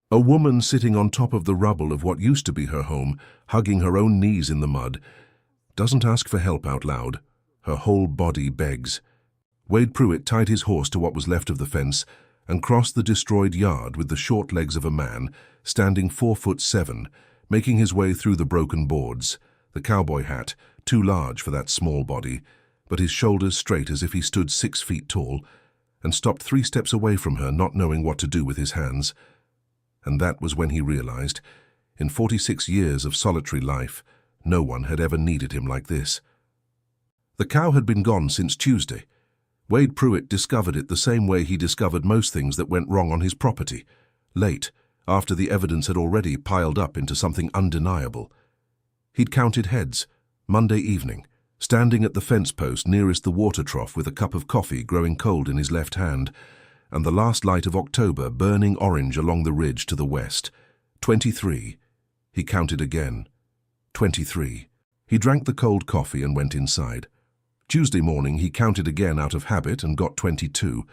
A woman sitting on top of the rubble of what used to be her home, hugging her own knees in the mud, doesn't ask for help out loud. Her whole body begs. Wade Pruitt tied his horse to what was left of the fence and crossed the destroyed yard with the short legs of a man, standing 4'7", making his way through the broken boards, the cowboy hat, too large for that small body, but his shoulders straight as if he stood 6 feet tall, and stopped 3 steps away from her, not knowing what to do with his hands. And that was when he realized, in 46 years of solitary life, no one had ever needed him like this. The cow had been gone since Tuesday. Wade Pruitt discovered it the same way he discovered most things that went wrong on his property, late, after the evidence had already piled up into something undeniable. He'd counted heads, Monday evening, standing at the fence post nearest the water trough with a cup of coffee growing cold in his left hand, and the last light of October burning orange along the ridge to the west. 23. He counted again. 23. He drank the cold coffee and went inside. Tuesday morning he counted again out of habit and got 22,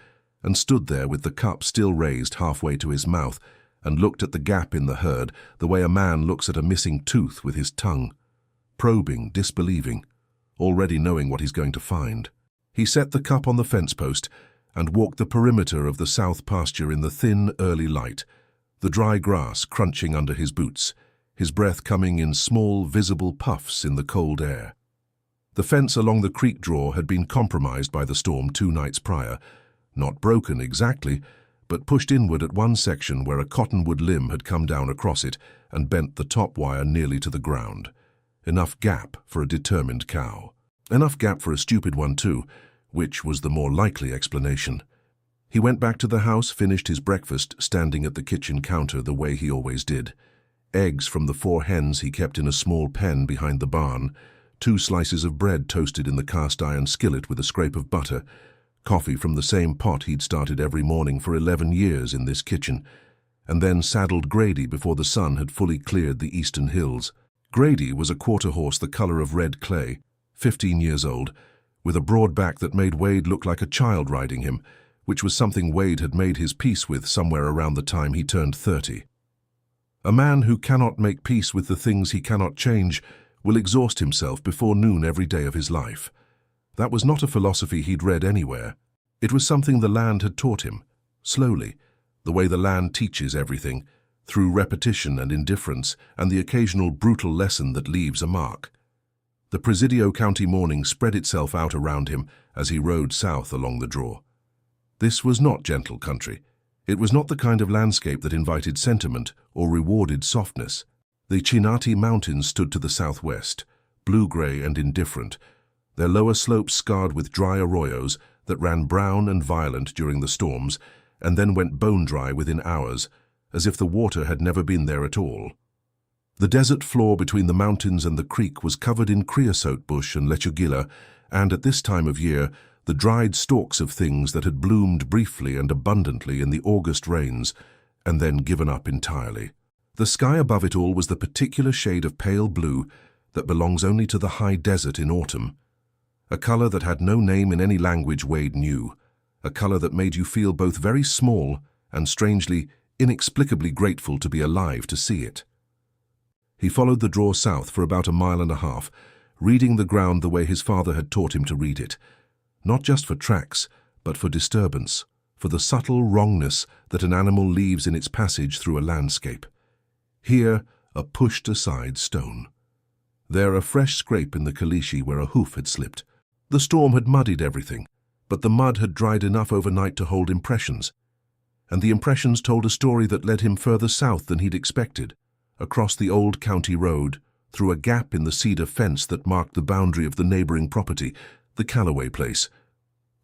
and stood there with the cup still raised halfway to his mouth and looked at the gap in the herd the way a man looks at a missing tooth with his tongue, probing, disbelieving, already knowing what he's going to find. He set the cup on the fence post and walked the perimeter of the south pasture in the thin, early light, the dry grass crunching under his boots, his breath coming in small, visible puffs in the cold air. The fence along the creek draw had been compromised by the storm 2 nights prior, not broken exactly, but pushed inward at one section where a cottonwood limb had come down across it and bent the top wire nearly to the ground. Enough gap for a determined cow. Enough gap for a stupid one too, which was the more likely explanation. He went back to the house, finished his breakfast, standing at the kitchen counter the way he always did. Eggs from the 4 hens he kept in a small pen behind the barn, 2 slices of bread toasted in the cast-iron skillet with a scrape of butter, coffee from the same pot he'd started every morning for 11 years in this kitchen, and then saddled Grady before the sun had fully cleared the eastern hills. Grady was a quarter horse the color of red clay, 15 years old, with a broad back that made Wade look like a child riding him, which was something Wade had made his peace with somewhere around the time he turned 30. A man who cannot make peace with the things he cannot change will exhaust himself before noon every day of his life. That was not a philosophy he'd read anywhere. It was something the land had taught him, slowly, the way the land teaches everything, through repetition and indifference and the occasional brutal lesson that leaves a mark. The Presidio County morning spread itself out around him as he rode south along the draw. This was not gentle country. It was not the kind of landscape that invited sentiment or rewarded softness. The Chinati Mountains stood to the southwest, blue-gray and indifferent, their lower slopes scarred with dry arroyos that ran brown and violent during the storms and then went bone-dry within hours, as if the water had never been there at all. The desert floor between the mountains and the creek was covered in creosote bush and lechuguilla, and at this time of year, the dried stalks of things that had bloomed briefly and abundantly in the August rains and then given up entirely. The sky above it all was the particular shade of pale blue that belongs only to the high desert in autumn, a color that had no name in any language Wade knew, a color that made you feel both very small and strangely, inexplicably grateful to be alive to see it. He followed the draw south for about 1.5 miles, reading the ground the way his father had taught him to read it, not just for tracks, but for disturbance, for the subtle wrongness that an animal leaves in its passage through a landscape. Here, a pushed-aside stone. There, a fresh scrape in the caliche where a hoof had slipped. The storm had muddied everything, but the mud had dried enough overnight to hold impressions. And the impressions told a story that led him further south than he'd expected, across the old county road, through a gap in the cedar fence that marked the boundary of the neighboring property, the Calloway place.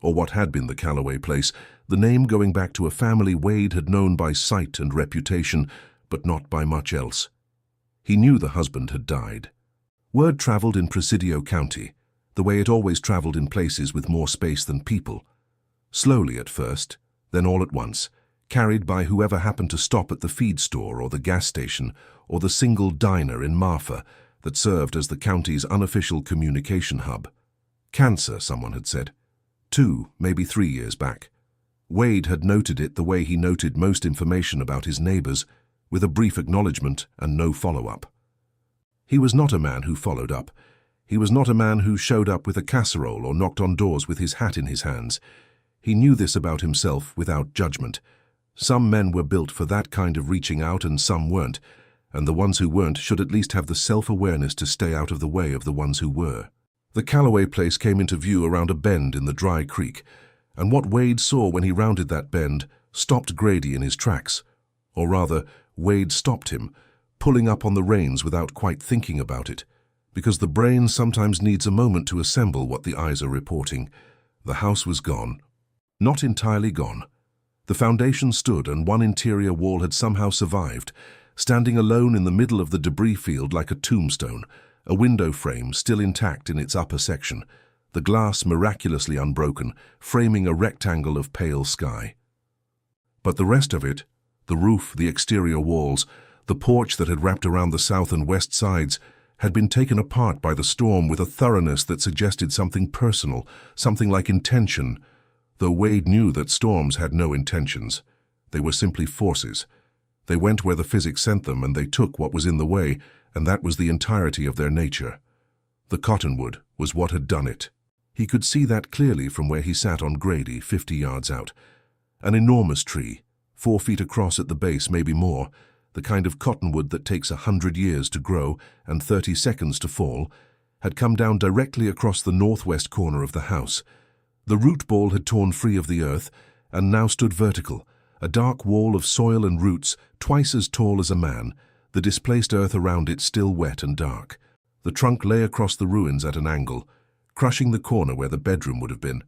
Or what had been the Calloway place, the name going back to a family Wade had known by sight and reputation, but not by much else. He knew the husband had died. Word traveled in Presidio County, the way it always traveled in places with more space than people. Slowly at first, then all at once, carried by whoever happened to stop at the feed store or the gas station or the single diner in Marfa that served as the county's unofficial communication hub. Cancer, someone had said. 2, maybe 3 years back. Wade had noted it the way he noted most information about his neighbors, with a brief acknowledgement and no follow-up. He was not a man who followed up. He was not a man who showed up with a casserole or knocked on doors with his hat in his hands. He knew this about himself without judgment. Some men were built for that kind of reaching out and some weren't, and the ones who weren't should at least have the self-awareness to stay out of the way of the ones who were. The Calloway place came into view around a bend in the dry creek, and what Wade saw when he rounded that bend stopped Grady in his tracks. Or rather, Wade stopped him, pulling up on the reins without quite thinking about it, because the brain sometimes needs a moment to assemble what the eyes are reporting. The house was gone. Not entirely gone. The foundation stood and one interior wall had somehow survived, standing alone in the middle of the debris field like a tombstone, a window frame still intact in its upper section, the glass miraculously unbroken, framing a rectangle of pale sky. But the rest of it, the roof, the exterior walls, the porch that had wrapped around the south and west sides, had been taken apart by the storm with a thoroughness that suggested something personal, something like intention, though Wade knew that storms had no intentions. They were simply forces. They went where the physics sent them and they took what was in the way, and that was the entirety of their nature. The cottonwood was what had done it. He could see that clearly from where he sat on Grady, 50 yards out. An enormous tree, 4 feet across at the base, maybe more, the kind of cottonwood that takes 100 years to grow and 30 seconds to fall, had come down directly across the northwest corner of the house. The root ball had torn free of the earth and now stood vertical, a dark wall of soil and roots twice as tall as a man, the displaced earth around it still wet and dark. The trunk lay across the ruins at an angle, crushing the corner where the bedroom would have been,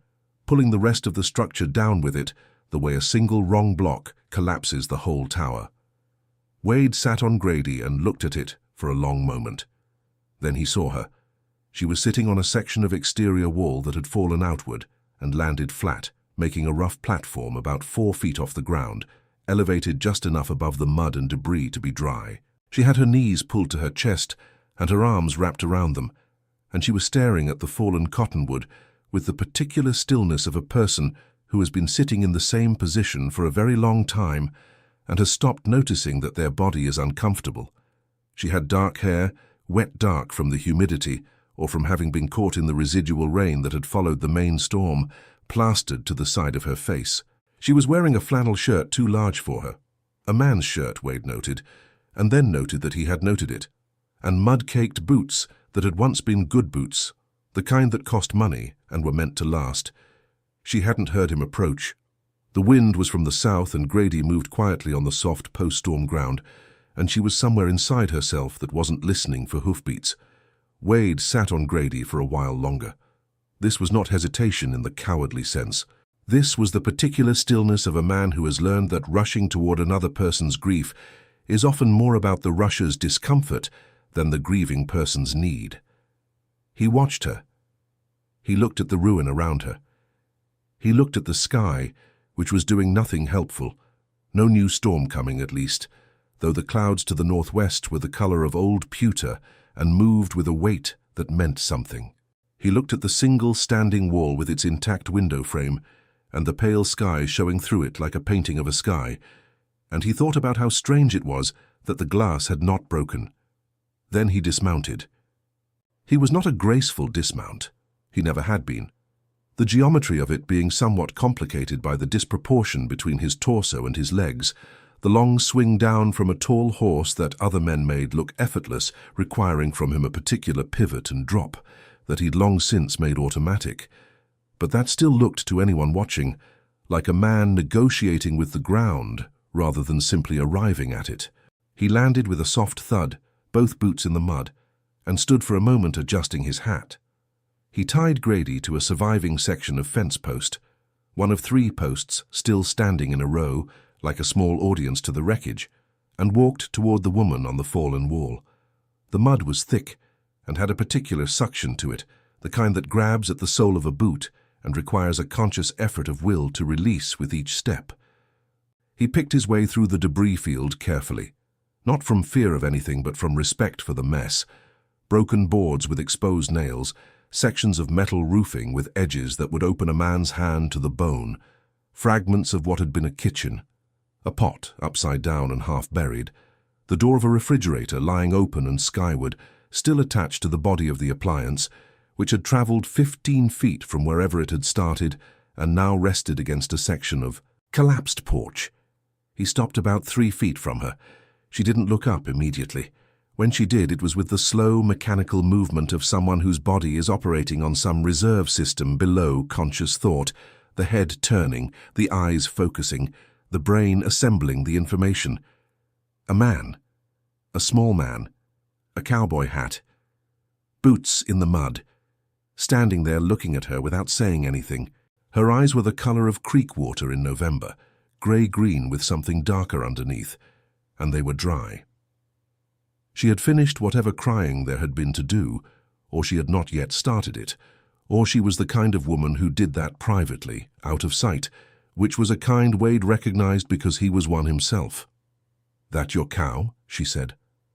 pulling the rest of the structure down with it, the way a single wrong block collapses the whole tower. Wade sat on Grady and looked at it for a long moment. Then he saw her. She was sitting on a section of exterior wall that had fallen outward and landed flat, making a rough platform about 4 feet off the ground, elevated just enough above the mud and debris to be dry. She had her knees pulled to her chest and her arms wrapped around them, and she was staring at the fallen cottonwood with the particular stillness of a person who has been sitting in the same position for a very long time and has stopped noticing that their body is uncomfortable. She had dark hair, wet dark from the humidity or from having been caught in the residual rain that had followed the main storm, plastered to the side of her face. She was wearing a flannel shirt too large for her. A man's shirt, Wade noted, and then noted that he had noted it. And mud-caked boots that had once been good boots, the kind that cost money and were meant to last. She hadn't heard him approach. The wind was from the south and Grady moved quietly on the soft post-storm ground, and she was somewhere inside herself that wasn't listening for hoofbeats. Wade sat on Grady for a while longer. This was not hesitation in the cowardly sense. This was the particular stillness of a man who has learned that rushing toward another person's grief is often more about the rusher's discomfort than the grieving person's need. He watched her. He looked at the ruin around her. He looked at the sky, which was doing nothing helpful. No new storm coming, at least, though the clouds to the northwest were the color of old pewter and moved with a weight that meant something. He looked at the single standing wall with its intact window frame and the pale sky showing through it like a painting of a sky, and he thought about how strange it was that the glass had not broken. Then he dismounted. He was not a graceful dismount. He never had been. The geometry of it being somewhat complicated by the disproportion between his torso and his legs, the long swing down from a tall horse that other men made look effortless, requiring from him a particular pivot and drop that he'd long since made automatic. But that still looked to anyone watching like a man negotiating with the ground rather than simply arriving at it. He landed with a soft thud, both boots in the mud, and stood for a moment adjusting his hat. He tied Grady to a surviving section of fence post, one of 3 posts still standing in a row like a small audience to the wreckage, and walked toward the woman on the fallen wall. The mud was thick and had a particular suction to it, the kind that grabs at the sole of a boot and requires a conscious effort of will to release with each step. He picked his way through the debris field carefully, not from fear of anything but from respect for the mess. Broken boards with exposed nails, sections of metal roofing with edges that would open a man's hand to the bone, fragments of what had been a kitchen, a pot upside down and half buried, The door of a refrigerator lying open and skyward, still attached to the body of the appliance, which had travelled 15 feet from wherever it had started and now rested against a section of collapsed porch. He stopped about 3 feet from her. She didn't look up immediately. When she did, it was with the slow, mechanical movement of someone whose body is operating on some reserve system below conscious thought, the head turning, the eyes focusing, the brain assembling the information. A man. A small man. A cowboy hat. Boots in the mud. Standing there looking at her without saying anything. Her eyes were the colour of creek water in November, grey-green with something darker underneath, and they were dry. She had finished whatever crying there had been to do, or she had not yet started it, or she was the kind of woman who did that privately, out of sight, which was a kind Wade recognized because he was one himself. "That your cow?" she said.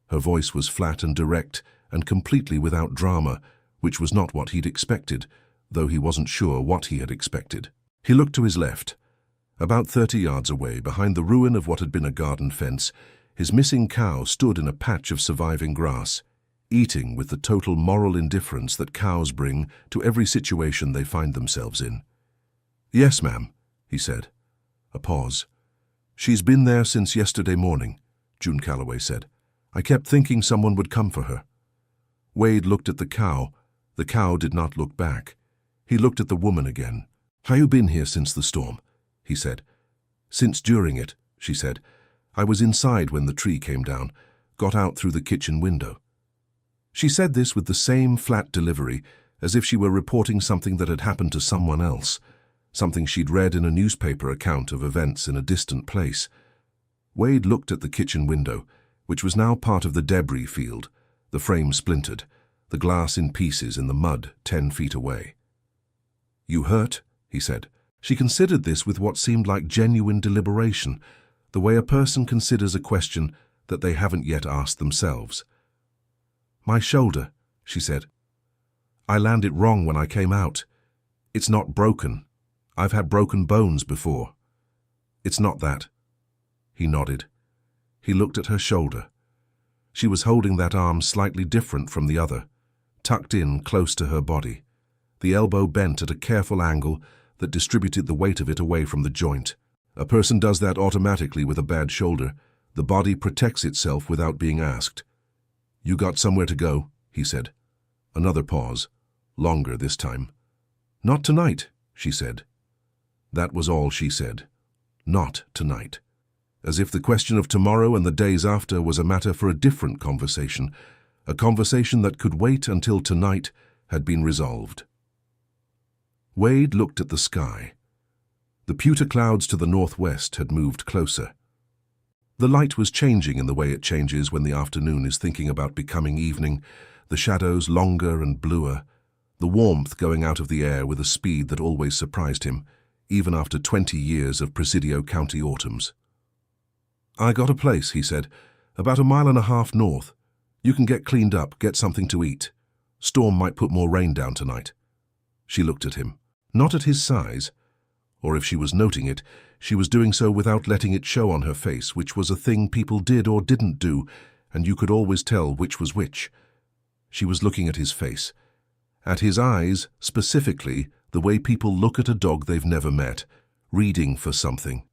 Her voice was flat and direct and completely without drama, which was not what he'd expected, though he wasn't sure what he had expected. He looked to his left. About 30 yards away, behind the ruin of what had been a garden fence, his missing cow stood in a patch of surviving grass, eating with the total moral indifference that cows bring to every situation they find themselves in. "Yes, ma'am," he said. A pause. "She's been there since yesterday morning," June Calloway said. "I kept thinking someone would come for her." Wade looked at the cow. The cow did not look back. He looked at the woman again. "Have you been here since the storm?" he said. "Since during it," she said. "I was inside when the tree came down, got out through the kitchen window." She said this with the same flat delivery, as if she were reporting something that had happened to someone else, something she'd read in a newspaper account of events in a distant place. Wade looked at the kitchen window, which was now part of the debris field, the frame splintered, the glass in pieces in the mud 10 feet away. "You hurt?" he said. She considered this with what seemed like genuine deliberation, the way a person considers a question that they haven't yet asked themselves. "My shoulder," she said. "I landed wrong when I came out. It's not broken. I've had broken bones before." "It's not that." He nodded. He looked at her shoulder. She was holding that arm slightly different from the other, tucked in close to her body, the elbow bent at a careful angle that distributed the weight of it away from the joint. A person does that automatically with a bad shoulder. The body protects itself without being asked. "You got somewhere to go?" he said. Another pause, longer this time. "Not tonight," she said. That was all she said. Not tonight. As if the question of tomorrow and the days after was a matter for a different conversation, a conversation that could wait until tonight had been resolved. Wade looked at the sky. The pewter clouds to the northwest had moved closer. The light was changing in the way it changes when the afternoon is thinking about becoming evening, the shadows longer and bluer, the warmth going out of the air with a speed that always surprised him, even after 20 years of Presidio County autumns. "I got a place," he said, "about 1.5 miles north. You can get cleaned up, get something to eat. Storm might put more rain down tonight." She looked at him, not at his size, or if she was noting it, she was doing so without letting it show on her face, which was a thing people did or didn't do, and you could always tell which was which. She was looking at his face, at his eyes, specifically the way people look at a dog they've never met, reading for something.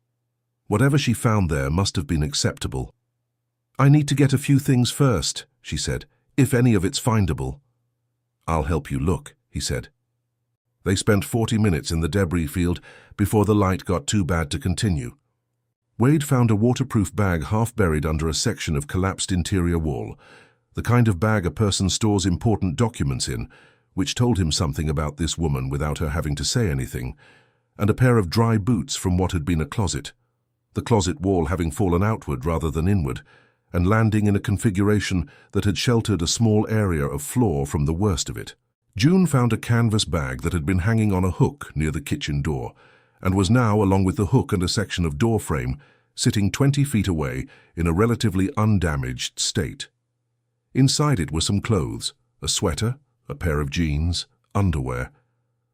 Whatever she found there must have been acceptable. "I need to get a few things first," she said, "if any of it's findable." "I'll help you look," he said. They spent 40 minutes in the debris field before the light got too bad to continue. Wade found a waterproof bag half buried under a section of collapsed interior wall, the kind of bag a person stores important documents in, which told him something about this woman without her having to say anything, and a pair of dry boots from what had been a closet, the closet wall having fallen outward rather than inward, and landing in a configuration that had sheltered a small area of floor from the worst of it. June found a canvas bag that had been hanging on a hook near the kitchen door, and was now, along with the hook and a section of door frame, sitting 20 feet away in a relatively undamaged state. Inside it were some clothes, a sweater, a pair of jeans, underwear,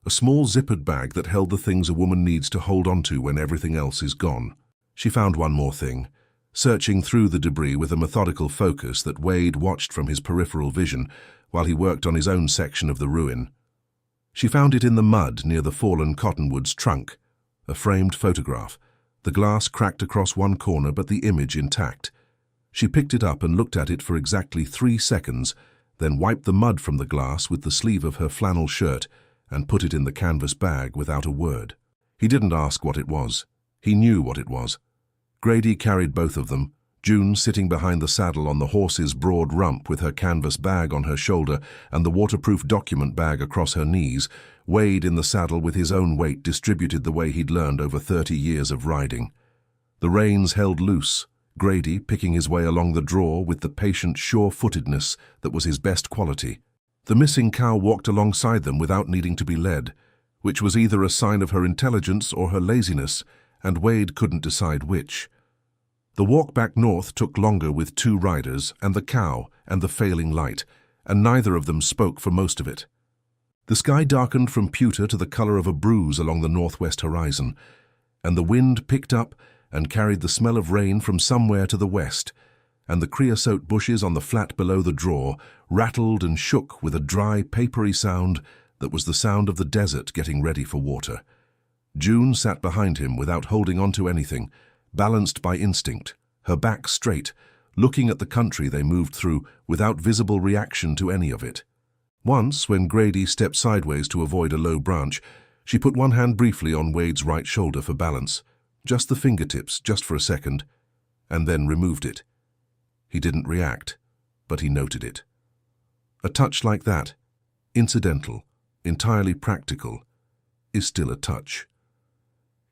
a small zippered bag that held the things a woman needs to hold onto when everything else is gone. She found one more thing, searching through the debris with a methodical focus that Wade watched from his peripheral vision while he worked on his own section of the ruin. She found it in the mud near the fallen cottonwood's trunk, a framed photograph, the glass cracked across one corner but the image intact. She picked it up and looked at it for exactly 3 seconds, then wiped the mud from the glass with the sleeve of her flannel shirt and put it in the canvas bag without a word. He didn't ask what it was. He knew what it was. Grady carried both of them, June sitting behind the saddle on the horse's broad rump with her canvas bag on her shoulder and the waterproof document bag across her knees. Wade in the saddle with his own weight distributed the way he'd learned over 30 years of riding. The reins held loose, Grady picking his way along the draw with the patient sure-footedness that was his best quality. The missing cow walked alongside them without needing to be led, which was either a sign of her intelligence or her laziness, and Wade couldn't decide which. The walk back north took longer with 2 riders and the cow and the failing light, and neither of them spoke for most of it. The sky darkened from pewter to the color of a bruise along the northwest horizon, and the wind picked up and carried the smell of rain from somewhere to the west, and the creosote bushes on the flat below the draw rattled and shook with a dry, papery sound that was the sound of the desert getting ready for water. June sat behind him without holding on to anything, balanced by instinct, her back straight, looking at the country they moved through without visible reaction to any of it. Once, when Grady stepped sideways to avoid a low branch, she put one hand briefly on Wade's right shoulder for balance, just the fingertips, just for a second, and then removed it. He didn't react, but he noted it. A touch like that, incidental, entirely practical, is still a touch.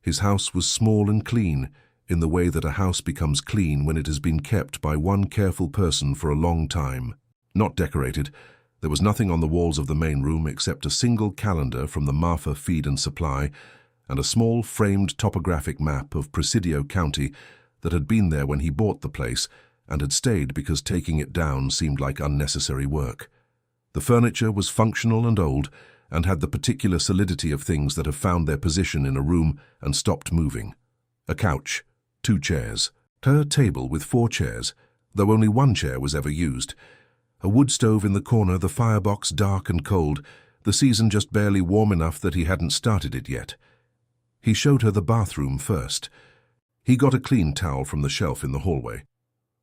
His house was small and clean, in the way that a house becomes clean when it has been kept by one careful person for a long time. Not decorated, there was nothing on the walls of the main room except a single calendar from the Marfa Feed and Supply and a small framed topographic map of Presidio County that had been there when he bought the place and had stayed because taking it down seemed like unnecessary work. The furniture was functional and old and had the particular solidity of things that have found their position in a room and stopped moving. A couch, 2 chairs, her table with 4 chairs, though only 1 chair was ever used, a wood stove in the corner, the firebox dark and cold, the season just barely warm enough that he hadn't started it yet. He showed her the bathroom first. He got a clean towel from the shelf in the hallway,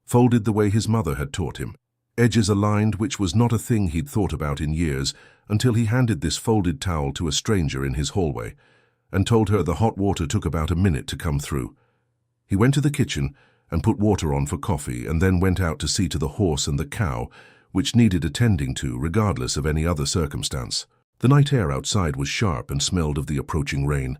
folded the way his mother had taught him, edges aligned, which was not a thing he'd thought about in years until he handed this folded towel to a stranger in his hallway and told her the hot water took about a minute to come through. He went to the kitchen and put water on for coffee and then went out to see to the horse and the cow, which needed attending to regardless of any other circumstance. The night air outside was sharp and smelled of the approaching rain.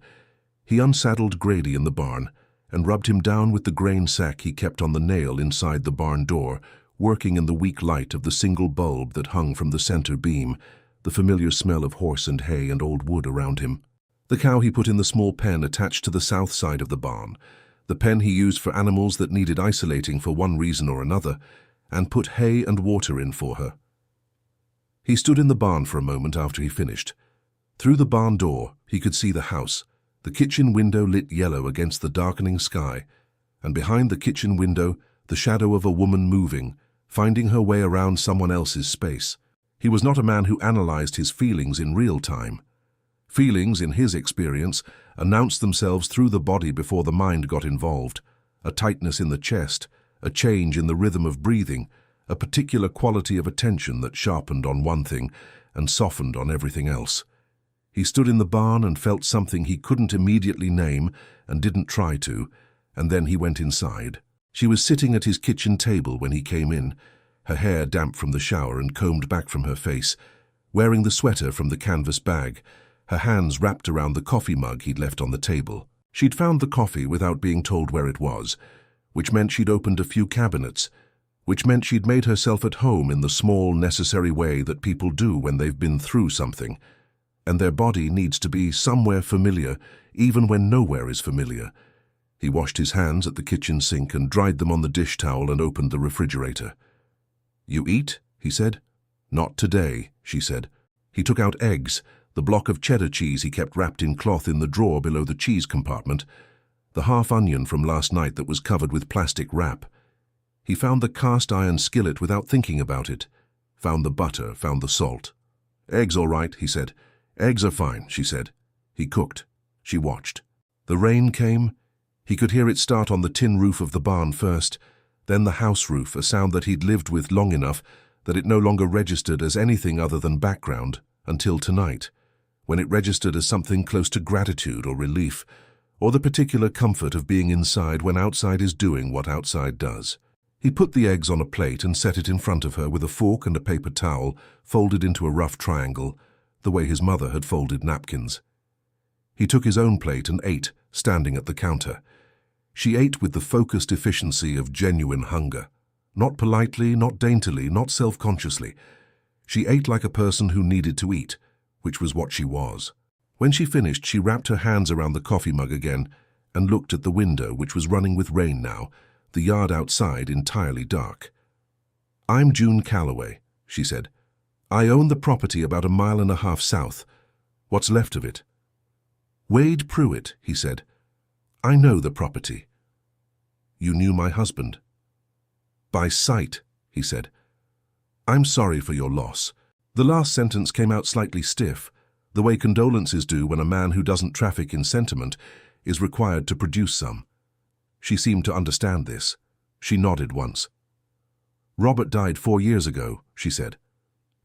He unsaddled Grady in the barn and rubbed him down with the grain sack he kept on the nail inside the barn door, working in the weak light of the single bulb that hung from the center beam, the familiar smell of horse and hay and old wood around him. The cow he put in the small pen attached to the south side of the barn, the pen he used for animals that needed isolating for one reason or another, and put hay and water in for her. He stood in the barn for a moment after he finished. Through the barn door, he could see the house, the kitchen window lit yellow against the darkening sky, and behind the kitchen window, the shadow of a woman moving, finding her way around someone else's space. He was not a man who analyzed his feelings in real time. Feelings, in his experience, announced themselves through the body before the mind got involved. A tightness in the chest, a change in the rhythm of breathing, a particular quality of attention that sharpened on one thing and softened on everything else. He stood in the barn and felt something he couldn't immediately name and didn't try to, and then he went inside. She was sitting at his kitchen table when he came in, her hair damp from the shower and combed back from her face, wearing the sweater from the canvas bag, her hands wrapped around the coffee mug he'd left on the table. She'd found the coffee without being told where it was, which meant she'd opened a few cabinets, which meant she'd made herself at home in the small, necessary way that people do when they've been through something, and their body needs to be somewhere familiar, even when nowhere is familiar. He washed his hands at the kitchen sink and dried them on the dish towel and opened the refrigerator. "You eat?" he said. "Not today," she said. He took out eggs, the block of cheddar cheese he kept wrapped in cloth in the drawer below the cheese compartment. the half onion from last night that was covered with plastic wrap. He found the cast iron skillet without thinking about it. Found the butter, found the salt. "Eggs all right," he said. "Eggs are fine," she said. He cooked. She watched. The rain came. He could hear it start on the tin roof of the barn first, then the house roof, a sound that he'd lived with long enough that it no longer registered as anything other than background until tonight, when it registered as something close to gratitude or relief, or the particular comfort of being inside when outside is doing what outside does. He put the eggs on a plate and set it in front of her with a fork and a paper towel folded into a rough triangle, the way his mother had folded napkins. He took his own plate and ate, standing at the counter. She ate with the focused efficiency of genuine hunger. Not politely, not daintily, not self-consciously. She ate like a person who needed to eat, which was what she was. When she finished, she wrapped her hands around the coffee mug again and looked at the window, which was running with rain now, the yard outside entirely dark. "I'm June Calloway," she said. "I own the property about 1.5 miles south. What's left of it?" "Wade Pruitt," he said. "I know the property." "You knew my husband?" "By sight," he said. "I'm sorry for your loss." The last sentence came out slightly stiff, the way condolences do when a man who doesn't traffic in sentiment is required to produce some. She seemed to understand this. She nodded once. "Robert died 4 years ago," she said.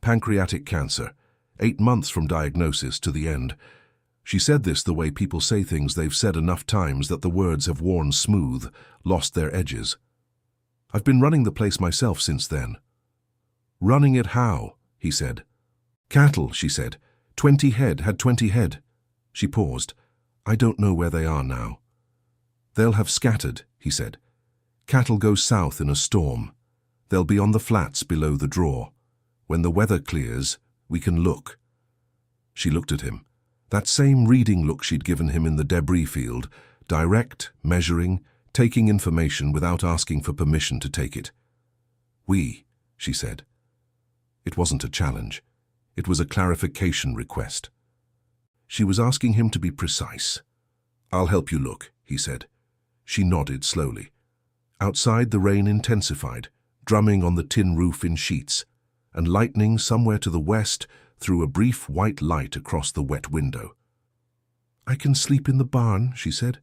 "Pancreatic cancer, 8 months from diagnosis to the end." She said this the way people say things they've said enough times that the words have worn smooth, lost their edges. "I've been running the place myself since then." "Running it how?" he said. "Cattle," she said. 20 head, had 20 head. She paused. "I don't know where they are now." "They'll have scattered," he said. "Cattle go south in a storm. They'll be on the flats below the draw. When the weather clears, we can look." She looked at him. That same reading look she'd given him in the debris field, direct, measuring, taking information without asking for permission to take it. "We," she said. It wasn't a challenge. It was a clarification request. She was asking him to be precise. "I'll help you look," he said. She nodded slowly. Outside, the rain intensified, drumming on the tin roof in sheets, and lightning somewhere to the west threw a brief white light across the wet window. "I can sleep in the barn," she said.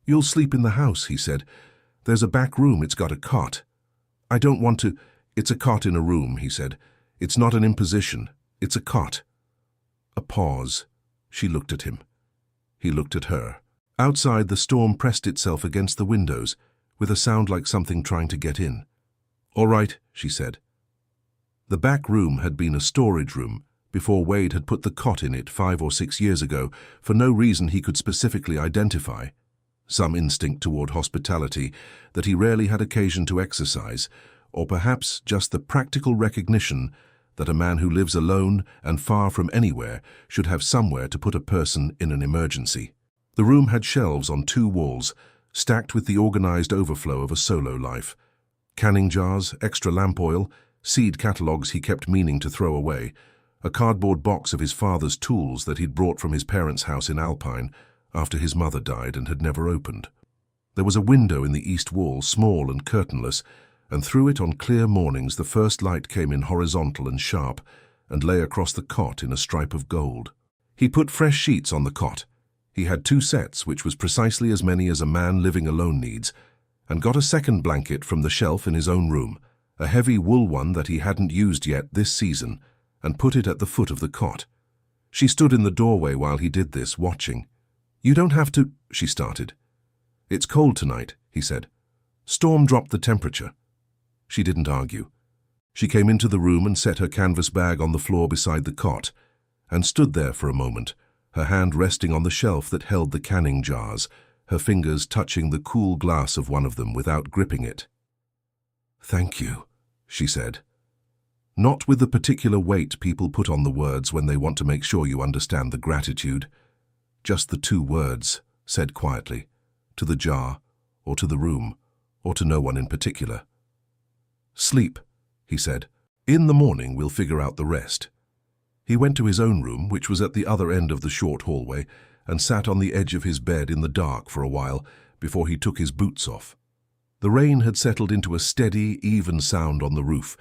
"You'll sleep in the house," he said. "There's a back room, it's got a cot." "I don't want to—" "It's a cot in a room," he said. "It's not an imposition. It's a cot." A pause. She looked at him. He looked at her. Outside, the storm pressed itself against the windows, with a sound like something trying to get in. "All right," she said. The back room had been a storage room before Wade had put the cot in it 5 or 6 years ago, for no reason he could specifically identify. Some instinct toward hospitality that he rarely had occasion to exercise, or perhaps just the practical recognition that a man who lives alone and far from anywhere should have somewhere to put a person in an emergency. The room had shelves on 2 walls, stacked with the organized overflow of a solo life. Canning jars, extra lamp oil, seed catalogues he kept meaning to throw away, a cardboard box of his father's tools that he'd brought from his parents' house in Alpine after his mother died and had never opened. There was a window in the east wall, small and curtainless, and through it on clear mornings the first light came in horizontal and sharp and lay across the cot in a stripe of gold. He put fresh sheets on the cot. He had 2 sets, which was precisely as many as a man living alone needs, and got a second blanket from the shelf in his own room, a heavy wool one that he hadn't used yet this season, and put it at the foot of the cot. She stood in the doorway while he did this, watching. "You don't have to—" she started. "It's cold tonight," he said. "Storm dropped the temperature." She didn't argue. She came into the room and set her canvas bag on the floor beside the cot, and stood there for a moment, her hand resting on the shelf that held the canning jars, her fingers touching the cool glass of one of them without gripping it. "Thank you," she said. Not with the particular weight people put on the words when they want to make sure you understand the gratitude. Just the 2 words, said quietly, to the jar, or to the room, or to no one in particular. "Sleep," he said. "In the morning we'll figure out the rest." He went to his own room, which was at the other end of the short hallway, and sat on the edge of his bed in the dark for a while before he took his boots off. The rain had settled into a steady, even sound on the roof,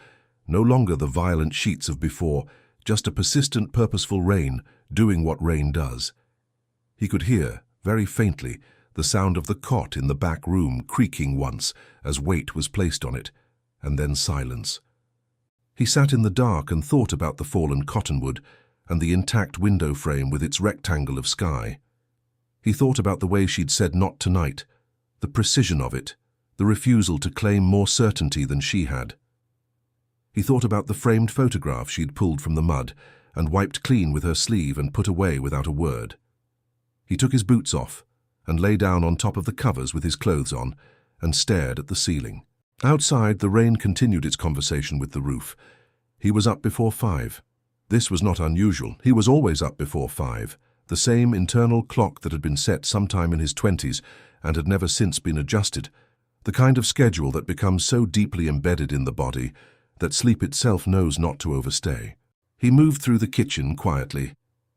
no longer the violent sheets of before, just a persistent, purposeful rain doing what rain does. He could hear, very faintly, the sound of the cot in the back room creaking once as weight was placed on it, and then silence. He sat in the dark and thought about the fallen cottonwood and the intact window frame with its rectangle of sky. He thought about the way she'd said not tonight, the precision of it, the refusal to claim more certainty than she had. He thought about the framed photograph she'd pulled from the mud and wiped clean with her sleeve and put away without a word. He took his boots off and lay down on top of the covers with his clothes on and stared at the ceiling. Outside, the rain continued its conversation with the roof. He was up before 5. This was not unusual. He was always up before 5, the same internal clock that had been set sometime in his 20s and had never since been adjusted, the kind of schedule that becomes so deeply embedded in the body that sleep itself knows not to overstay. He moved through the kitchen quietly,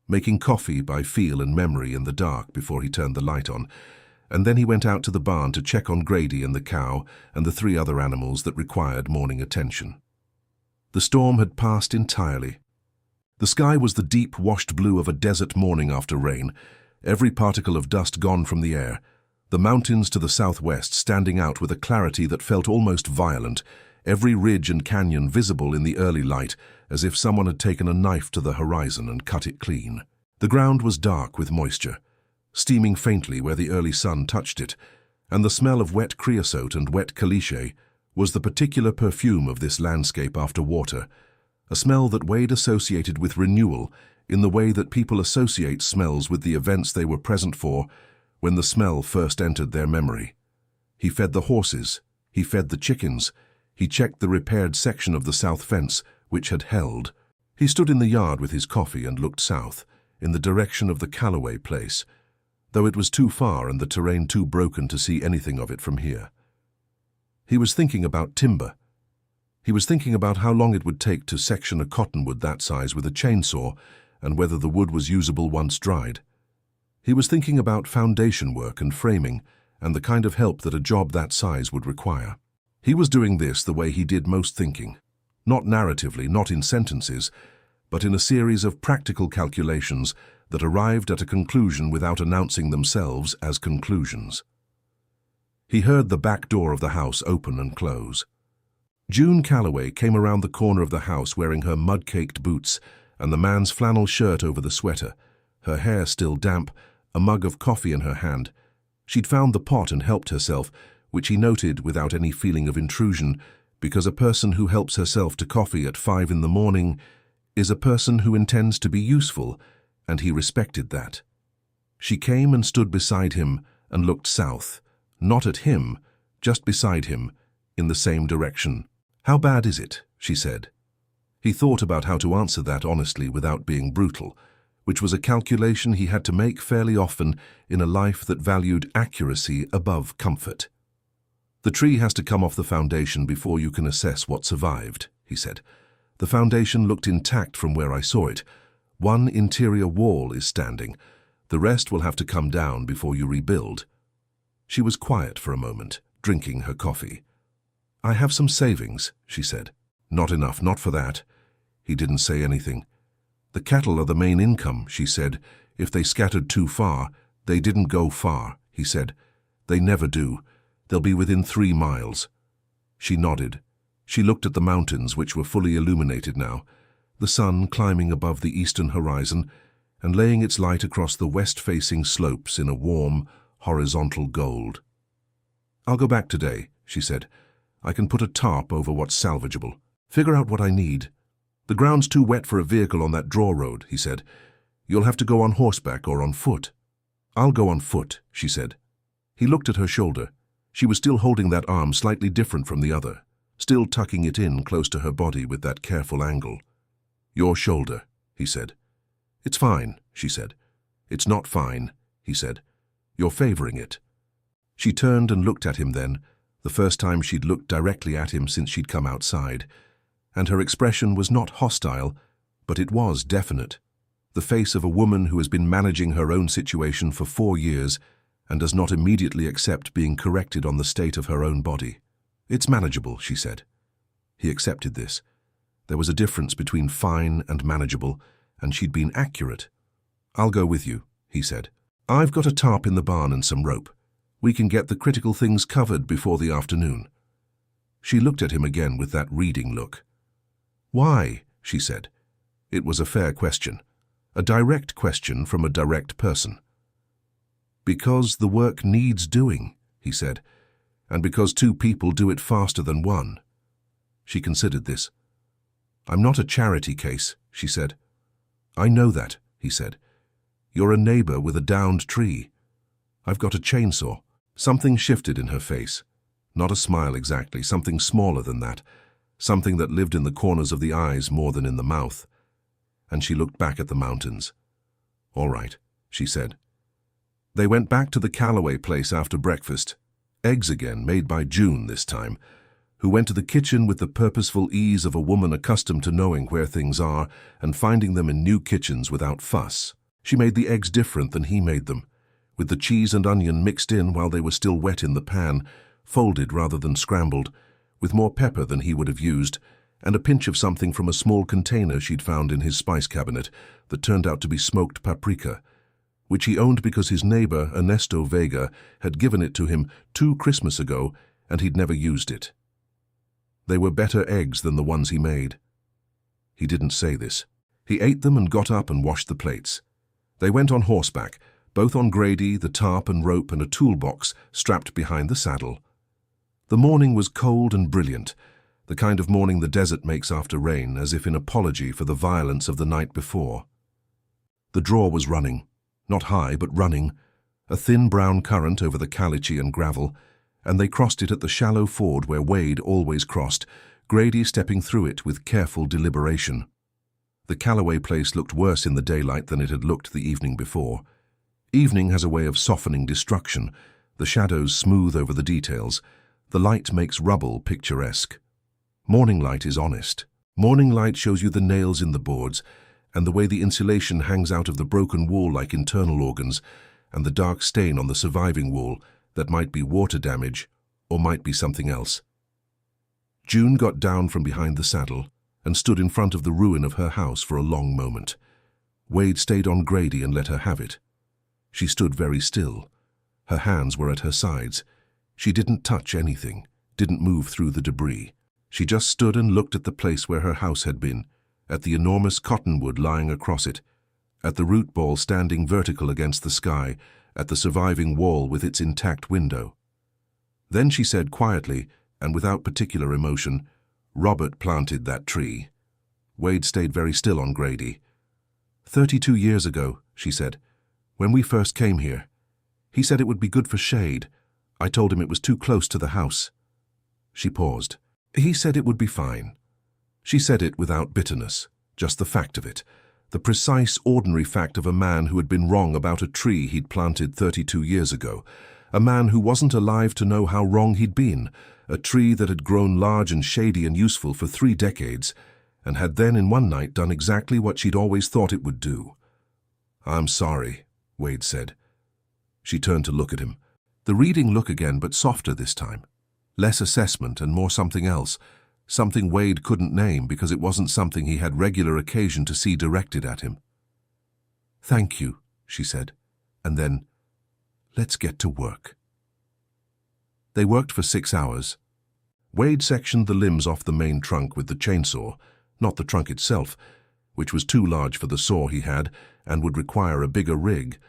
making coffee by feel and memory in the dark before he turned the light on, and then he went out to the barn to check on Grady and the cow and the 3 other animals that required morning attention. The storm had passed entirely. The sky was the deep, washed blue of a desert morning after rain, every particle of dust gone from the air, the mountains to the southwest standing out with a clarity that felt almost violent, every ridge and canyon visible in the early light, as if someone had taken a knife to the horizon and cut it clean. The ground was dark with moisture, steaming faintly where the early sun touched it, and the smell of wet creosote and wet caliche was the particular perfume of this landscape after water, a smell that Wade associated with renewal in the way that people associate smells with the events they were present for when the smell first entered their memory. He fed the horses, he fed the chickens, he checked the repaired section of the south fence, which had held. He stood in the yard with his coffee and looked south, in the direction of the Calloway place, though it was too far and the terrain too broken to see anything of it from here. He was thinking about timber. He was thinking about how long it would take to section a cottonwood that size with a chainsaw and whether the wood was usable once dried. He was thinking about foundation work and framing and the kind of help that a job that size would require. He was doing this the way he did most thinking, not narratively, not in sentences, but in a series of practical calculations that arrived at a conclusion without announcing themselves as conclusions. He heard the back door of the house open and close. June Calloway came around the corner of the house wearing her mud-caked boots and the man's flannel shirt over the sweater, her hair still damp, a mug of coffee in her hand. She'd found the pot and helped herself, which he noted without any feeling of intrusion, because a person who helps herself to coffee at 5 in the morning is a person who intends to be useful, and he respected that. She came and stood beside him and looked south, not at him, just beside him, in the same direction. "How bad is it?" she said. He thought about how to answer that honestly without being brutal, which was a calculation he had to make fairly often in a life that valued accuracy above comfort. "The tree has to come off the foundation before you can assess what survived," he said. "The foundation looked intact from where I saw it. One interior wall is standing. The rest will have to come down before you rebuild." She was quiet for a moment, drinking her coffee. "I have some savings," she said. "Not enough, not for that." He didn't say anything. "The cattle are the main income," she said. "If they scattered too far, they didn't go far," he said. "They never do. They'll be within 3 miles. She nodded. She looked at the mountains, which were fully illuminated now, the sun climbing above the eastern horizon and laying its light across the west-facing slopes in a warm, horizontal gold. "I'll go back today," she said. "I can put a tarp over what's salvageable. Figure out what I need." "The ground's too wet for a vehicle on that draw road," he said. "You'll have to go on horseback or on foot." "I'll go on foot," she said. He looked at her shoulder. She was still holding that arm slightly different from the other, still tucking it in close to her body with that careful angle. "Your shoulder," he said. "It's fine," she said. "It's not fine," he said. "You're favoring it." She turned and looked at him then, the first time she'd looked directly at him since she'd come outside, and her expression was not hostile, but it was definite. The face of a woman who has been managing her own situation for 4 years and does not immediately accept being corrected on the state of her own body. "It's manageable," she said. He accepted this. There was a difference between fine and manageable, and she'd been accurate. "I'll go with you," he said. "I've got a tarp in the barn and some rope. We can get the critical things covered before the afternoon." She looked at him again with that reading look. "Why?" she said. It was a fair question, a direct question from a direct person. "Because the work needs doing," he said, "and because two people do it faster than one." She considered this. "I'm not a charity case," she said. "I know that," he said. "You're a neighbor with a downed tree. I've got a chainsaw." Something shifted in her face. Not a smile exactly, something smaller than that, something that lived in the corners of the eyes more than in the mouth. And she looked back at the mountains. "All right," she said. They went back to the Calloway place after breakfast. Eggs again, made by June this time, who went to the kitchen with the purposeful ease of a woman accustomed to knowing where things are and finding them in new kitchens without fuss. She made the eggs different than he made them, with the cheese and onion mixed in while they were still wet in the pan, folded rather than scrambled, with more pepper than he would have used, and a pinch of something from a small container she'd found in his spice cabinet that turned out to be smoked paprika, which he owned because his neighbor, Ernesto Vega, had given it to him 2 Christmas ago, and he'd never used it. They were better eggs than the ones he made. He didn't say this. He ate them and got up and washed the plates. They went on horseback, both on Grady, the tarp and rope and a toolbox strapped behind the saddle. The morning was cold and brilliant, the kind of morning the desert makes after rain, as if in apology for the violence of the night before. The draw was running, not high but running, a thin brown current over the caliche and gravel, and they crossed it at the shallow ford where Wade always crossed, Grady stepping through it with careful deliberation. The Calloway place looked worse in the daylight than it had looked the evening before. Evening has a way of softening destruction, the shadows smooth over the details, the light makes rubble picturesque. Morning light is honest. Morning light shows you the nails in the boards, and the way the insulation hangs out of the broken wall like internal organs, and the dark stain on the surviving wall that might be water damage or might be something else. June got down from behind the saddle and stood in front of the ruin of her house for a long moment. Wade stayed on Grady and let her have it. She stood very still. Her hands were at her sides. She didn't touch anything, didn't move through the debris. She just stood and looked at the place where her house had been, at the enormous cottonwood lying across it, at the root ball standing vertical against the sky, at the surviving wall with its intact window. Then she said quietly, and without particular emotion, "Robert planted that tree." Wade stayed very still on Grady. 32 years ago," she said, "when we first came here. He said it would be good for shade. I told him it was too close to the house." She paused. "He said it would be fine." She said it without bitterness, just the fact of it, the precise, ordinary fact of a man who had been wrong about a tree he'd planted 32 years ago, a man who wasn't alive to know how wrong he'd been, a tree that had grown large and shady and useful for 3 decades, and had then in one night done exactly what she'd always thought it would do. "I'm sorry," Wade said. She turned to look at him. The reading look again, but softer this time. Less assessment and more something else, something Wade couldn't name because it wasn't something he had regular occasion to see directed at him. "Thank you," she said, and then, "Let's get to work." They worked for 6 hours. Wade sectioned the limbs off the main trunk with the chainsaw, not the trunk itself, which was too large for the saw he had and would require a bigger rig,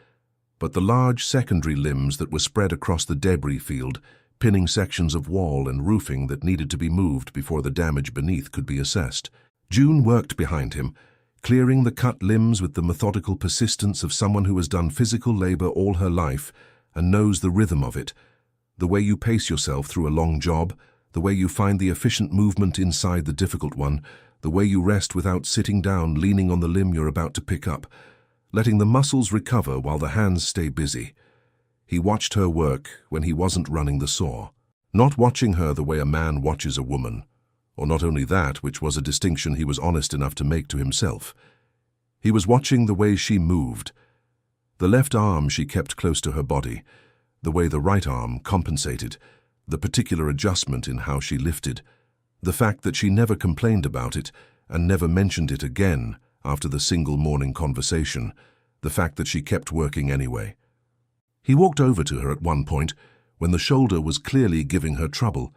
but the large secondary limbs that were spread across the debris field, pinning sections of wall and roofing that needed to be moved before the damage beneath could be assessed. June worked behind him, clearing the cut limbs with the methodical persistence of someone who has done physical labor all her life and knows the rhythm of it, the way you pace yourself through a long job, the way you find the efficient movement inside the difficult one, the way you rest without sitting down leaning on the limb you're about to pick up, letting the muscles recover while the hands stay busy. He watched her work when he wasn't running the saw, not watching her the way a man watches a woman, or not only that, which was a distinction he was honest enough to make to himself. He was watching the way she moved. The left arm she kept close to her body, The way the right arm compensated, the particular adjustment in how she lifted, the fact that she never complained about it and never mentioned it again after the single morning conversation, the fact that she kept working anyway. He walked over to her at one point when the shoulder was clearly giving her trouble.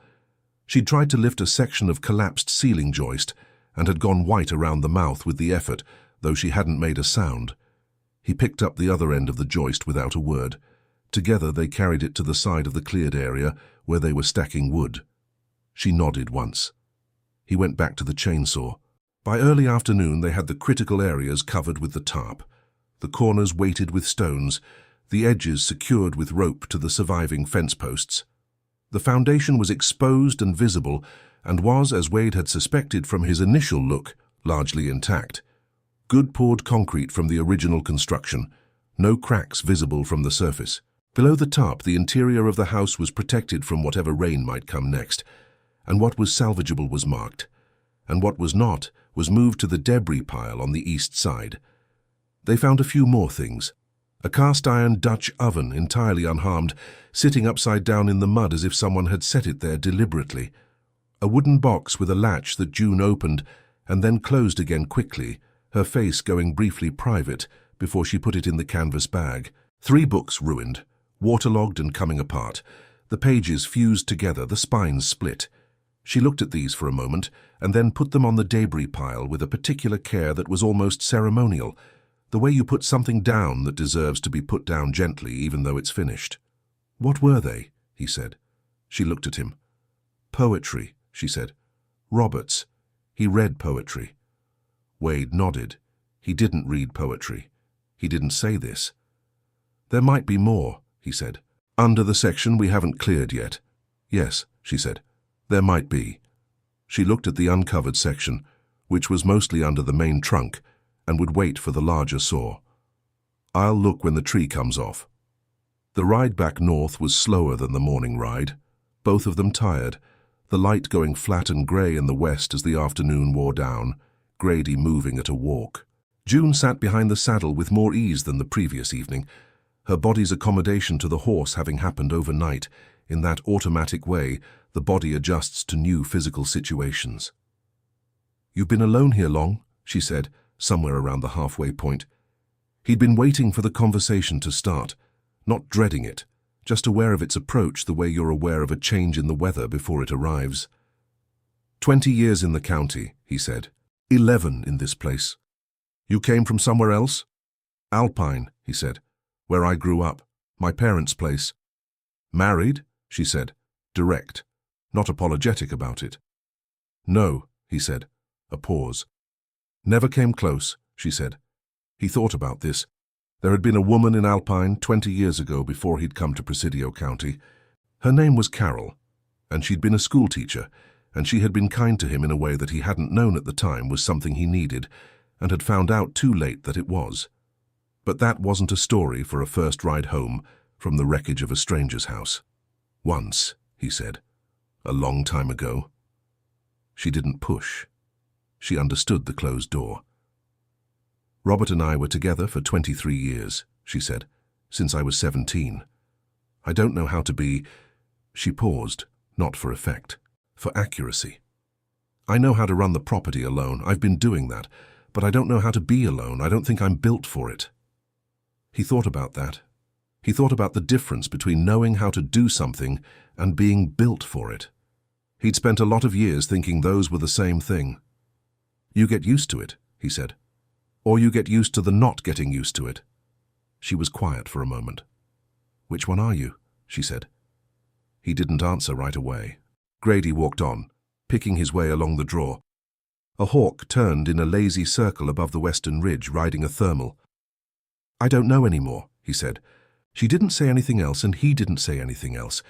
She'd tried to lift a section of collapsed ceiling joist and had gone white around the mouth with the effort, though she hadn't made a sound. He picked up the other end of the joist without a word. Together they carried it to the side of the cleared area where they were stacking wood. She nodded once. He went back to the chainsaw. By early afternoon they had the critical areas covered with the tarp, the corners weighted with stones, the edges secured with rope to the surviving fence posts. The foundation was exposed and visible and was, as Wade had suspected from his initial look, largely intact. Good poured concrete from the original construction, no cracks visible from the surface. Below the tarp, the interior of the house was protected from whatever rain might come next, and what was salvageable was marked, and what was not was moved to the debris pile on the east side. They found a few more things. A cast-iron Dutch oven, entirely unharmed, sitting upside down in the mud as if someone had set it there deliberately. A wooden box with a latch that June opened and then closed again quickly, her face going briefly private before she put it in the canvas bag. 3 books ruined, waterlogged and coming apart, the pages fused together, the spines split. She looked at these for a moment and then put them on the debris pile with a particular care that was almost ceremonial, the way you put something down that deserves to be put down gently even though it's finished. "What were they?" he said. She looked at him. "Poetry," she said. "Roberts. He read poetry." Wade nodded. He didn't read poetry. He didn't say this. "There might be more," he said. "Under the section we haven't cleared yet." "Yes," she said. "There might be." She looked at the uncovered section, which was mostly under the main trunk, and would wait for the larger saw. "I'll look when the tree comes off." The ride back north was slower than the morning ride, both of them tired, the light going flat and grey in the west as the afternoon wore down, Grady moving at a walk. June sat behind the saddle with more ease than the previous evening, her body's accommodation to the horse having happened overnight, in that automatic way the body adjusts to new physical situations. "You've been alone here long?" she said, somewhere around the halfway point. He'd been waiting for the conversation to start, not dreading it, just aware of its approach the way you're aware of a change in the weather before it arrives. 20 years in the county, he said. 11 in this place. "You came from somewhere else?" "Alpine," he said, "where I grew up, my parents' place." "Married?" she said, direct, not apologetic about it. "No," he said, a pause. "Never came close," she said. He thought about this. There had been a woman in Alpine 20 years ago before he'd come to Presidio County. Her name was Carol, and she'd been a schoolteacher, and she had been kind to him in a way that he hadn't known at the time was something he needed, and had found out too late that it was. But that wasn't a story for a first ride home from the wreckage of a stranger's house. "Once," he said, "a long time ago." She didn't push. She understood the closed door. "Robert and I were together for 23 years, she said, "since I was 17. I don't know how to be—" She paused, not for effect, for accuracy. "I know how to run the property alone. I've been doing that. But I don't know how to be alone. I don't think I'm built for it." He thought about that. He thought about the difference between knowing how to do something and being built for it. He'd spent a lot of years thinking those were the same thing. "You get used to it," he said. "Or you get used to the not getting used to it." She was quiet for a moment. "Which one are you?" she said. He didn't answer right away. Grady walked on, picking his way along the draw. A hawk turned in a lazy circle above the western ridge, riding a thermal. "I don't know anymore," he said. She didn't say anything else, and he didn't say anything else,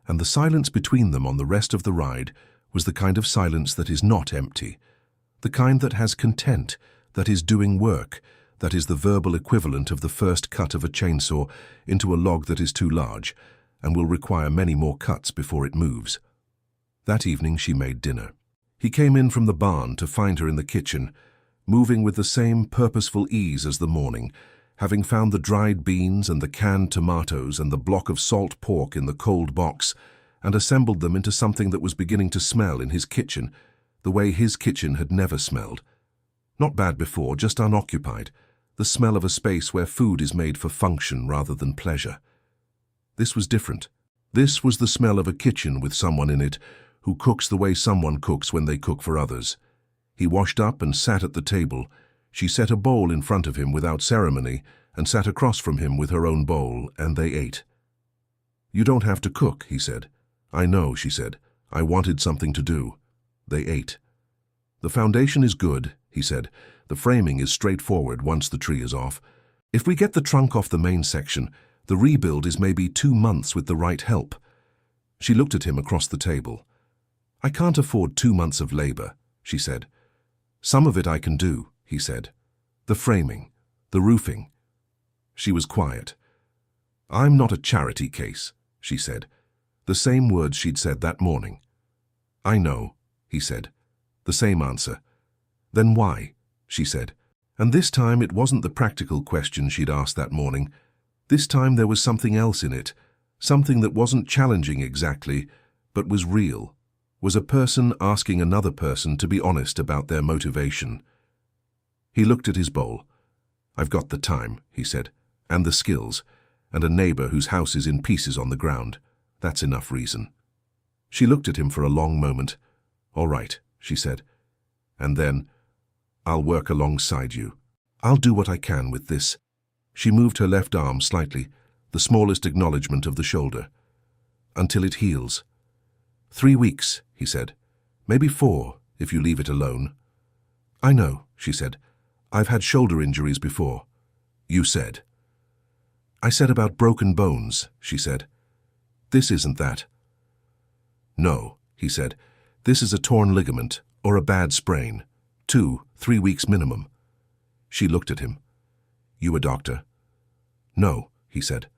and the silence between them on the rest of the ride was the kind of silence that is not empty, the kind that has content, that is doing work, that is the verbal equivalent of the first cut of a chainsaw into a log that is too large and will require many more cuts before it moves. That evening she made dinner. He came in from the barn to find her in the kitchen, moving with the same purposeful ease as the morning, Having found the dried beans and the canned tomatoes and the block of salt pork in the cold box, and assembled them into something that was beginning to smell in his kitchen, the way his kitchen had never smelled. Not bad before, just unoccupied, the smell of a space where food is made for function rather than pleasure. This was different. This was the smell of a kitchen with someone in it who cooks the way someone cooks when they cook for others. He washed up and sat at the table. She set a bowl in front of him without ceremony and sat across from him with her own bowl, and they ate. "You don't have to cook," he said. "I know," she said. "I wanted something to do." They ate. "The foundation is good," he said. "The framing is straightforward once the tree is off. If we get the trunk off the main section, the rebuild is maybe 2 months with the right help." She looked at him across the table. "I can't afford 2 months of labor," she said. "Some of it I can do," he said. "The framing, the roofing." She was quiet. "I'm not a charity case," she said. The same words she'd said that morning. "I know," he said. The same answer. "Then why?" she said. And this time it wasn't the practical question she'd asked that morning. This time there was something else in it, something that wasn't challenging exactly, but was real, was a person asking another person to be honest about their motivation. He looked at his bowl. "I've got the time," he said, "and the skills, and a neighbor whose house is in pieces on the ground. That's enough reason." She looked at him for a long moment. "All right," she said. And then, "I'll work alongside you. I'll do what I can with this." She moved her left arm slightly, the smallest acknowledgement of the shoulder. "Until it heals." 3 weeks, he said. "Maybe 4, if you leave it alone." "I know," she said. "I've had shoulder injuries before." "You said." "I said about broken bones," she said. "This isn't that." "No," he said. "This is a torn ligament, or a bad sprain. 2-3 weeks minimum." She looked at him. "You a doctor?" "No," he said.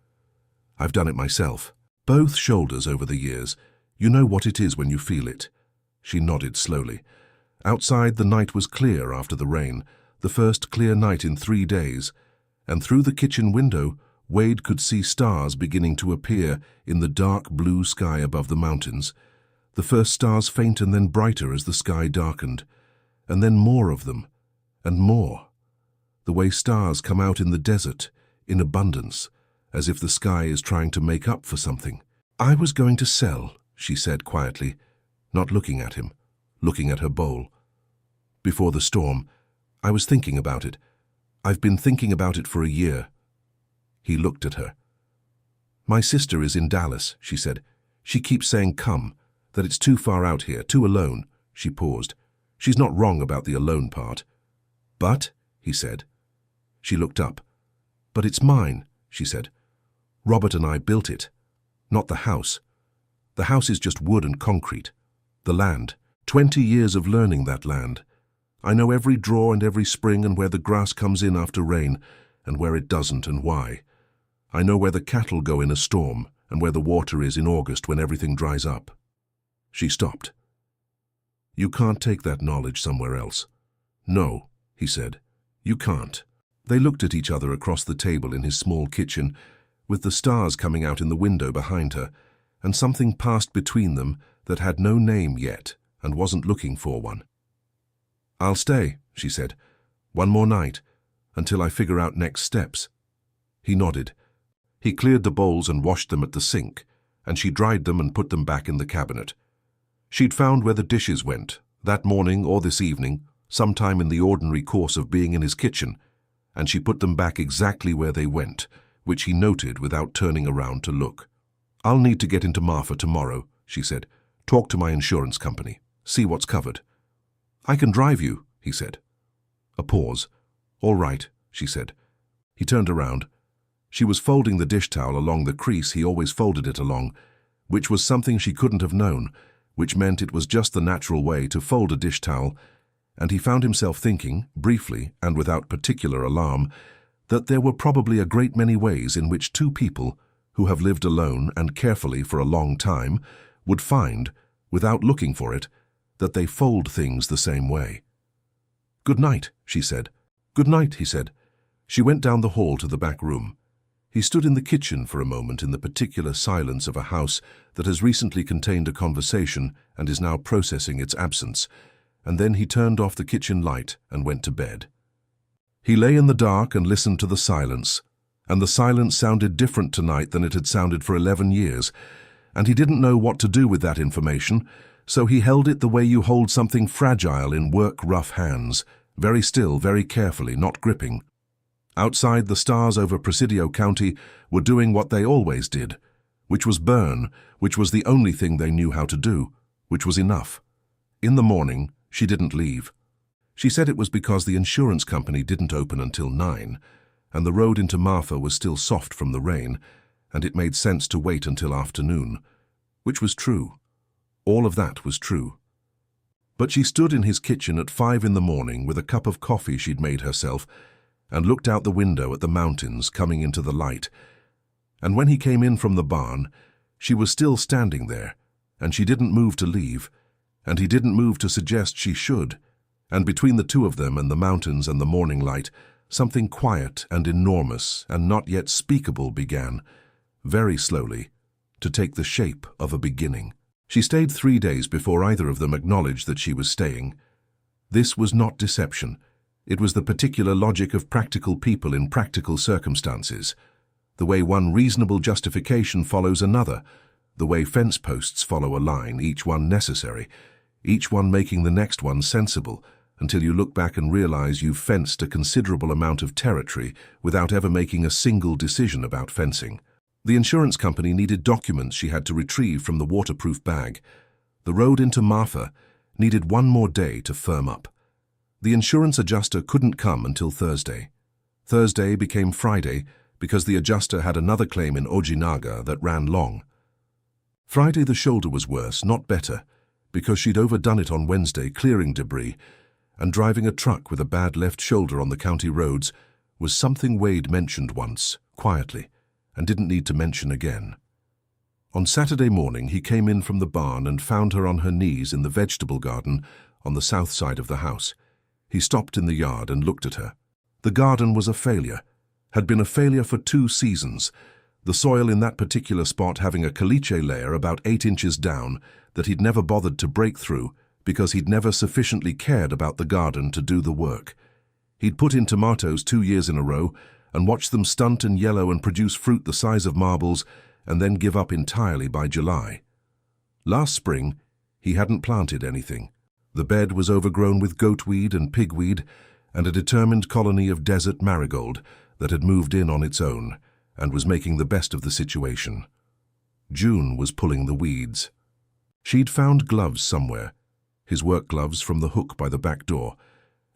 "I've done it myself. Both shoulders over the years. You know what it is when you feel it." She nodded slowly. Outside the night was clear after the rain, the first clear night in 3 days, and through the kitchen window Wade could see stars beginning to appear in the dark blue sky above the mountains. The first stars faint and then brighter as the sky darkened, and then more of them, and more. The way stars come out in the desert, in abundance, as if the sky is trying to make up for something. "I was going to sell," she said quietly, not looking at him, looking at her bowl. "Before the storm, I was thinking about it. I've been thinking about it for a year." He looked at her. "My sister is in Dallas," she said. "She keeps saying come, that it's too far out here, too alone." She paused. "She's not wrong about the alone part." "But," he said. She looked up. "But it's mine," she said. "Robert and I built it. Not the house. The house is just wood and concrete. The land. 20 years of learning that land. I know every draw and every spring and where the grass comes in after rain and where it doesn't and why. I know where the cattle go in a storm and where the water is in August when everything dries up." She stopped. "You can't take that knowledge somewhere else." "No," he said. "You can't." They looked at each other across the table in his small kitchen, with the stars coming out in the window behind her, and something passed between them that had no name yet and wasn't looking for one. "I'll stay," she said. "One more night, until I figure out next steps." He nodded. He cleared the bowls and washed them at the sink, and she dried them and put them back in the cabinet. She'd found where the dishes went, that morning or this evening, sometime in the ordinary course of being in his kitchen, and she put them back exactly where they went, which he noted without turning around to look. "I'll need to get into Marfa tomorrow," she said. "Talk to my insurance company. See what's covered." "I can drive you," he said. A pause. "All right," she said. He turned around. She was folding the dish towel along the crease he always folded it along, which was something she couldn't have known, which meant it was just the natural way to fold a dish towel, and he found himself thinking, briefly and without particular alarm, that there were probably a great many ways in which 2 people, who have lived alone and carefully for a long time, would find, without looking for it, that they fold things the same way. "Good night," she said. "Good night," he said. She went down the hall to the back room. He stood in the kitchen for a moment in the particular silence of a house that has recently contained a conversation and is now processing its absence, and then he turned off the kitchen light and went to bed. He lay in the dark and listened to the silence, and the silence sounded different tonight than it had sounded for 11 years, and he didn't know what to do with that information, so he held it the way you hold something fragile in work-rough hands, very still, very carefully, not gripping. Outside, the stars over Presidio County were doing what they always did, which was burn, which was the only thing they knew how to do, which was enough. In the morning, she didn't leave. She said it was because the insurance company didn't open until 9, and the road into Marfa was still soft from the rain, and it made sense to wait until afternoon, which was true. All of that was true. But she stood in his kitchen at 5 in the morning with a cup of coffee she'd made herself and looked out the window at the mountains coming into the light. And when he came in from the barn, she was still standing there, and she didn't move to leave, and he didn't move to suggest she should. And between the two of them and the mountains and the morning light, something quiet and enormous and not yet speakable began, very slowly, to take the shape of a beginning. She stayed 3 days before either of them acknowledged that she was staying. This was not deception. It was the particular logic of practical people in practical circumstances. The way one reasonable justification follows another, the way fence posts follow a line, each one necessary, each one making the next one sensible, until you look back and realize you've fenced a considerable amount of territory without ever making a single decision about fencing. The insurance company needed documents she had to retrieve from the waterproof bag. The road into Marfa needed 1 more day to firm up. The insurance adjuster couldn't come until Thursday. Thursday became Friday because the adjuster had another claim in Ojinaga that ran long. Friday the shoulder was worse, not better, because she'd overdone it on Wednesday clearing debris, and driving a truck with a bad left shoulder on the county roads was something Wade mentioned once, quietly, and didn't need to mention again. On Saturday morning he came in from the barn and found her on her knees in the vegetable garden on the south side of the house. He stopped in the yard and looked at her. The garden was a failure, had been a failure for 2 seasons, the soil in that particular spot having a caliche layer about 8 inches down that he'd never bothered to break through because he'd never sufficiently cared about the garden to do the work. He'd put in tomatoes 2 years in a row and watched them stunt and yellow and produce fruit the size of marbles and then give up entirely by July. Last spring, he hadn't planted anything. The bed was overgrown with goatweed and pigweed and a determined colony of desert marigold that had moved in on its own and was making the best of the situation. June was pulling the weeds. She'd found gloves somewhere, his work gloves from the hook by the back door,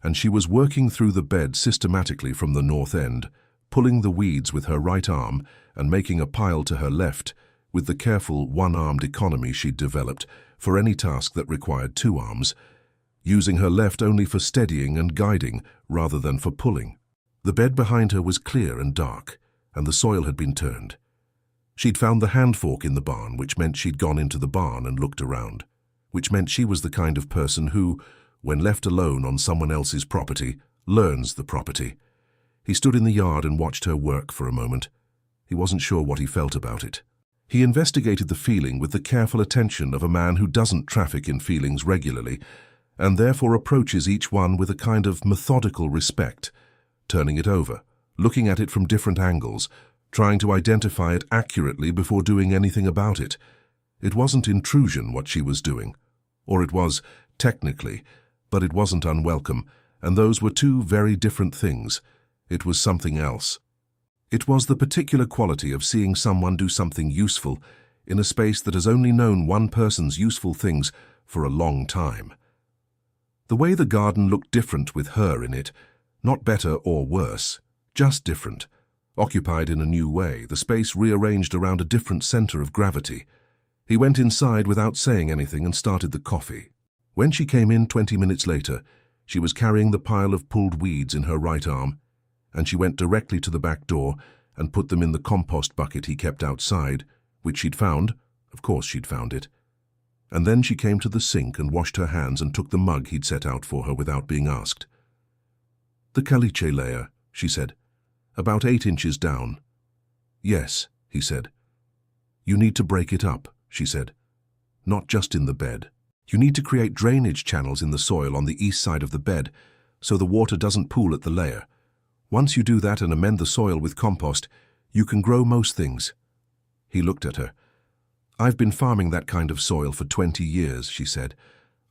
and she was working through the bed systematically from the north end, pulling the weeds with her right arm and making a pile to her left with the careful one-armed economy she'd developed for any task that required 2 arms, using her left only for steadying and guiding rather than for pulling. The bed behind her was clear and dark, and the soil had been turned. She'd found the hand fork in the barn, which meant she'd gone into the barn and looked around, which meant she was the kind of person who, when left alone on someone else's property, learns the property. He stood in the yard and watched her work for a moment. He wasn't sure what he felt about it. He investigated the feeling with the careful attention of a man who doesn't traffic in feelings regularly, and therefore approaches each one with a kind of methodical respect, turning it over, looking at it from different angles, trying to identify it accurately before doing anything about it. It wasn't intrusion what she was doing, or it was, technically, but it wasn't unwelcome, and those were 2 very different things. It was something else. It was the particular quality of seeing someone do something useful in a space that has only known one person's useful things for a long time. The way the garden looked different with her in it, not better or worse, just different, occupied in a new way, the space rearranged around a different center of gravity. He went inside without saying anything and started the coffee. When she came in 20 minutes later, she was carrying the pile of pulled weeds in her right arm, and she went directly to the back door and put them in the compost bucket he kept outside, which she'd found, of course she'd found it. And then she came to the sink and washed her hands and took the mug he'd set out for her without being asked. "The caliche layer," she said. About 8 inches down. Yes, he said. You need to break it up, she said. Not just in the bed. You need to create drainage channels in the soil on the east side of the bed so the water doesn't pool at the layer. Once you do that and amend the soil with compost, you can grow most things. He looked at her. I've been farming that kind of soil for 20 years, she said.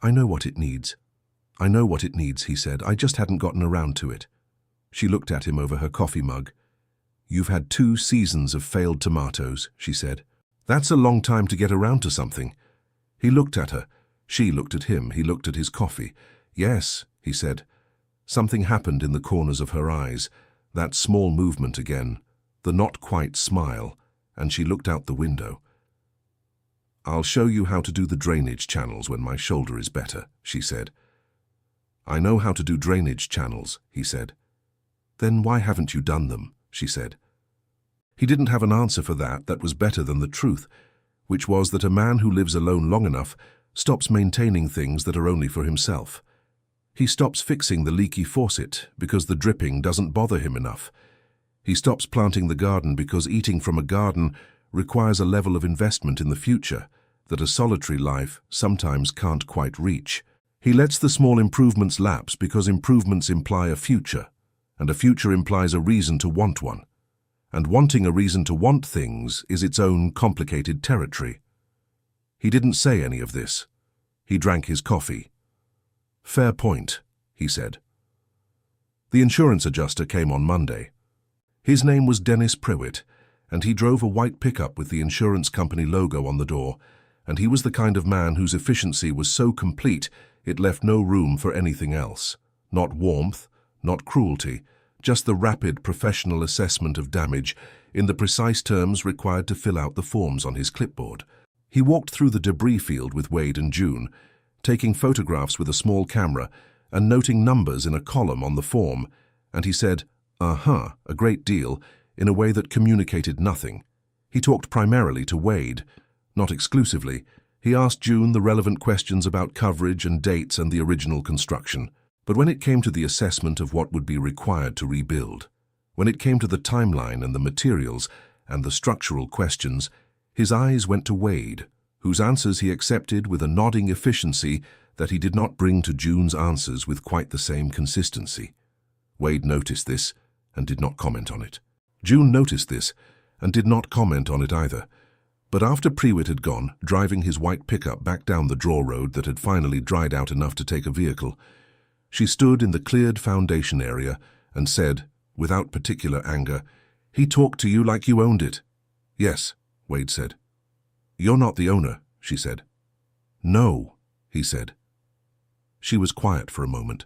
I know what it needs. I know what it needs, he said. I just hadn't gotten around to it. She looked at him over her coffee mug. You've had 2 seasons of failed tomatoes, she said. That's a long time to get around to something. He looked at her. She looked at him. He looked at his coffee. Yes, he said. Something happened in the corners of her eyes, that small movement again, the not-quite smile, and she looked out the window. I'll show you how to do the drainage channels when my shoulder is better, she said. I know how to do drainage channels, he said. Then why haven't you done them, she said. He didn't have an answer for that was better than the truth, which was that a man who lives alone long enough stops maintaining things that are only for himself. He stops fixing the leaky faucet because the dripping doesn't bother him enough. He stops planting the garden because eating from a garden requires a level of investment in the future that a solitary life sometimes can't quite reach. He lets the small improvements lapse because improvements imply a future, and a future implies a reason to want one. And wanting a reason to want things is its own complicated territory. He didn't say any of this. He drank his coffee. Fair point, he said. The insurance adjuster came on Monday. His name was Dennis Prewitt, and he drove a white pickup with the insurance company logo on the door, and he was the kind of man whose efficiency was so complete it left no room for anything else. Not warmth, not cruelty, just the rapid professional assessment of damage in the precise terms required to fill out the forms on his clipboard. He walked through the debris field with Wade and June, taking photographs with a small camera and noting numbers in a column on the form, and he said, "Uh-huh," a great deal, in a way that communicated nothing. He talked primarily to Wade, not exclusively. He asked June the relevant questions about coverage and dates and the original construction. But when it came to the assessment of what would be required to rebuild, when it came to the timeline and the materials and the structural questions, his eyes went to Wade, whose answers he accepted with a nodding efficiency that he did not bring to June's answers with quite the same consistency. Wade noticed this and did not comment on it. June noticed this and did not comment on it either. But after Prewitt had gone, driving his white pickup back down the draw road that had finally dried out enough to take a vehicle, she stood in the cleared foundation area and said, without particular anger, "He talked to you like you owned it." "Yes," Wade said. "You're not the owner," she said. "No," he said. She was quiet for a moment.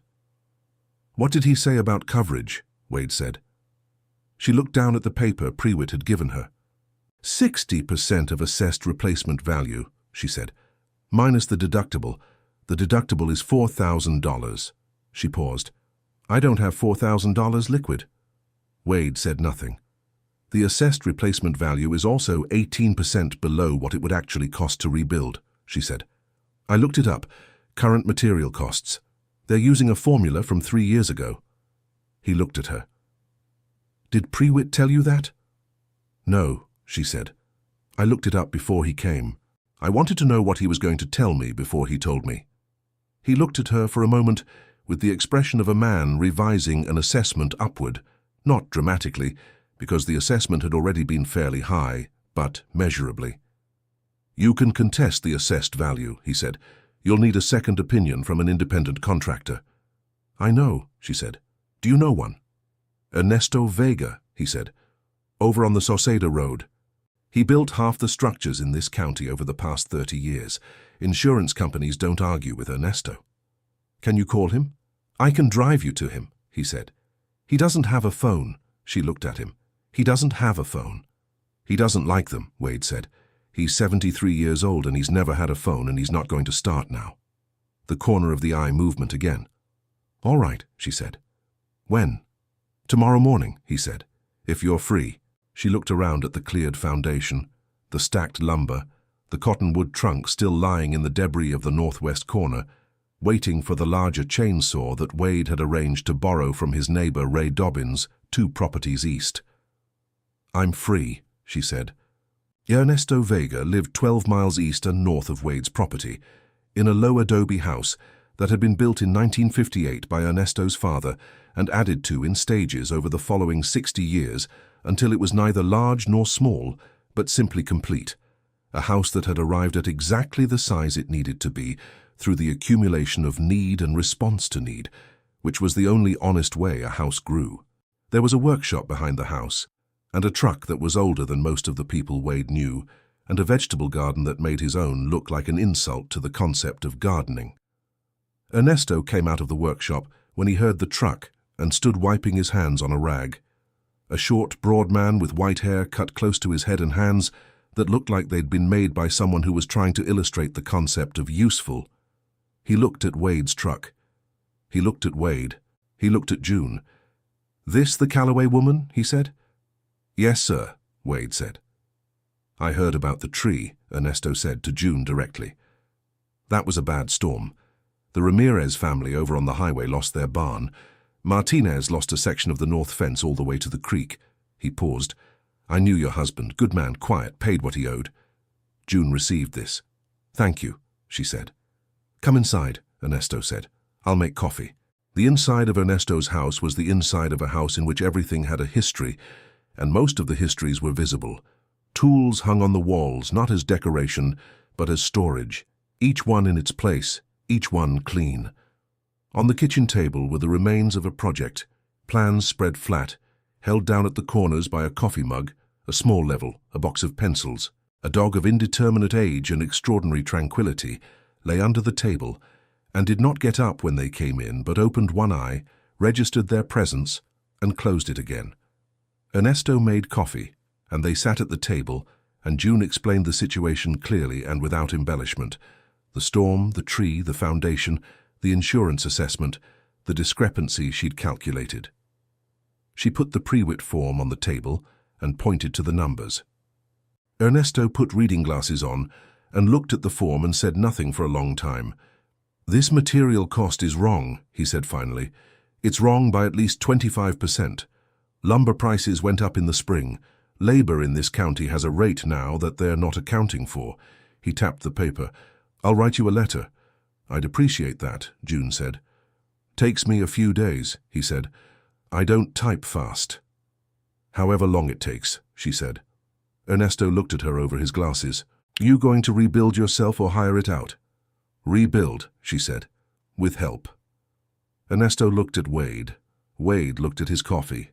"What did he say about coverage?" Wade said. She looked down at the paper Prewitt had given her. 60% of assessed replacement value, she said, minus the deductible. The deductible is $4,000. She paused. "I don't have $4,000 liquid." Wade said nothing. "The assessed replacement value is also 18% below what it would actually cost to rebuild," she said. "I looked it up. Current material costs. They're using a formula from 3 years ago." He looked at her. "Did Prewitt tell you that?" "No," she said. "I looked it up before he came. I wanted to know what he was going to tell me before he told me." He looked at her for a moment with the expression of a man revising an assessment upward, not dramatically, because the assessment had already been fairly high, but measurably. "You can contest the assessed value," he said. "You'll need a second opinion from an independent contractor." "I know," she said. "Do you know one?" "Ernesto Vega," he said. "Over on the Sauceda Road. He built half the structures in this county over the past 30 years. Insurance companies don't argue with Ernesto." "Can you call him?" "I can drive you to him," he said. "He doesn't have a phone." She looked at him. "He doesn't have a phone." "He doesn't like them," Wade said. "He's 73 years old and he's never had a phone and he's not going to start now." The corner of the eye movement again. "All right," she said. "When?" "Tomorrow morning," he said, "if you're free." She looked around at the cleared foundation, the stacked lumber, the cottonwood trunk still lying in the debris of the northwest corner, waiting for the larger chainsaw that Wade had arranged to borrow from his neighbor Ray Dobbins 2 properties east. "I'm free," she said. Ernesto Vega lived 12 miles east and north of Wade's property, in a low adobe house that had been built in 1958 by Ernesto's father and added to in stages over the following 60 years until it was neither large nor small, but simply complete. A house that had arrived at exactly the size it needed to be through the accumulation of need and response to need, which was the only honest way a house grew. There was a workshop behind the house, and a truck that was older than most of the people Wade knew, and a vegetable garden that made his own look like an insult to the concept of gardening. Ernesto came out of the workshop when he heard the truck and stood wiping his hands on a rag. A short, broad man with white hair cut close to his head and hands that looked like they'd been made by someone who was trying to illustrate the concept of useful. He looked at Wade's truck. He looked at Wade. He looked at June. "This the Calloway woman?" he said. "Yes, sir," Wade said. "I heard about the tree," Ernesto said to June directly. "That was a bad storm. The Ramirez family over on the highway lost their barn. Martinez lost a section of the north fence all the way to the creek." He paused. "I knew your husband. Good man, quiet, paid what he owed." June received this. "Thank you," she said. "Come inside," Ernesto said. "I'll make coffee." The inside of Ernesto's house was the inside of a house in which everything had a history, and most of the histories were visible. Tools hung on the walls, not as decoration, but as storage, each one in its place, each one clean. On the kitchen table were the remains of a project, plans spread flat, held down at the corners by a coffee mug, a small level, a box of pencils. A dog of indeterminate age and extraordinary tranquility lay under the table and did not get up when they came in, but opened one eye, registered their presence, and closed it again. Ernesto made coffee, and they sat at the table, and June explained the situation clearly and without embellishment. The storm, the tree, the foundation, the insurance assessment, the discrepancy she'd calculated. She put the Prewitt form on the table and pointed to the numbers. Ernesto put reading glasses on and looked at the form and said nothing for a long time. "This material cost is wrong," he said finally. "It's wrong by at least 25%. Lumber prices went up in the spring. Labor in this county has a rate now that they're not accounting for." He tapped the paper. "I'll write you a letter." "I'd appreciate that," June said. "Takes me a few days," he said. "I don't type fast." "However long it takes," she said. Ernesto looked at her over his glasses. "You going to rebuild yourself or hire it out?" "Rebuild," she said, "with help." Ernesto looked at Wade. Wade looked at his coffee.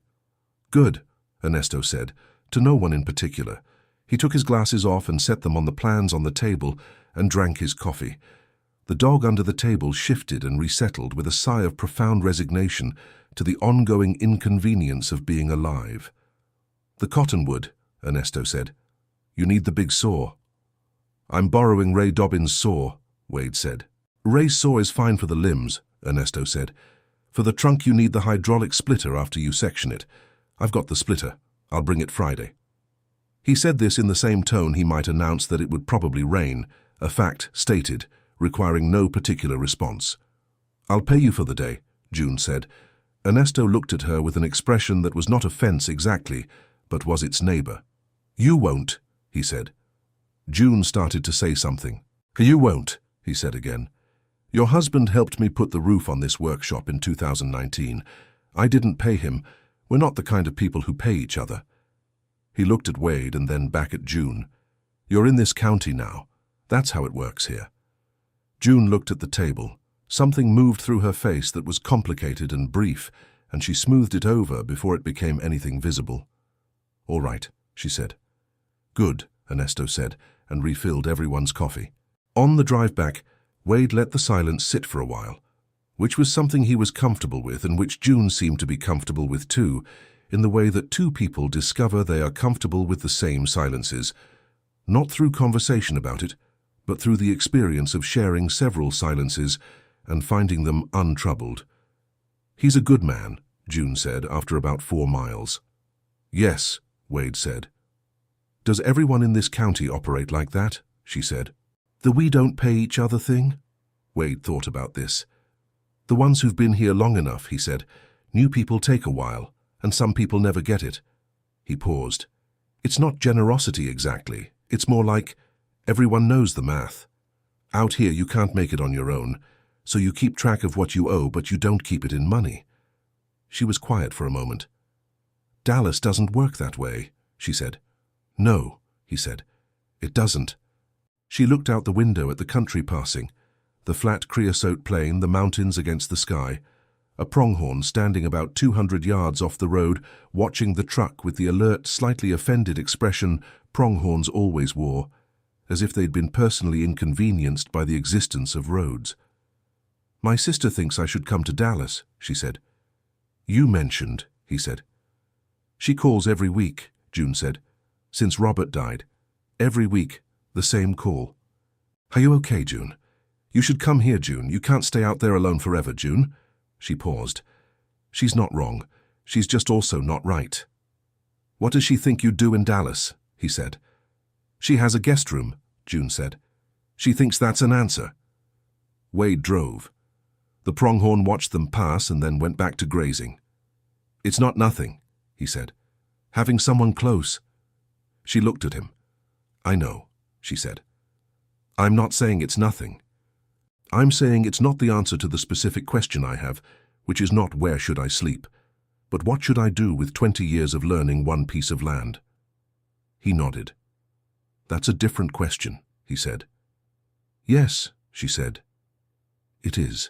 "Good," Ernesto said, to no one in particular. He took his glasses off and set them on the plans on the table and drank his coffee. The dog under the table shifted and resettled with a sigh of profound resignation to the ongoing inconvenience of being alive. "The cottonwood," Ernesto said. "You need the big saw." "I'm borrowing Ray Dobbins' saw," Wade said. "Ray's saw is fine for the limbs," Ernesto said. "For the trunk you need the hydraulic splitter after you section it. I've got the splitter. I'll bring it Friday." He said this in the same tone he might announce that it would probably rain, a fact stated, requiring no particular response. "I'll pay you for the day," June said. Ernesto looked at her with an expression that was not offense exactly, but was its neighbor. "You won't," he said. June started to say something. "You won't," he said again. "Your husband helped me put the roof on this workshop in 2019. I didn't pay him. We're not the kind of people who pay each other." He looked at Wade and then back at June. "You're in this county now. That's how it works here." June looked at the table. Something moved through her face that was complicated and brief, and she smoothed it over before it became anything visible. "All right," she said. "Good," Ernesto said, and refilled everyone's coffee. On the drive back, Wade let the silence sit for a while, which was something he was comfortable with and which June seemed to be comfortable with too, in the way that two people discover they are comfortable with the same silences, not through conversation about it, but through the experience of sharing several silences and finding them untroubled. "He's a good man," June said after about 4 miles. "Yes," Wade said. "Does everyone in this county operate like that?" she said. "The we don't pay each other thing?" Wade thought about this. "The ones who've been here long enough," he said. "New people take a while, and some people never get it. He paused. It's not generosity exactly. It's more like everyone knows the math. Out here you can't make it on your own, so you keep track of what you owe, but you don't keep it in money. She was quiet for a moment. Dallas doesn't work that way, she said. No, he said. It doesn't. She looked out the window at the country passing, the flat creosote plain, the mountains against the sky, a pronghorn standing about 200 yards off the road, watching the truck with the alert, slightly offended expression pronghorns always wore, as if they'd been personally inconvenienced by the existence of roads. My sister thinks I should come to Dallas, she said. You mentioned, he said. She calls every week, June said. Since Robert died. Every week, the same call. Are you okay, June? You should come here, June. You can't stay out there alone forever, June. She paused. She's not wrong. She's just also not right. What does she think you'd do in Dallas? He said. She has a guest room, June said. She thinks that's an answer. Wade drove. The pronghorn watched them pass and then went back to grazing. It's not nothing, he said. Having someone close. She looked at him. I know, she said. I'm not saying it's nothing. I'm saying it's not the answer to the specific question I have, which is not where should I sleep, but what should I do with 20 years of learning one piece of land? He nodded. That's a different question, he said. Yes, she said. It is.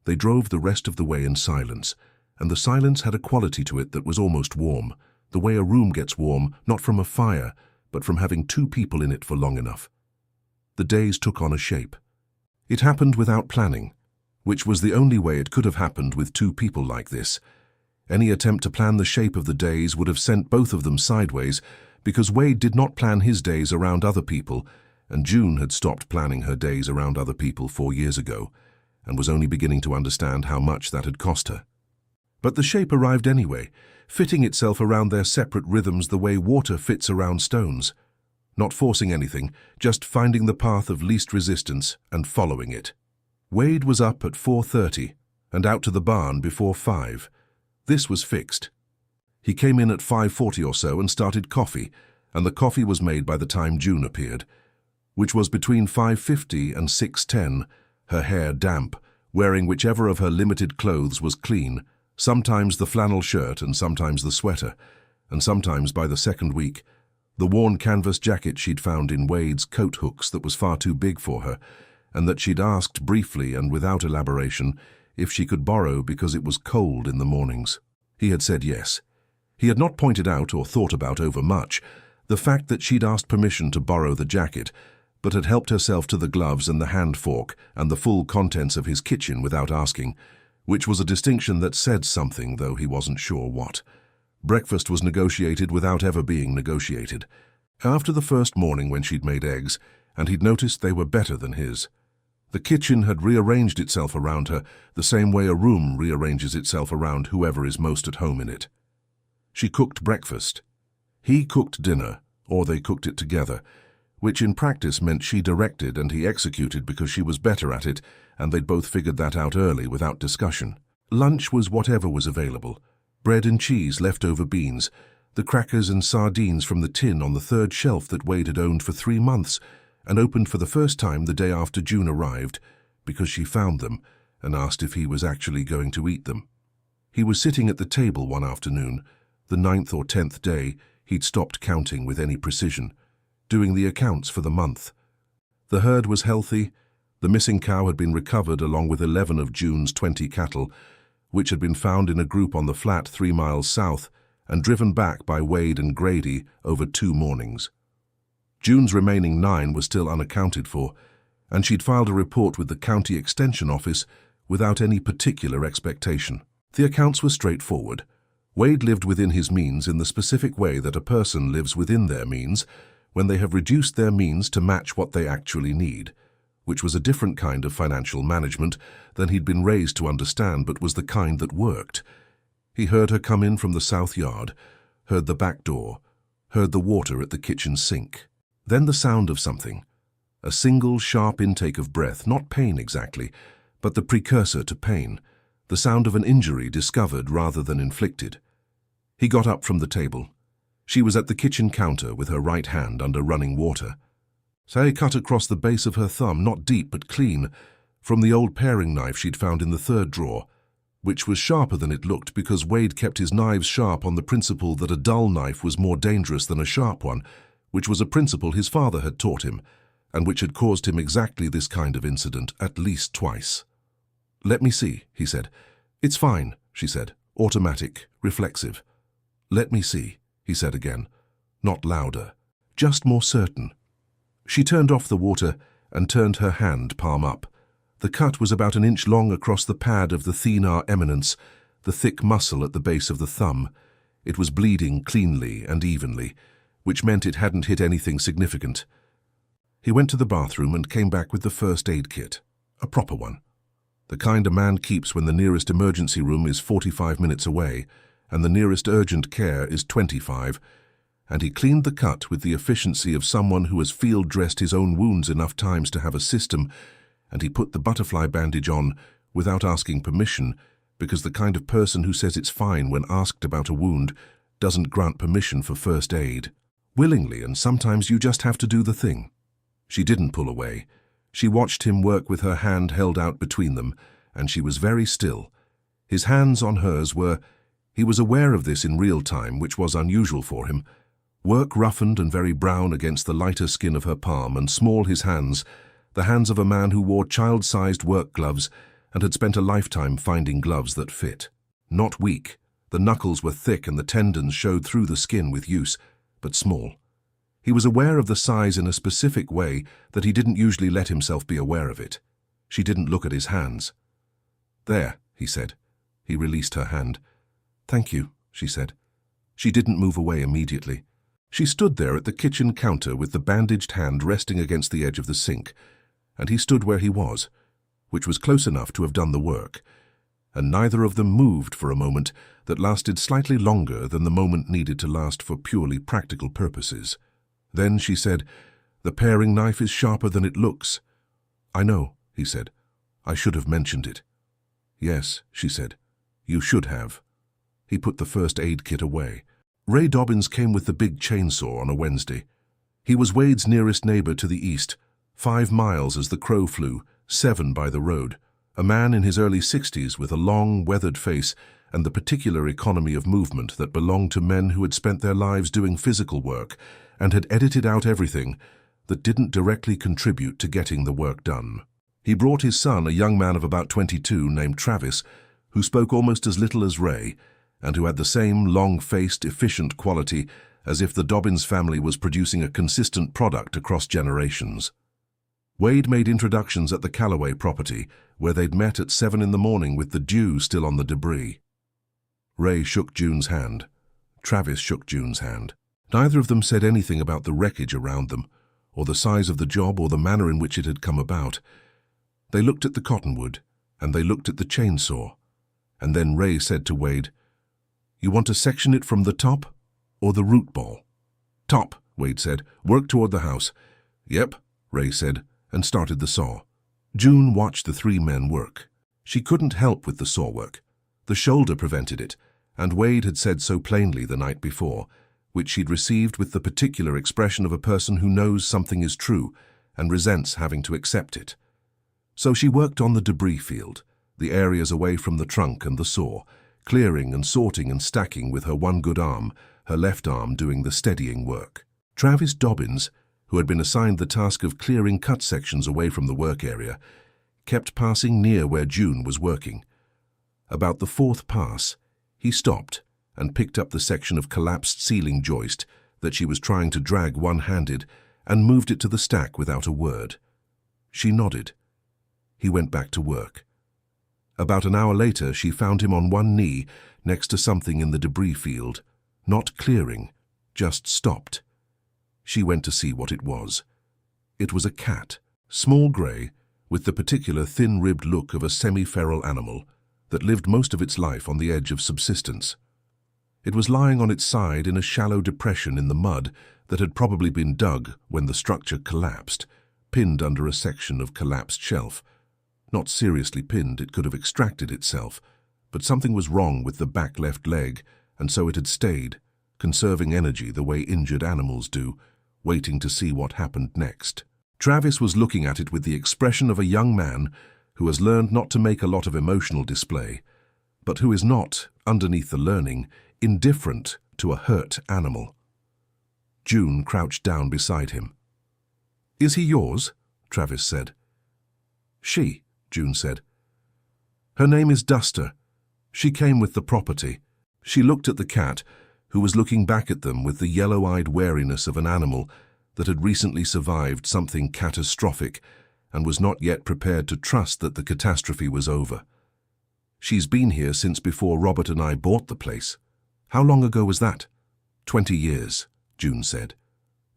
They drove the rest of the way in silence, and the silence had a quality to it that was almost warm, the way a room gets warm, not from a fire, but from having two people in it for long enough. The days took on a shape. It happened without planning, which was the only way it could have happened with two people like this. Any attempt to plan the shape of the days would have sent both of them sideways, because Wade did not plan his days around other people, and June had stopped planning her days around other people 4 years ago, and was only beginning to understand how much that had cost her. But the shape arrived anyway, fitting itself around their separate rhythms the way water fits around stones. Not forcing anything, just finding the path of least resistance and following it. Wade was up at 4:30 and out to the barn before 5. This was fixed. He came in at 5:40 or so and started coffee, and the coffee was made by the time June appeared, which was between 5:50 and 6:10, her hair damp, wearing whichever of her limited clothes was clean, sometimes the flannel shirt and sometimes the sweater, and sometimes by the second week, the worn canvas jacket she'd found in Wade's coat hooks that was far too big for her, and that she'd asked briefly and without elaboration if she could borrow because it was cold in the mornings. He had said yes. He had not pointed out or thought about overmuch the fact that she'd asked permission to borrow the jacket, but had helped herself to the gloves and the hand fork and the full contents of his kitchen without asking, which was a distinction that said something, though he wasn't sure what. Breakfast was negotiated without ever being negotiated. After the first morning when she'd made eggs, and he'd noticed they were better than his. The kitchen had rearranged itself around her the same way a room rearranges itself around whoever is most at home in it. She cooked breakfast. He cooked dinner, or they cooked it together, which in practice meant she directed and he executed because she was better at it, and they'd both figured that out early without discussion. Lunch was whatever was available. Bread and cheese, leftover beans, the crackers and sardines from the tin on the third shelf that Wade had owned for 3 months and opened for the first time the day after June arrived, because she found them and asked if he was actually going to eat them. He was sitting at the table one afternoon, the 9th or 10th day he'd stopped counting with any precision, doing the accounts for the month. The herd was healthy, the missing cow had been recovered along with 11 of June's 20 cattle, which had been found in a group on the flat 3 miles south and driven back by Wade and Grady over 2 mornings. June's remaining 9 were still unaccounted for, and she'd filed a report with the county extension office without any particular expectation. The accounts were straightforward. Wade lived within his means in the specific way that a person lives within their means when they have reduced their means to match what they actually need, which was a different kind of financial management than he'd been raised to understand, but was the kind that worked. He heard her come in from the south yard, heard the back door, heard the water at the kitchen sink. Then the sound of something, a single sharp intake of breath, not pain exactly, but the precursor to pain, the sound of an injury discovered rather than inflicted. He got up from the table. She was at the kitchen counter with her right hand under running water. Say cut across the base of her thumb, not deep but clean, from the old paring knife she'd found in the third drawer, which was sharper than it looked because Wade kept his knives sharp on the principle that a dull knife was more dangerous than a sharp one, which was a principle his father had taught him, and which had caused him exactly this kind of incident at least twice. "Let me see," he said. "It's fine," she said, automatic, reflexive. "Let me see," he said again, not louder, just more certain. She turned off the water and turned her hand palm up. The cut was about an inch long across the pad of the thenar eminence, the thick muscle at the base of the thumb. It was bleeding cleanly and evenly, which meant it hadn't hit anything significant. He went to the bathroom and came back with the first aid kit, a proper one. The kind a man keeps when the nearest emergency room is 45 minutes away and the nearest urgent care is 25, and he cleaned the cut with the efficiency of someone who has field-dressed his own wounds enough times to have a system, and he put the butterfly bandage on without asking permission, because the kind of person who says it's fine when asked about a wound doesn't grant permission for first aid. Willingly, and sometimes you just have to do the thing. She didn't pull away. She watched him work with her hand held out between them, and she was very still. His hands on hers were... He was aware of this in real time, which was unusual for him. Work roughened and very brown against the lighter skin of her palm, and small his hands, the hands of a man who wore child-sized work gloves and had spent a lifetime finding gloves that fit. Not weak. The knuckles were thick and the tendons showed through the skin with use, but small. He was aware of the size in a specific way that he didn't usually let himself be aware of it. She didn't look at his hands. "There," he said. He released her hand. "Thank you," she said. She didn't move away immediately. She stood there at the kitchen counter with the bandaged hand resting against the edge of the sink, and he stood where he was, which was close enough to have done the work, and neither of them moved for a moment that lasted slightly longer than the moment needed to last for purely practical purposes. Then she said, "The paring knife is sharper than it looks." "I know," he said. "I should have mentioned it." "Yes," she said. "You should have." He put the first aid kit away. Ray Dobbins came with the big chainsaw on a Wednesday. He was Wade's nearest neighbor to the east, 5 miles as the crow flew, 7 by the road. A man in his early 60s with a long, weathered face and the particular economy of movement that belonged to men who had spent their lives doing physical work and had edited out everything that didn't directly contribute to getting the work done. He brought his son, a young man of about 22 named Travis, who spoke almost as little as Ray, and who had the same long-faced, efficient quality as if the Dobbins family was producing a consistent product across generations. Wade made introductions at the Calloway property, where they'd met at 7 in the morning with the dew still on the debris. Ray shook June's hand. Travis shook June's hand. Neither of them said anything about the wreckage around them, or the size of the job or the manner in which it had come about. They looked at the cottonwood, and they looked at the chainsaw, and then Ray said to Wade, "You want to section it from the top or the root ball?" "Top," Wade said. "Work toward the house." "Yep," Ray said, and started the saw. June watched the 3 men work. She couldn't help with the saw work. The shoulder prevented it, and Wade had said so plainly the night before, which she'd received with the particular expression of a person who knows something is true and resents having to accept it. So she worked on the debris field, the areas away from the trunk and the saw, clearing and sorting and stacking with her one good arm, her left arm doing the steadying work. Travis Dobbins, who had been assigned the task of clearing cut sections away from the work area, kept passing near where June was working. About the 4th pass, he stopped and picked up the section of collapsed ceiling joist that she was trying to drag one-handed and moved it to the stack without a word. She nodded. He went back to work. About an hour later, she found him on one knee next to something in the debris field, not clearing, just stopped. She went to see what it was. It was a cat, small grey, with the particular thin-ribbed look of a semi-feral animal that lived most of its life on the edge of subsistence. It was lying on its side in a shallow depression in the mud that had probably been dug when the structure collapsed, pinned under a section of collapsed shelf. Not seriously pinned, it could have extracted itself, but something was wrong with the back left leg, and so it had stayed, conserving energy the way injured animals do, waiting to see what happened next. Travis was looking at it with the expression of a young man who has learned not to make a lot of emotional display, but who is not, underneath the learning, indifferent to a hurt animal. June crouched down beside him. "Is he yours?" Travis said. "She," June said. "Her name is Duster. She came with the property." She looked at the cat, who was looking back at them with the yellow-eyed wariness of an animal that had recently survived something catastrophic and was not yet prepared to trust that the catastrophe was over. "She's been here since before Robert and I bought the place." "How long ago was that?" 20 years, June said.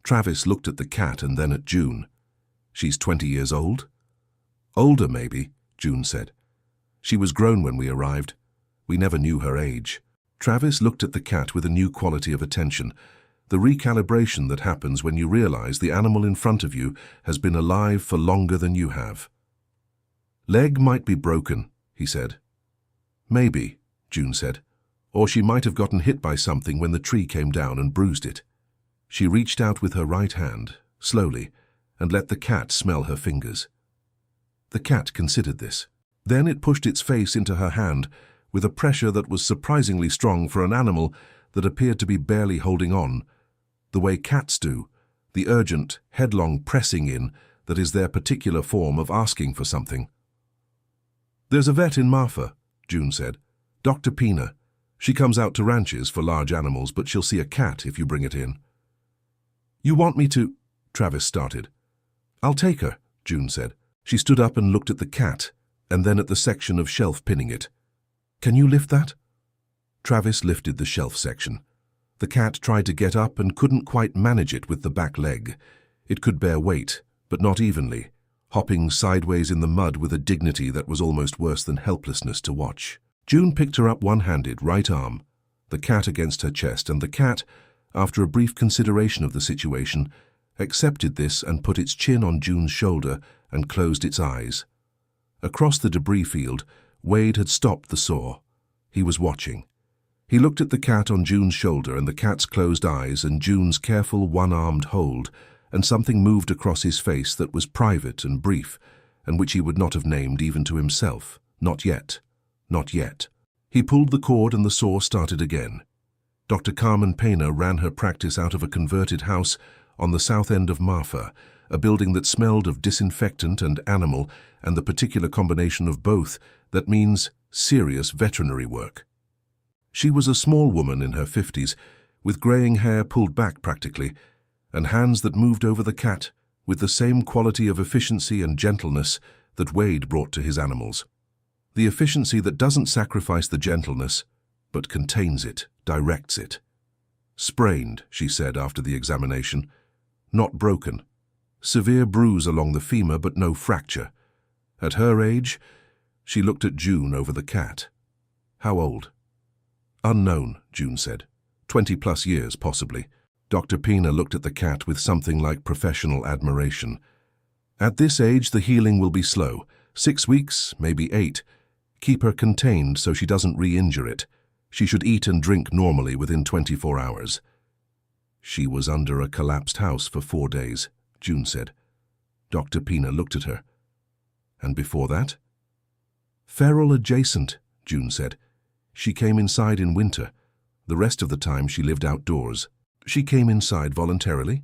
Travis looked at the cat and then at June. "She's 20 years old?" "Older, maybe," June said. "She was grown when we arrived. We never knew her age." Travis looked at the cat with a new quality of attention, the recalibration that happens when you realize the animal in front of you has been alive for longer than you have. "Leg might be broken," he said. "Maybe," June said. "Or she might have gotten hit by something when the tree came down and bruised it." She reached out with her right hand, slowly, and let the cat smell her fingers. The cat considered this. Then it pushed its face into her hand with a pressure that was surprisingly strong for an animal that appeared to be barely holding on, the way cats do, the urgent, headlong pressing in that is their particular form of asking for something. "There's a vet in Marfa," June said. "Dr. Pina. She comes out to ranches for large animals, but she'll see a cat if you bring it in." "You want me to—" Travis started. "I'll take her," June said. She stood up and looked at the cat, and then at the section of shelf pinning it. "Can you lift that?" Travis lifted the shelf section. The cat tried to get up and couldn't quite manage it with the back leg. It could bear weight, but not evenly, hopping sideways in the mud with a dignity that was almost worse than helplessness to watch. June picked her up one-handed, right arm, the cat against her chest, and the cat, after a brief consideration of the situation, accepted this and put its chin on June's shoulder and closed its eyes. Across the debris field, Wade had stopped the saw. He was watching. He looked at the cat on June's shoulder and the cat's closed eyes and June's careful one-armed hold, and something moved across his face that was private and brief, and which he would not have named even to himself. Not yet. Not yet. He pulled the cord and the saw started again. Dr. Carmen Pena ran her practice out of a converted house on the south end of Marfa, a building that smelled of disinfectant and animal, and the particular combination of both that means serious veterinary work. She was a small woman in her 50s, with greying hair pulled back practically, and hands that moved over the cat with the same quality of efficiency and gentleness that Wade brought to his animals. The efficiency that doesn't sacrifice the gentleness, but contains it, directs it. "Sprained," she said after the examination. "Not broken. Severe bruise along the femur, but no fracture. At her age," she looked at June over the cat. "How old?" "Unknown," June said. 20+ years, possibly. Dr. Pena looked at the cat with something like professional admiration. "At this age, the healing will be slow. 6 weeks, maybe 8. Keep her contained so she doesn't re-injure it. She should eat and drink normally within 24 hours. "She was under a collapsed house for 4 days, June said. Dr. Pena looked at her. "And before that?" "Feral adjacent," June said. "She came inside in winter. The rest of the time she lived outdoors." "She came inside voluntarily?"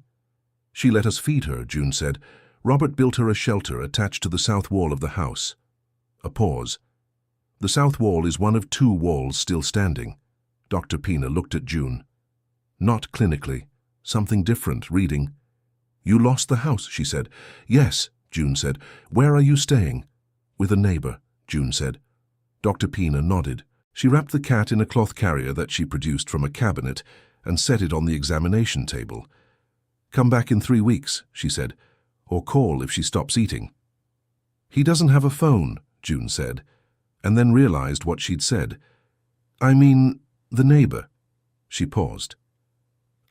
"She let us feed her," June said. "Robert built her a shelter attached to the south wall of the house." A pause. "The south wall is one of 2 walls still standing." Dr. Pena looked at June. "Not clinically. Something different, reading." "You lost the house," she said. "Yes," June said. "Where are you staying?" "With a neighbor," June said. Dr. Pena nodded. She wrapped the cat in a cloth carrier that she produced from a cabinet and set it on the examination table. "Come back in 3 weeks," she said, "or call if she stops eating." "He doesn't have a phone," June said, and then realized what she'd said. "I mean, the neighbor." She paused.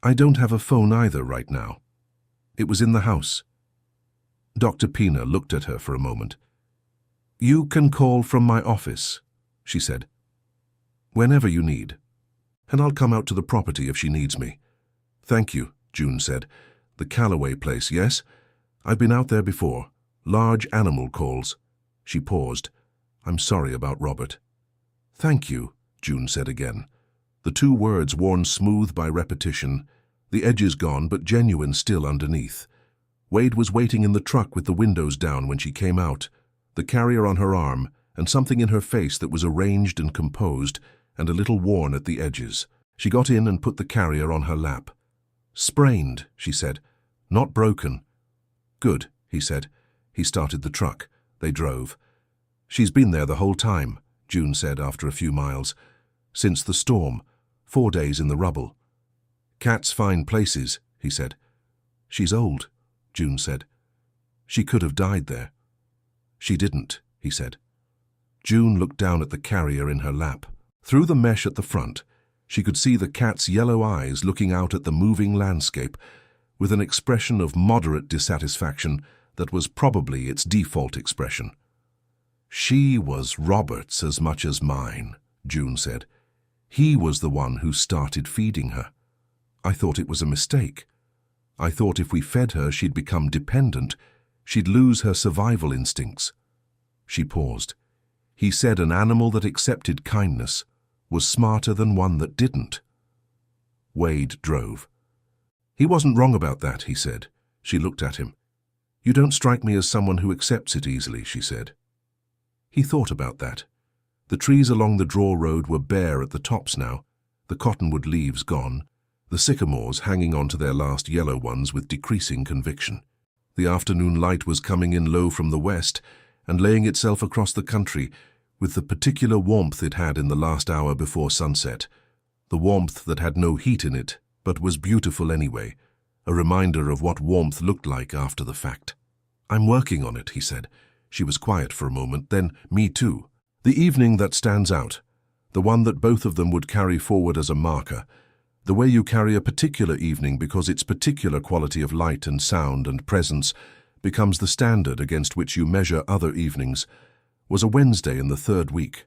"I don't have a phone either right now. It was in the house." Dr. Pena looked at her for a moment. "You can call from my office," she said. Whenever you need. And I'll come out to the property if she needs me. Thank you, June said. The Calloway place, yes? I've been out there before. Large animal calls. She paused. I'm sorry about Robert. Thank you, June said again. The two words worn smooth by repetition, the edges gone but genuine still underneath. Wade was waiting in the truck with the windows down when she came out, the carrier on her arm, and something in her face that was arranged and composed, and a little worn at the edges. She got in and put the carrier on her lap. Sprained, she said. Not broken. Good, he said. He started the truck. They drove. She's been there the whole time, June said after a few miles. Since the storm. 4 days in the rubble. Cats find places, he said. She's old, June said. She could have died there. She didn't, he said. June looked down at the carrier in her lap. Through the mesh at the front, she could see the cat's yellow eyes looking out at the moving landscape with an expression of moderate dissatisfaction that was probably its default expression. She was Robert's as much as mine, June said. He was the one who started feeding her. I thought it was a mistake. I thought if we fed her, she'd become dependent. She'd lose her survival instincts. She paused. He said an animal that accepted kindness was smarter than one that didn't. Wade drove. He wasn't wrong about that, he said. She looked at him. You don't strike me as someone who accepts it easily, she said. He thought about that. The trees along the draw road were bare at the tops now, the cottonwood leaves gone, the sycamores hanging on to their last yellow ones with decreasing conviction. The afternoon light was coming in low from the west and laying itself across the country with the particular warmth it had in the last hour before sunset, the warmth that had no heat in it but was beautiful anyway, a reminder of what warmth looked like after the fact. I'm working on it, he said. She was quiet for a moment, then, me too. The evening that stands out, the one that both of them would carry forward as a marker, the way you carry a particular evening because its particular quality of light and sound and presence becomes the standard against which you measure other evenings, was a Wednesday in the 3rd week.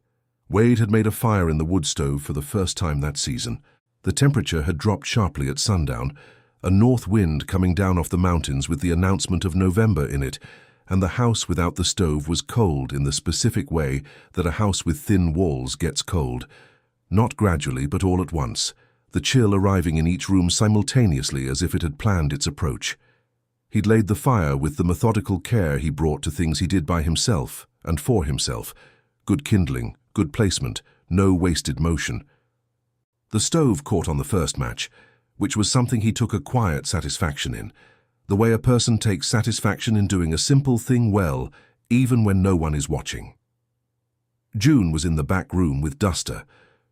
Wade had made a fire in the wood stove for the first time that season. The temperature had dropped sharply at sundown, a north wind coming down off the mountains with the announcement of November in it, and the house without the stove was cold in the specific way that a house with thin walls gets cold. Not gradually, but all at once, the chill arriving in each room simultaneously as if it had planned its approach. He'd laid the fire with the methodical care he brought to things he did by himself and for himself. Good kindling, good placement, no wasted motion. The stove caught on the first match, which was something he took a quiet satisfaction in, the way a person takes satisfaction in doing a simple thing well, even when no one is watching. June was in the back room with Duster,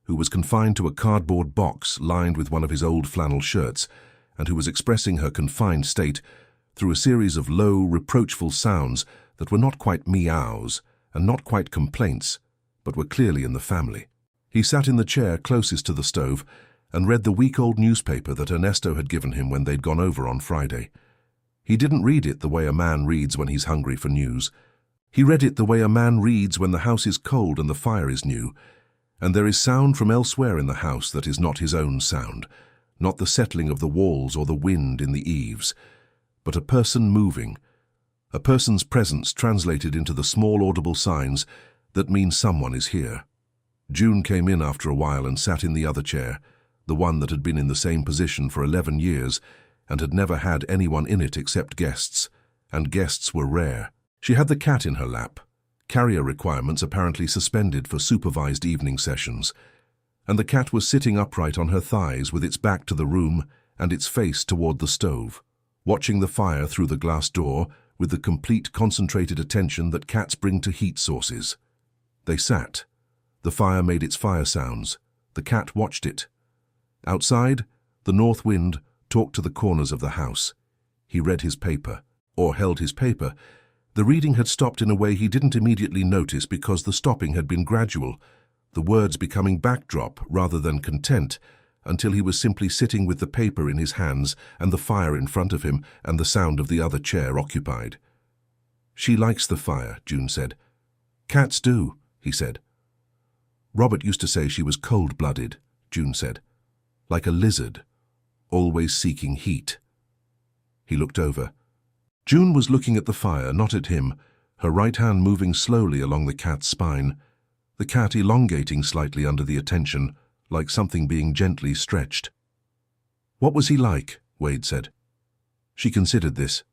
who was confined to a cardboard box lined with one of his old flannel shirts, and who was expressing her confined state through a series of low, reproachful sounds that were not quite meows and not quite complaints, but were clearly in the family. He sat in the chair closest to the stove and read the week-old newspaper that Ernesto had given him when they'd gone over on Friday. He didn't read it the way a man reads when he's hungry for news. He read it the way a man reads when the house is cold and the fire is new, and there is sound from elsewhere in the house that is not his own sound, not the settling of the walls or the wind in the eaves, but a person moving, a person's presence translated into the small audible signs that mean someone is here. June came in after a while and sat in the other chair, the one that had been in the same position for 11 years and had never had anyone in it except guests, and guests were rare. She had the cat in her lap, carrier requirements apparently suspended for supervised evening sessions, and the cat was sitting upright on her thighs with its back to the room and its face toward the stove, watching the fire through the glass door with the complete concentrated attention that cats bring to heat sources. They sat. The fire made its fire sounds. The cat watched it. Outside, the north wind talked to the corners of the house. He read his paper, or held his paper. The reading had stopped in a way he didn't immediately notice because the stopping had been gradual, the words becoming backdrop rather than content, until he was simply sitting with the paper in his hands and the fire in front of him and the sound of the other chair occupied. She likes the fire, June said. Cats do, he said. Robert used to say she was cold-blooded, June said. Like a lizard, always seeking heat. He looked over. June was looking at the fire, not at him, her right hand moving slowly along the cat's spine, the cat elongating slightly under the attention, like something being gently stretched. What was he like? Wade said. She considered this.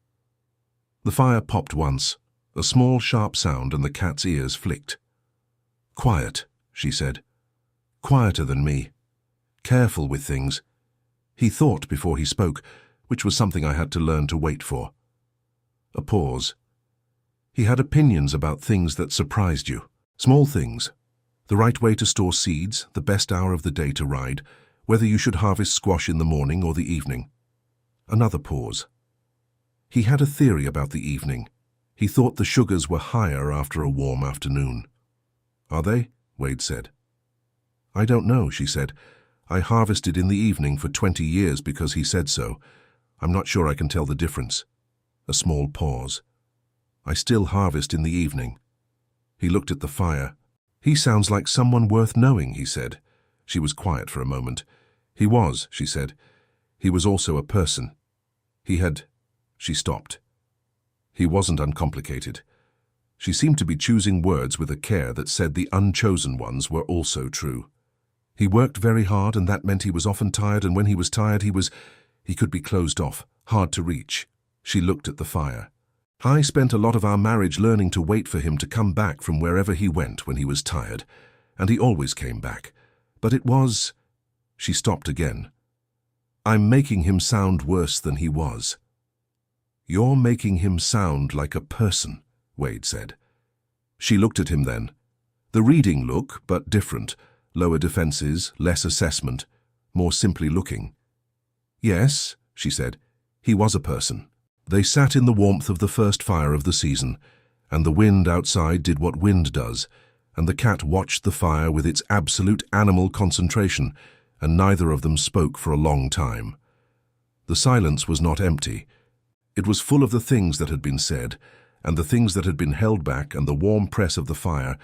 The fire popped once, a small sharp sound, and the cat's ears flicked. Quiet, she said. Quieter than me. Careful with things. He thought before he spoke, which was something I had to learn to wait for. A pause. He had opinions about things that surprised you. Small things. The right way to store seeds, the best hour of the day to ride, whether you should harvest squash in the morning or the evening. Another pause. He had a theory about the evening. He thought the sugars were higher after a warm afternoon. Are they? Wade said. I don't know, she said. I harvested in the evening for 20 years because he said so. I'm not sure I can tell the difference. A small pause. I still harvest in the evening. He looked at the fire. He sounds like someone worth knowing, he said. She was quiet for a moment. He was, she said. He was also a person. He had... She stopped. He wasn't uncomplicated. She seemed to be choosing words with a care that said the unchosen ones were also true. He worked very hard, and that meant he was often tired, and when he was tired he could be closed off, hard to reach. She looked at the fire. I spent a lot of our marriage learning to wait for him to come back from wherever he went when he was tired, and he always came back. But it was... She stopped again. I'm making him sound worse than he was. You're making him sound like a person, Wade said. She looked at him then. The reading look, but different. Lower defenses, less assessment, more simply looking. Yes, she said, he was a person. They sat in the warmth of the first fire of the season, and the wind outside did what wind does, and the cat watched the fire with its absolute animal concentration, and neither of them spoke for a long time. The silence was not empty. It was full of the things that had been said, and the things that had been held back, and the warm press of the fire,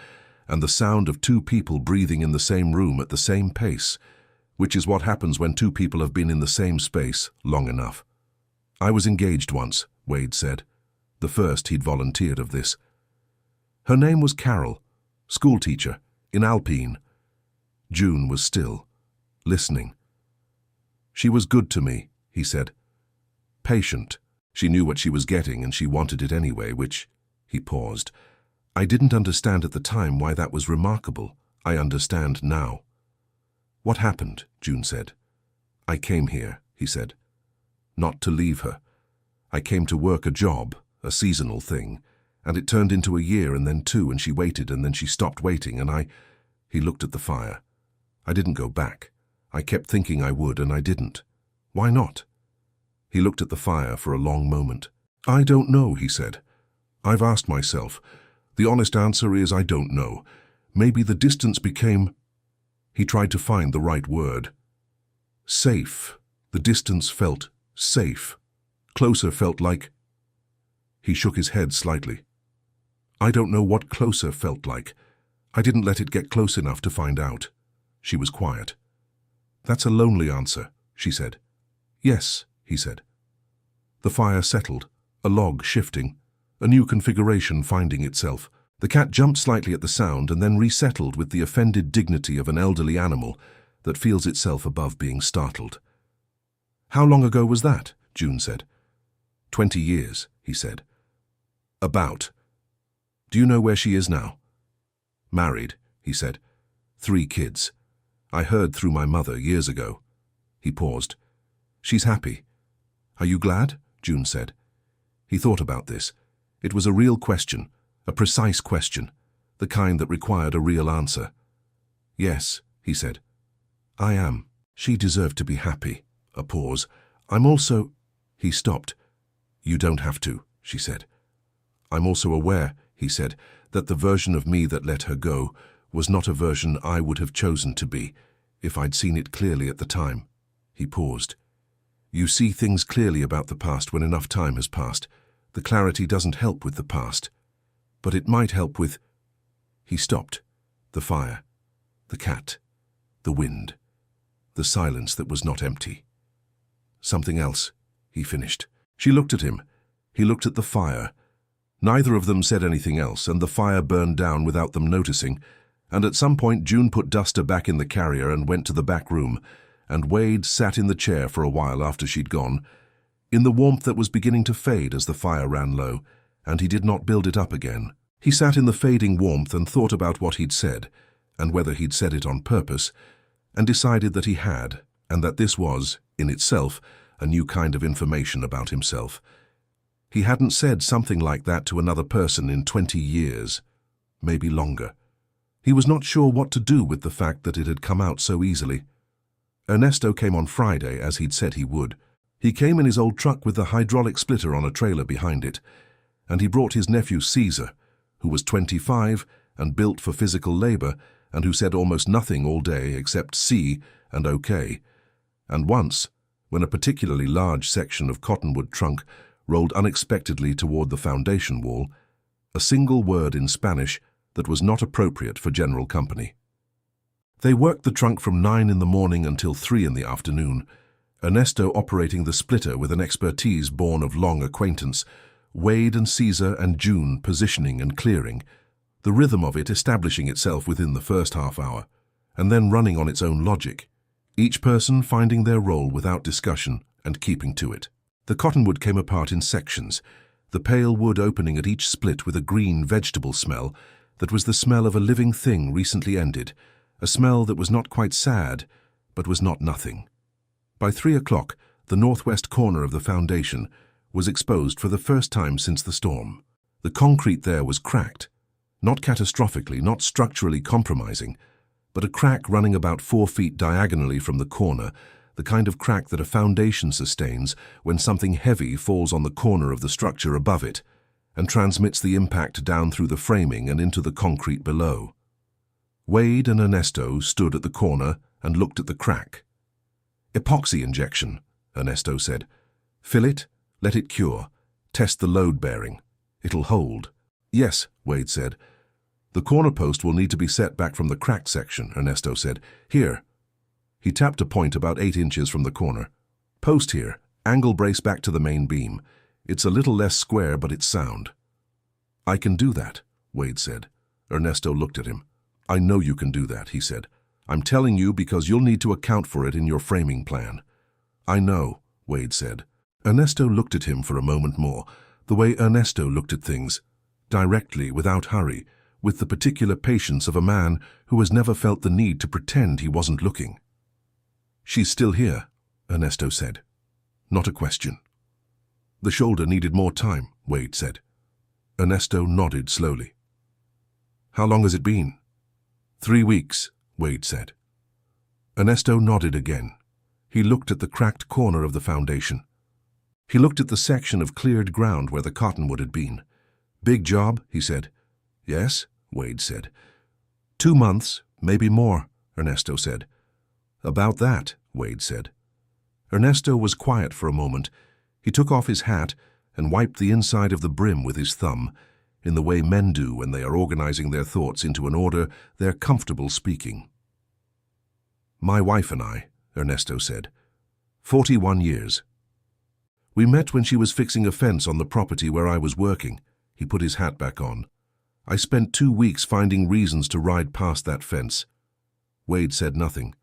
and the sound of two people breathing in the same room at the same pace, which is what happens when two people have been in the same space long enough. I was engaged once, Wade said. The first he'd volunteered of this. Her name was Carol, schoolteacher, in Alpine. June was still, listening. She was good to me, he said. Patient. She knew what she was getting, and she wanted it anyway, which... He paused. I didn't understand at the time why that was remarkable. I understand now. What happened? June said. I came here, he said. Not to leave her. I came to work a job, a seasonal thing, and it turned into a year and then 2, and she waited, and then she stopped waiting, and I... He looked at the fire. I didn't go back. I kept thinking I would, and I didn't. Why not? He looked at the fire for a long moment. I don't know, he said. I've asked myself. The honest answer is I don't know. Maybe the distance became... He tried to find the right word. Safe. The distance felt safe. Closer felt like... He shook his head slightly. I don't know what closer felt like. I didn't let it get close enough to find out. She was quiet. That's a lonely answer, she said. Yes, he said. The fire settled, a log shifting, a new configuration finding itself. The cat jumped slightly at the sound and then resettled with the offended dignity of an elderly animal that feels itself above being startled. How long ago was that? June said. 20 years, he said. About. Do you know where she is now? Married, he said. 3 kids. I heard through my mother years ago. He paused. She's happy. Are you glad? June said. He thought about this. It was a real question, a precise question, the kind that required a real answer. Yes, he said. I am. She deserved to be happy. A pause. I'm also... He stopped. You don't have to, she said. I'm also aware, he said, that the version of me that let her go was not a version I would have chosen to be, if I'd seen it clearly at the time. He paused. You see things clearly about the past when enough time has passed. The clarity doesn't help with the past, but it might help with... He stopped. The fire. The cat, the wind, the silence that was not empty. Something else, he finished. She looked at him. He looked at the fire. Neither of them said anything else, and the fire burned down without them noticing, and at some point June put Duster back in the carrier and went to the back room, and Wade sat in the chair for a while after she'd gone, in the warmth that was beginning to fade as the fire ran low, and he did not build it up again. He sat in the fading warmth and thought about what he'd said, and whether he'd said it on purpose, and decided that he had, and that this was, in itself, a new kind of information about himself. He hadn't said something like that to another person in 20 years, maybe longer. He was not sure what to do with the fact that it had come out so easily. Ernesto came on Friday, as he'd said he would. He came in his old truck with the hydraulic splitter on a trailer behind it, and he brought his nephew Caesar, who was 25 and built for physical labor, and who said almost nothing all day except "see" and "okay." And once, when a particularly large section of cottonwood trunk rolled unexpectedly toward the foundation wall, a single word in Spanish that was not appropriate for general company. They worked the trunk from 9 in the morning until 3 in the afternoon, Ernesto operating the splitter with an expertise born of long acquaintance, Wade and Caesar and June positioning and clearing, the rhythm of it establishing itself within the first half hour, and then running on its own logic, each person finding their role without discussion and keeping to it. The cottonwood came apart in sections, the pale wood opening at each split with a green vegetable smell that was the smell of a living thing recently ended, a smell that was not quite sad, but was not nothing. By 3 o'clock, the northwest corner of the foundation was exposed for the first time since the storm. The concrete there was cracked, not catastrophically, not structurally compromising, but a crack running about 4 feet diagonally from the corner, the kind of crack that a foundation sustains when something heavy falls on the corner of the structure above it and transmits the impact down through the framing and into the concrete below. Wade and Ernesto stood at the corner and looked at the crack. "Epoxy injection," Ernesto said. "Fill it, let it cure, test the load bearing. It'll hold." "Yes," Wade said. "The corner post will need to be set back from the cracked section," Ernesto said. "Here." He tapped a point about 8 inches from the corner. "Post here, angle brace back to the main beam. It's a little less square, but it's sound." "I can do that," Wade said. Ernesto looked at him. "I know you can do that," he said. "I'm telling you because you'll need to account for it in your framing plan." "I know," Wade said. Ernesto looked at him for a moment more, the way Ernesto looked at things, directly, without hurry, with the particular patience of a man who has never felt the need to pretend he wasn't looking. "She's still here," Ernesto said. Not a question. "The shoulder needed more time," Wade said. Ernesto nodded slowly. "How long has it been?" 3 weeks, Wade said. Ernesto nodded again. He looked at the cracked corner of the foundation. He looked at the section of cleared ground where the cottonwood had been. "Big job," he said. "Yes," Wade said. 2 months, maybe more," Ernesto said. "About that," Wade said. Ernesto was quiet for a moment. He took off his hat and wiped the inside of the brim with his thumb, in the way men do when they are organizing their thoughts into an order they're comfortable speaking. "My wife and I," Ernesto said. 41 years. We met when she was fixing a fence on the property where I was working." He put his hat back on. "I spent 2 weeks finding reasons to ride past that fence." Wade said nothing.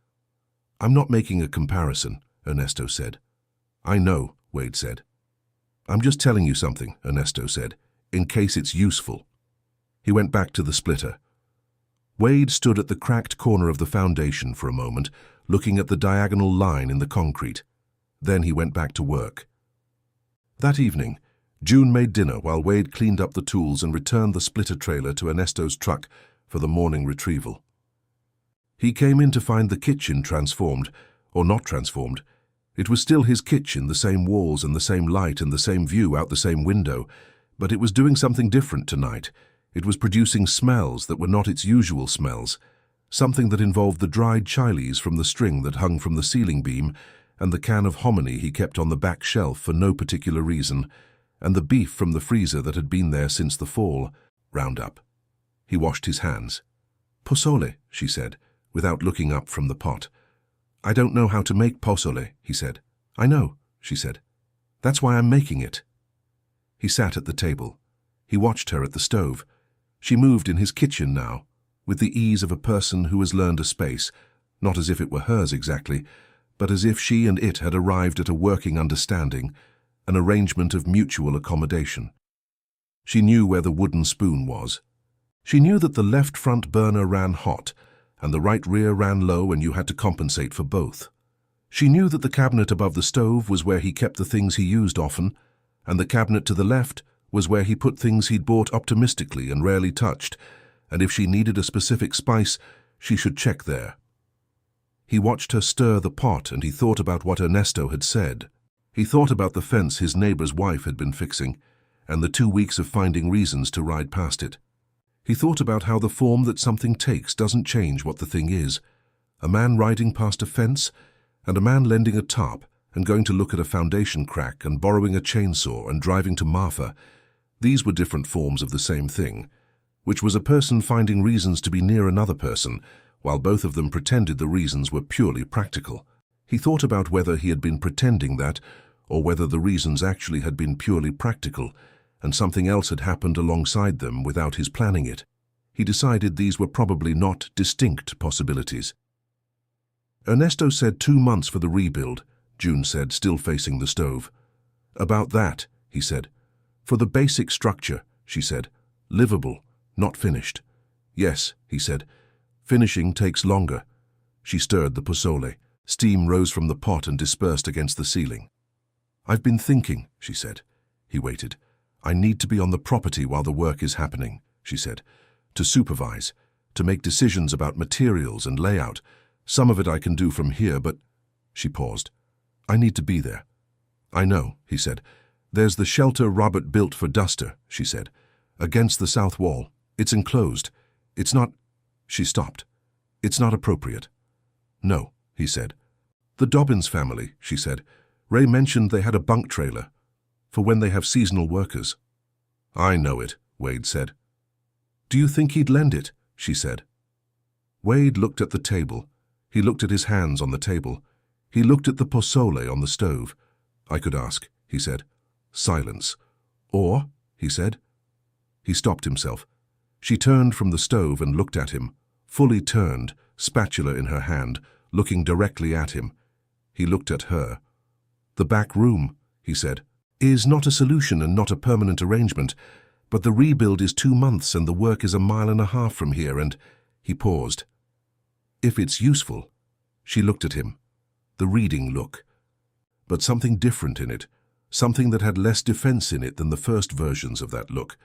"I'm not making a comparison," Ernesto said. "I know," Wade said. "I'm just telling you something," Ernesto said, "in case it's useful." He went back to the splitter. Wade stood at the cracked corner of the foundation for a moment, looking at the diagonal line in the concrete. Then he went back to work. That evening, June made dinner while Wade cleaned up the tools and returned the splitter trailer to Ernesto's truck for the morning retrieval. He came in to find the kitchen transformed, or not transformed. It was still his kitchen, the same walls and the same light and the same view out the same window, but it was doing something different tonight. It was producing smells that were not its usual smells, something that involved the dried chiles from the string that hung from the ceiling beam, and the can of hominy he kept on the back shelf for no particular reason, and the beef from the freezer that had been there since the fall. Round up. He washed his hands. "Posole," she said, without looking up from the pot. "I don't know how to make posole," he said. "I know," she said. "That's why I'm making it." He sat at the table. He watched her at the stove. She moved in his kitchen now, with the ease of a person who has learned a space, not as if it were hers exactly, but as if she and it had arrived at a working understanding, an arrangement of mutual accommodation. She knew where the wooden spoon was. She knew that the left front burner ran hot, and the right rear ran low, and you had to compensate for both. She knew that the cabinet above the stove was where he kept the things he used often, and the cabinet to the left was where he put things he'd bought optimistically and rarely touched, and if she needed a specific spice, she should check there. He watched her stir the pot, and he thought about what Ernesto had said. He thought about the fence his neighbor's wife had been fixing, and the 2 weeks of finding reasons to ride past it. He thought about how the form that something takes doesn't change what the thing is. A man riding past a fence, and a man lending a tarp, and going to look at a foundation crack, and borrowing a chainsaw, and driving to Marfa. These were different forms of the same thing, which was a person finding reasons to be near another person, while both of them pretended the reasons were purely practical. He thought about whether he had been pretending that, or whether the reasons actually had been purely practical, and something else had happened alongside them without his planning it. He decided these were probably not distinct possibilities. Ernesto said 2 months for the rebuild, June said, still facing the stove. "About that," he said. "For the basic structure," she said. "Livable, not finished." "Yes," he said. "Finishing takes longer." She stirred the posole. Steam rose from the pot and dispersed against the ceiling. "I've been thinking," she said. He waited. "I need to be on the property while the work is happening," she said. "To supervise, to make decisions about materials and layout. Some of it I can do from here, but—" She paused. "I need to be there." "I know," he said. "There's the shelter Robert built for Duster," she said. "Against the south wall. It's enclosed. It's not—" She stopped. "It's not appropriate." "No," he said. "The Dobbins family," she said. "Ray mentioned they had a bunk trailer for when they have seasonal workers." "I know it," Wade said. "Do you think he'd lend it?" she said. Wade looked at the table. He looked at his hands on the table. He looked at the posole on the stove. "I could ask," he said. Silence. "Or," he said. He stopped himself. She turned from the stove and looked at him, fully turned, spatula in her hand, looking directly at him. He looked at her. "The back room," he said, "is not a solution and not a permanent arrangement, but the rebuild is 2 months and the work is 1.5 miles from here, and—" He paused. "If it's useful." She looked at him. The reading look. But something different in it, something that had less defense in it than the first versions of that look.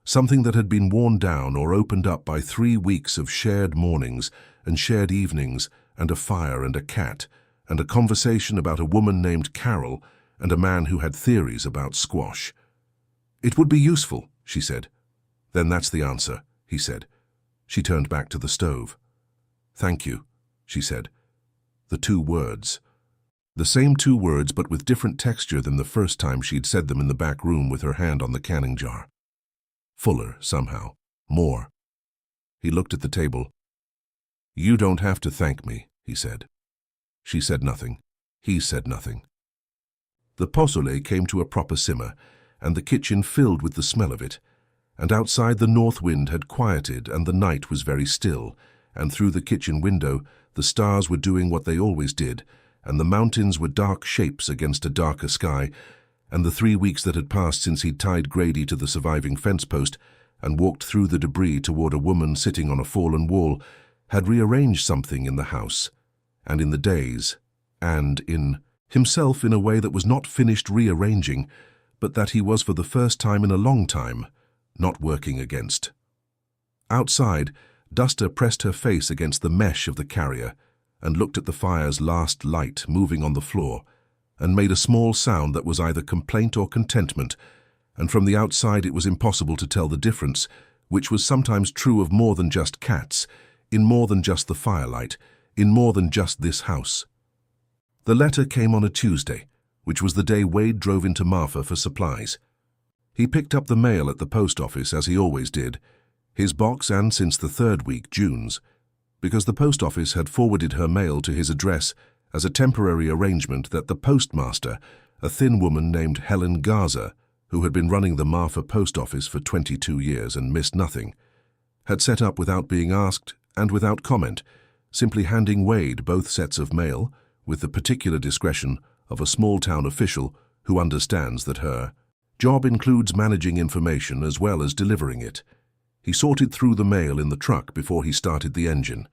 Something that had been worn down or opened up by 3 weeks of shared mornings and shared evenings and a fire and a cat and a conversation about a woman named Carol and a man who had theories about squash. "It would be useful," she said. "Then that's the answer," he said. She turned back to the stove. "Thank you," she said. The 2 words. The same 2 words, but with different texture than the first time she'd said them in the back room with her hand on the canning jar. Fuller, somehow. More. He looked at the table. "You don't have to thank me," he said. She said nothing. He said nothing. The posole came to a proper simmer, and the kitchen filled with the smell of it, and outside the north wind had quieted and the night was very still, and through the kitchen window the stars were doing what they always did, and the mountains were dark shapes against a darker sky, and the 3 weeks that had passed since he'd tied Grady to the surviving fence post and walked through the debris toward a woman sitting on a fallen wall had rearranged something in the house, and in the days, and in himself in a way that was not finished rearranging, but that he was for the first time in a long time not working against. Outside, Duster pressed her face against the mesh of the carrier and looked at the fire's last light moving on the floor and made a small sound that was either complaint or contentment, and from the outside it was impossible to tell the difference, which was sometimes true of more than just cats, in more than just the firelight, in more than just this house. The letter came on a Tuesday, which was the day Wade drove into Marfa for supplies. He picked up the mail at the post office as he always did, his box and, since the 3rd week, June's. because the post office had forwarded her mail to his address as a temporary arrangement that the postmaster, a thin woman named Helen Garza, who had been running the Marfa post office for 22 years and missed nothing, had set up without being asked and without comment, simply handing Wade both sets of mail with the particular discretion of a small-town official who understands that her job includes managing information as well as delivering it. He sorted through the mail in the truck before he started the engine.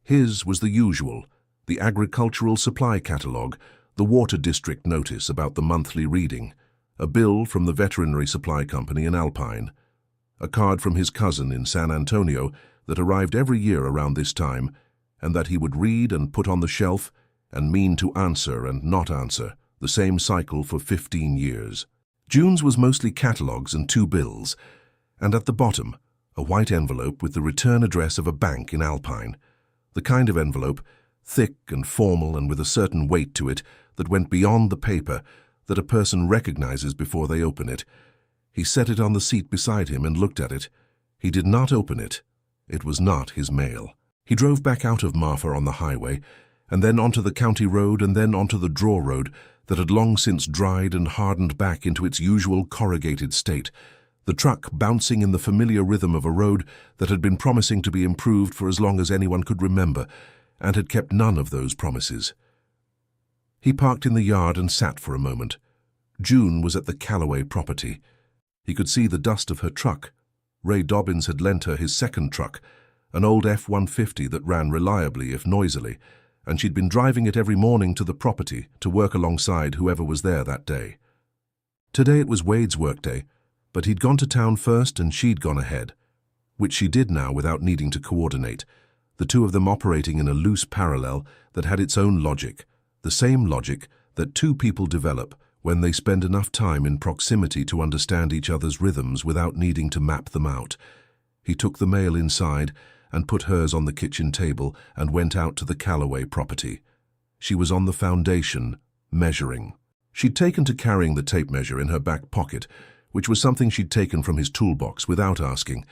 His was the usual, the agricultural supply catalogue, the water district notice about the monthly reading, a bill from the veterinary supply company in Alpine, a card from his cousin in San Antonio that arrived every year around this time, and that he would read and put on the shelf and mean to answer and not answer, the same cycle for 15 years. June's was mostly catalogues and 2 bills, and at the bottom, a white envelope with the return address of a bank in Alpine, the kind of envelope, thick and formal and with a certain weight to it that went beyond the paper that a person recognizes before they open it. He set it on the seat beside him and looked at it. He did not open it. It was not his mail. He drove back out of Marfa on the highway, and then onto the county road and then onto the draw road that had long since dried and hardened back into its usual corrugated state, the truck bouncing in the familiar rhythm of a road that had been promising to be improved for as long as anyone could remember, and had kept none of those promises. He parked in the yard and sat for a moment. June was at the Calloway property. He could see the dust of her truck. Ray Dobbins had lent her his second truck, an old F-150 that ran reliably if noisily, and she'd been driving it every morning to the property to work alongside whoever was there that day. Today it was Wade's workday, but he'd gone to town first and she'd gone ahead, which she did now without needing to coordinate, the two of them operating in a loose parallel that had its own logic, the same logic that 2 people develop when they spend enough time in proximity to understand each other's rhythms without needing to map them out. He took the mail inside and put hers on the kitchen table and went out to the Calloway property. She was on the foundation, measuring. She'd taken to carrying the tape measure in her back pocket, which was something she'd taken from his toolbox without asking.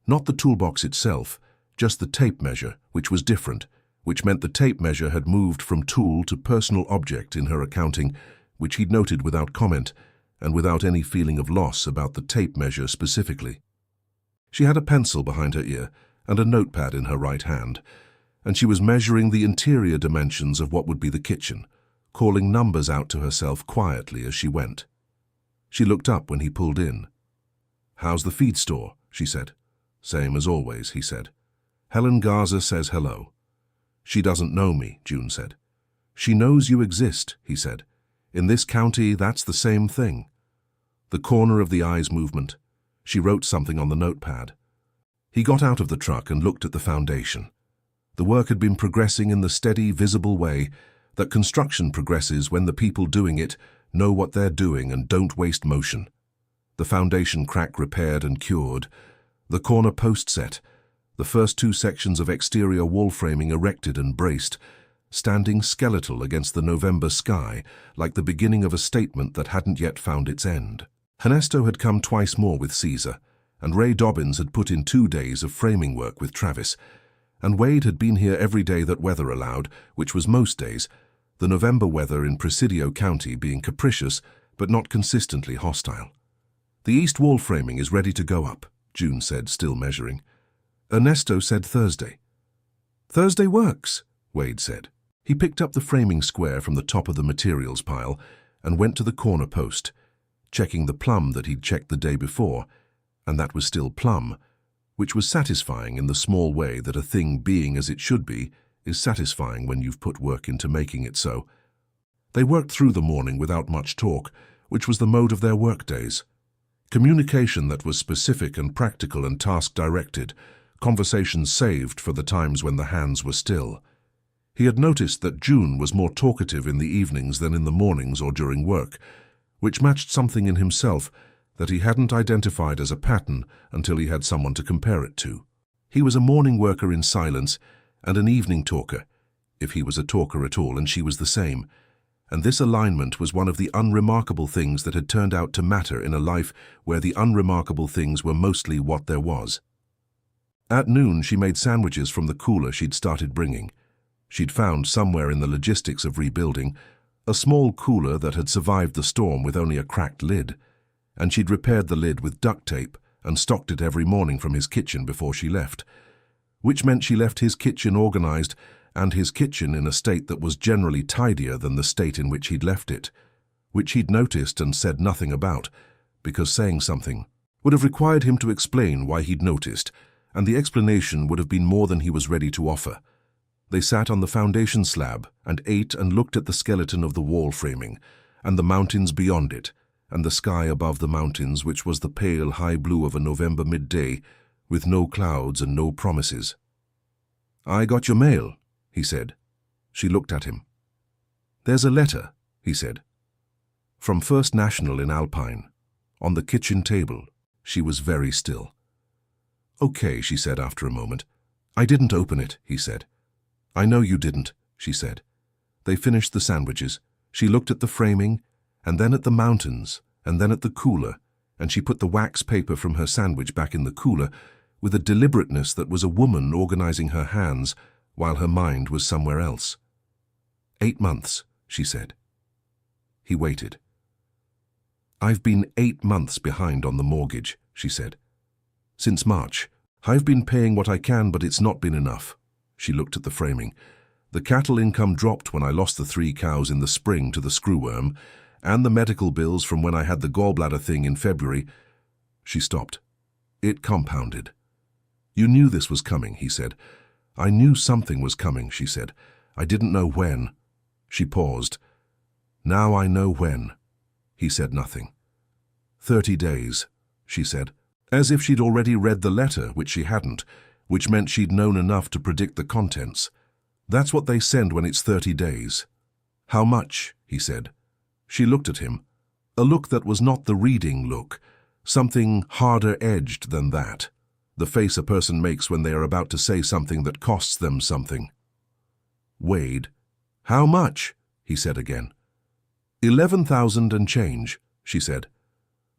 Not the toolbox itself, just the tape measure, which was different, which meant the tape measure had moved from tool to personal object in her accounting, which he'd noted without comment and without any feeling of loss about the tape measure specifically. She had a pencil behind her ear and a notepad in her right hand, and she was measuring the interior dimensions of what would be the kitchen, calling numbers out to herself quietly as she went. She looked up when he pulled in. "How's the feed store?" she said. "Same as always," he said. "Helen Garza says hello." "She doesn't know me," June said. "She knows you exist," he said. "In this county, that's the same thing." The corner of the eyes movement. She wrote something on the notepad. He got out of the truck and looked at the foundation. The work had been progressing in the steady, visible way that construction progresses when the people doing it know what they're doing and don't waste motion. The foundation crack repaired and cured, the corner post set, the first 2 sections of exterior wall framing erected and braced, standing skeletal against the November sky like the beginning of a statement that hadn't yet found its end. Ernesto had come twice more with Caesar, and Ray Dobbins had put in 2 days of framing work with Travis, and Wade had been here every day that weather allowed, which was most days, the November weather in Presidio County being capricious but not consistently hostile. "The east wall framing is ready to go up," June said, still measuring. Ernesto said Thursday. "Thursday works," Wade said. He picked up the framing square from the top of the materials pile and went to the corner post, checking the plumb that he'd checked the day before, and that was still plumb, which was satisfying in the small way that a thing being as it should be is satisfying when you've put work into making it so. They worked through the morning without much talk, which was the mode of their workdays. Communication that was specific and practical and task-directed, conversations saved for the times when the hands were still. He had noticed that June was more talkative in the evenings than in the mornings or during work, which matched something in himself that he hadn't identified as a pattern until he had someone to compare it to. He was a morning worker in silence and an evening talker, if he was a talker at all, and she was the same. And this alignment was one of the unremarkable things that had turned out to matter in a life where the unremarkable things were mostly what there was. At noon, she made sandwiches from the cooler she'd started bringing. She'd found somewhere in the logistics of rebuilding a small cooler that had survived the storm with only a cracked lid, and she'd repaired the lid with duct tape and stocked it every morning from his kitchen before she left, which meant she left his kitchen organized and his kitchen in a state that was generally tidier than the state in which he'd left it, which he'd noticed and said nothing about, because saying something would have required him to explain why he'd noticed, and the explanation would have been more than he was ready to offer. They sat on the foundation slab and ate and looked at the skeleton of the wall framing, and the mountains beyond it, and the sky above the mountains, which was the pale high blue of a November midday, with no clouds and no promises. "I got your mail," he said. She looked at him. "There's a letter," he said. "From First National in Alpine. On the kitchen table." She was very still. "Okay," she said after a moment. "I didn't open it," he said. "I know you didn't," she said. They finished the sandwiches. She looked at the framing, and then at the mountains, and then at the cooler, and she put the wax paper from her sandwich back in the cooler with a deliberateness that was a woman organizing her hands while her mind was somewhere else. 8 months, she said. He waited. "I've been 8 months behind on the mortgage," she said. "Since March. I've been paying what I can, but it's not been enough." She looked at the framing. "The cattle income dropped when I lost the 3 cows in the spring to the screwworm, and the medical bills from when I had the gallbladder thing in February." She stopped. "It compounded." "You knew this was coming," he said. "I knew something was coming," she said. "I didn't know when." She paused. "Now I know when." He said nothing. 30 days, she said, as if she'd already read the letter, which she hadn't, which meant she'd known enough to predict the contents. "That's what they send when it's 30 days. "How much?" he said. She looked at him, a look that was not the reading look, something harder-edged than that, the face a person makes when they are about to say something that costs them something. Wade. "How much?" he said again. 11,000 and change, she said.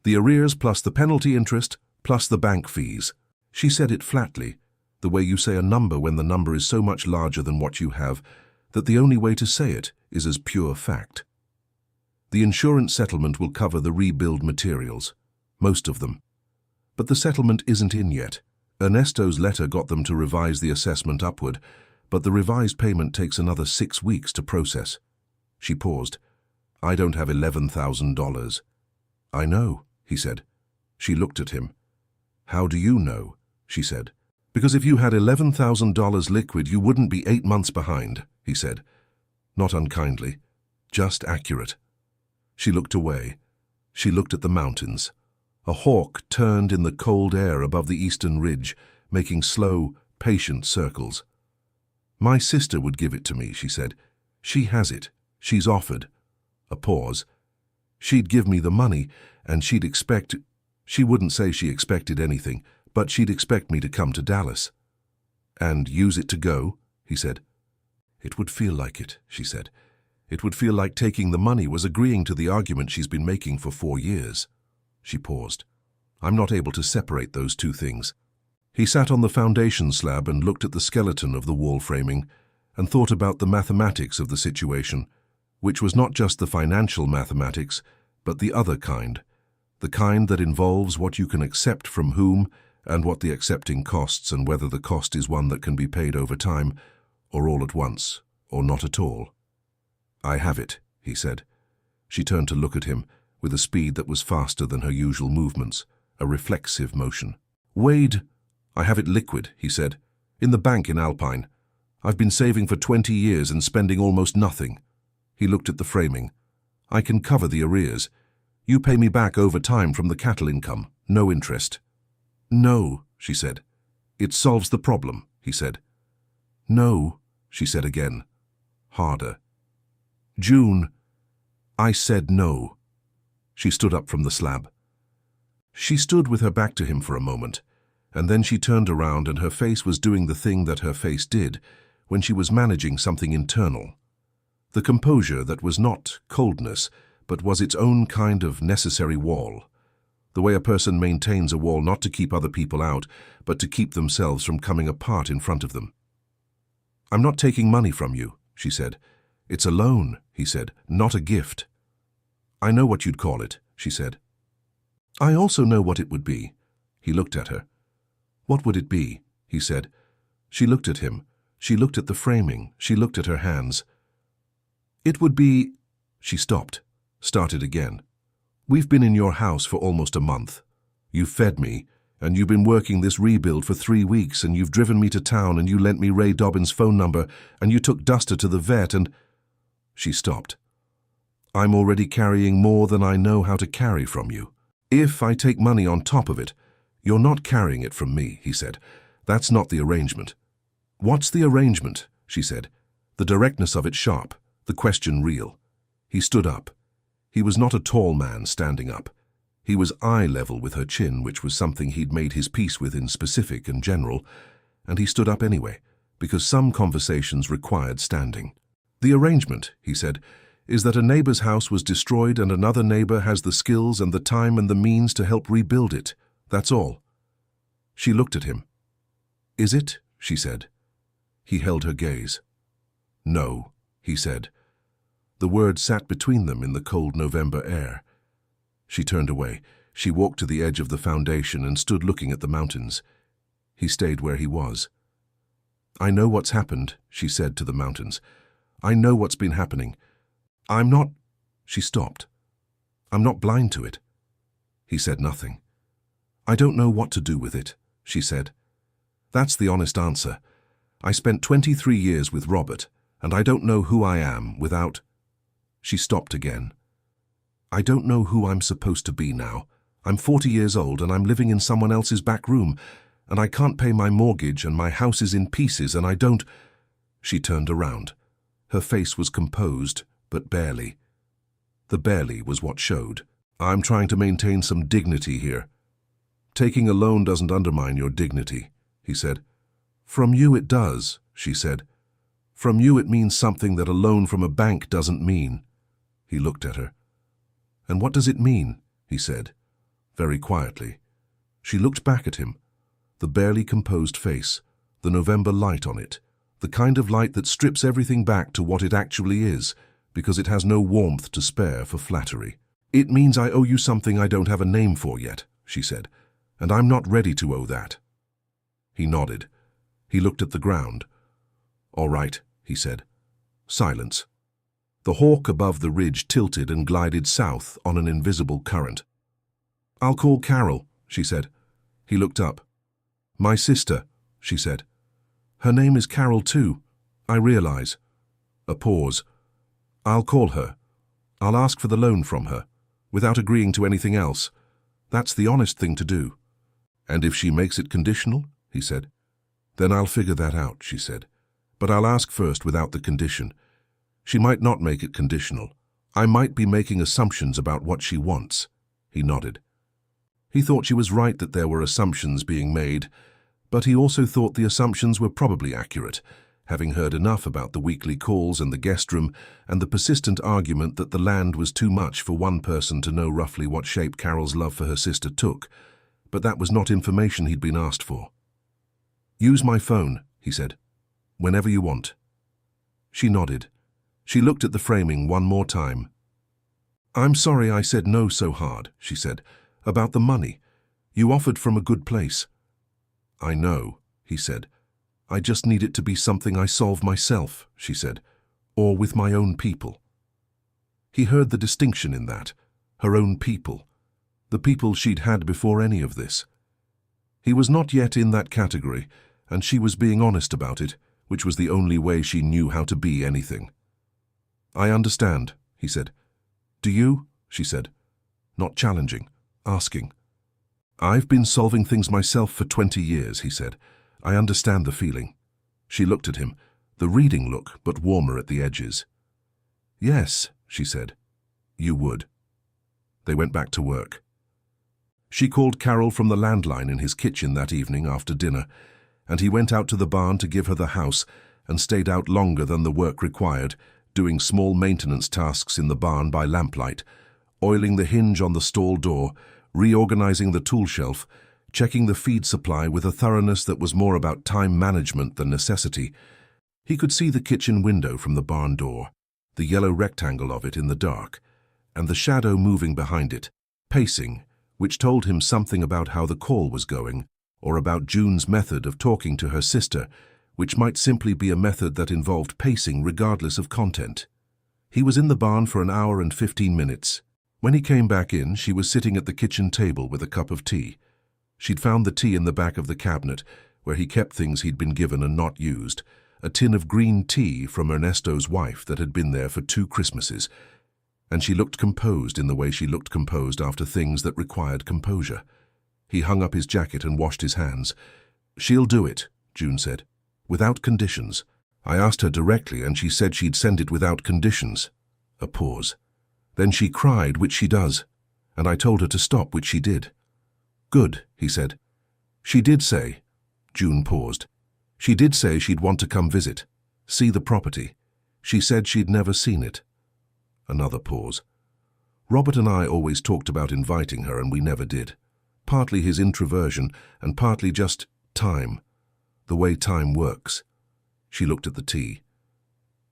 "The arrears plus the penalty interest plus the bank fees." She said it flatly, the way you say a number when the number is so much larger than what you have that the only way to say it is as pure fact. "The insurance settlement will cover the rebuild materials, most of them. But the settlement isn't in yet. Ernesto's letter got them to revise the assessment upward, but the revised payment takes another 6 weeks to process." She paused. "I don't have $11,000. "I know," he said. She looked at him. "How do you know?" she said. "Because if you had $11,000 liquid, you wouldn't be 8 months behind," he said. Not unkindly, just accurate. She looked away. She looked at the mountains. A hawk turned in the cold air above the eastern ridge, making slow, patient circles. "My sister would give it to me," she said. "She has it. She's offered." A pause. "She'd give me the money, and she'd expect—" She wouldn't say she expected anything, but she'd expect me to come to Dallas. "And use it to go?" he said. "It would feel like it," she said. "It would feel like taking the money was agreeing to the argument she's been making for 4 years. She paused. "I'm not able to separate those two things." He sat on the foundation slab and looked at the skeleton of the wall framing and thought about the mathematics of the situation, which was not just the financial mathematics, but the other kind, the kind that involves what you can accept from whom and what the accepting costs and whether the cost is one that can be paid over time, or all at once, or not at all. "I have it," he said. She turned to look at him with a speed that was faster than her usual movements, a reflexive motion. "Wade, I have it liquid," he said. "In the bank in Alpine. I've been saving for 20 years and spending almost nothing." He looked at the framing. "I can cover the arrears. You pay me back over time from the cattle income, no interest." "No," she said. "It solves the problem," he said. "No," she said again, harder. "June, I said no." She stood up from the slab. She stood with her back to him for a moment, and then she turned around and her face was doing the thing that her face did when she was managing something internal. The composure that was not coldness, but was its own kind of necessary wall. The way a person maintains a wall not to keep other people out, but to keep themselves from coming apart in front of them. "I'm not taking money from you," she said. "It's a loan," he said, "not a gift." "I know what you'd call it," she said. "I also know what it would be." He looked at her. "What would it be?" he said. She looked at him. She looked at the framing. She looked at her hands. "It would be—" She stopped, started again. "We've been in your house for almost a month. You've fed me, and you've been working this rebuild for 3 weeks, and you've driven me to town, and you lent me Ray Dobbins' phone number, and you took Duster to the vet, and—" She stopped. "I'm already carrying more than I know how to carry from you. If I take money on top of it, you're not carrying it from me," he said. "That's not the arrangement." "What's the arrangement?" she said. The directness of it sharp, the question real. He stood up. He was not a tall man standing up. He was eye level with her chin, which was something he'd made his peace with in specific and general, and he stood up anyway, because some conversations required standing. "The arrangement," he said, "is that a neighbor's house was destroyed and another neighbor has the skills and the time and the means to help rebuild it. That's all." She looked at him. "Is it?" she said. He held her gaze. "No," he said. The word sat between them in the cold November air. She turned away. She walked to the edge of the foundation and stood looking at the mountains. He stayed where he was. "I know what's happened," she said to the mountains. "I know what's been happening. I'm not—" She stopped. "I'm not blind to it." He said nothing. "I don't know what to do with it," she said. "That's the honest answer. I spent 23 years with Robert, and I don't know who I am without—" She stopped again. "I don't know who I'm supposed to be now. I'm 40 years old and I'm living in someone else's back room, and I can't pay my mortgage and my house is in pieces and I don't—" She turned around. Her face was composed, but barely. The barely was what showed. "I'm trying to maintain some dignity here." "Taking a loan doesn't undermine your dignity," he said. "From you it does," she said. "From you it means something that a loan from a bank doesn't mean." He looked at her. "And what does it mean?" he said, very quietly. She looked back at him. The barely composed face, the November light on it, the kind of light that strips everything back to what it actually is, because it has no warmth to spare for flattery. "It means I owe you something I don't have a name for yet," she said, "and I'm not ready to owe that." He nodded. He looked at the ground. "All right," he said. Silence. The hawk above the ridge tilted and glided south on an invisible current. "I'll call Carol," she said. He looked up. "My sister," she said. "Her name is Carol too, I realize." A pause. "I'll call her. I'll ask for the loan from her, without agreeing to anything else. That's the honest thing to do." "And if she makes it conditional?" he said. "Then I'll figure that out," she said. "But I'll ask first without the condition. She might not make it conditional. I might be making assumptions about what she wants." He nodded. He thought she was right that there were assumptions being made, but he also thought the assumptions were probably accurate, having heard enough about the weekly calls and the guest room and the persistent argument that the land was too much for one person to know roughly what shape Carol's love for her sister took. But that was not information he'd been asked for. "Use my phone," he said. "Whenever you want." She nodded. She looked at the framing one more time. "I'm sorry I said no so hard," she said. "About the money. You offered from a good place." "I know," he said. "I just need it to be something I solve myself," she said, "or with my own people." He heard the distinction in that, her own people, the people she'd had before any of this. He was not yet in that category, and she was being honest about it, which was the only way she knew how to be anything. "I understand," he said. "Do you?" she said. Not challenging, asking. "I've been solving things myself for 20 years, he said. "I understand the feeling." She looked at him, the reading look, but warmer at the edges. "Yes," she said. "You would." They went back to work. She called Carol from the landline in his kitchen that evening after dinner, and he went out to the barn to give her the house and stayed out longer than the work required, doing small maintenance tasks in the barn by lamplight, oiling the hinge on the stall door, reorganizing the tool shelf, checking the feed supply with a thoroughness that was more about time management than necessity. He could see the kitchen window from the barn door, the yellow rectangle of it in the dark, and the shadow moving behind it, pacing, which told him something about how the call was going, or about June's method of talking to her sister, which might simply be a method that involved pacing regardless of content. He was in the barn for an hour and 15 minutes. When he came back in, she was sitting at the kitchen table with a cup of tea. She'd found the tea in the back of the cabinet, where he kept things he'd been given and not used, a tin of green tea from Ernesto's wife that had been there for 2 Christmases, and she looked composed in the way she looked composed after things that required composure. He hung up his jacket and washed his hands. "She'll do it," June said, "without conditions. I asked her directly and she said she'd send it without conditions." A pause. "Then she cried, which she does, and I told her to stop, which she did." "Good," he said. "She did say," June paused, "she did say she'd want to come visit, see the property. She said she'd never seen it." Another pause. "Robert and I always talked about inviting her and we never did. Partly his introversion and partly just time, the way time works." She looked at the tea.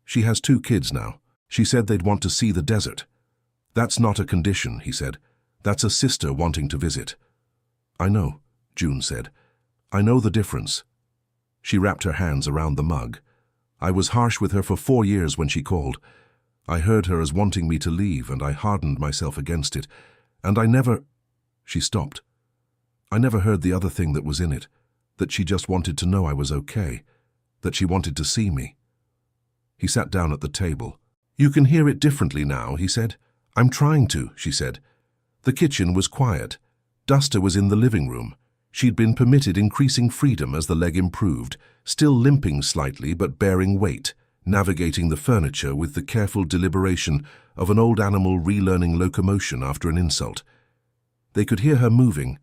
"She has 2 kids now. She said they'd want to see the desert." "That's not a condition," he said. "That's a sister wanting to visit." "I know," June said. "I know the difference." She wrapped her hands around the mug. "I was harsh with her for 4 years when she called. I heard her as wanting me to leave, and I hardened myself against it. And I never—" She stopped. "I never heard the other thing that was in it, that she just wanted to know I was okay, that she wanted to see me." He sat down at the table. "You can hear it differently now," he said. "I'm trying to," she said. The kitchen was quiet. Duster was in the living room. She'd been permitted increasing freedom as the leg improved, still limping slightly but bearing weight, navigating the furniture with the careful deliberation of an old animal relearning locomotion after an insult. They could hear her moving,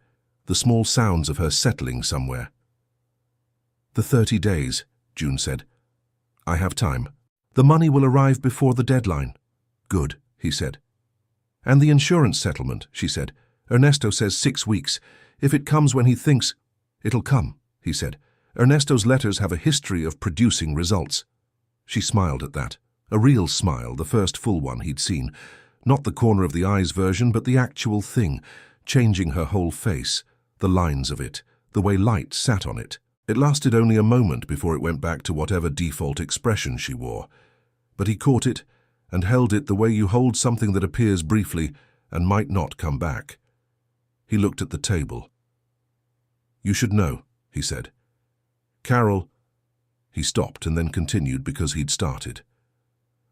the small sounds of her settling somewhere. "The 30 days, June said. "I have time. The money will arrive before the deadline." "Good," he said. "And the insurance settlement," she said. "Ernesto says 6 weeks. If it comes when he thinks—" "It'll come," he said. "Ernesto's letters have a history of producing results." She smiled at that. A real smile, the first full one he'd seen. Not the corner of the eyes version, but the actual thing, changing her whole face, the lines of it, the way light sat on it. It lasted only a moment before it went back to whatever default expression she wore. But he caught it and held it the way you hold something that appears briefly and might not come back. He looked at the table. "You should know," he said. "Carol—" He stopped and then continued because he'd started.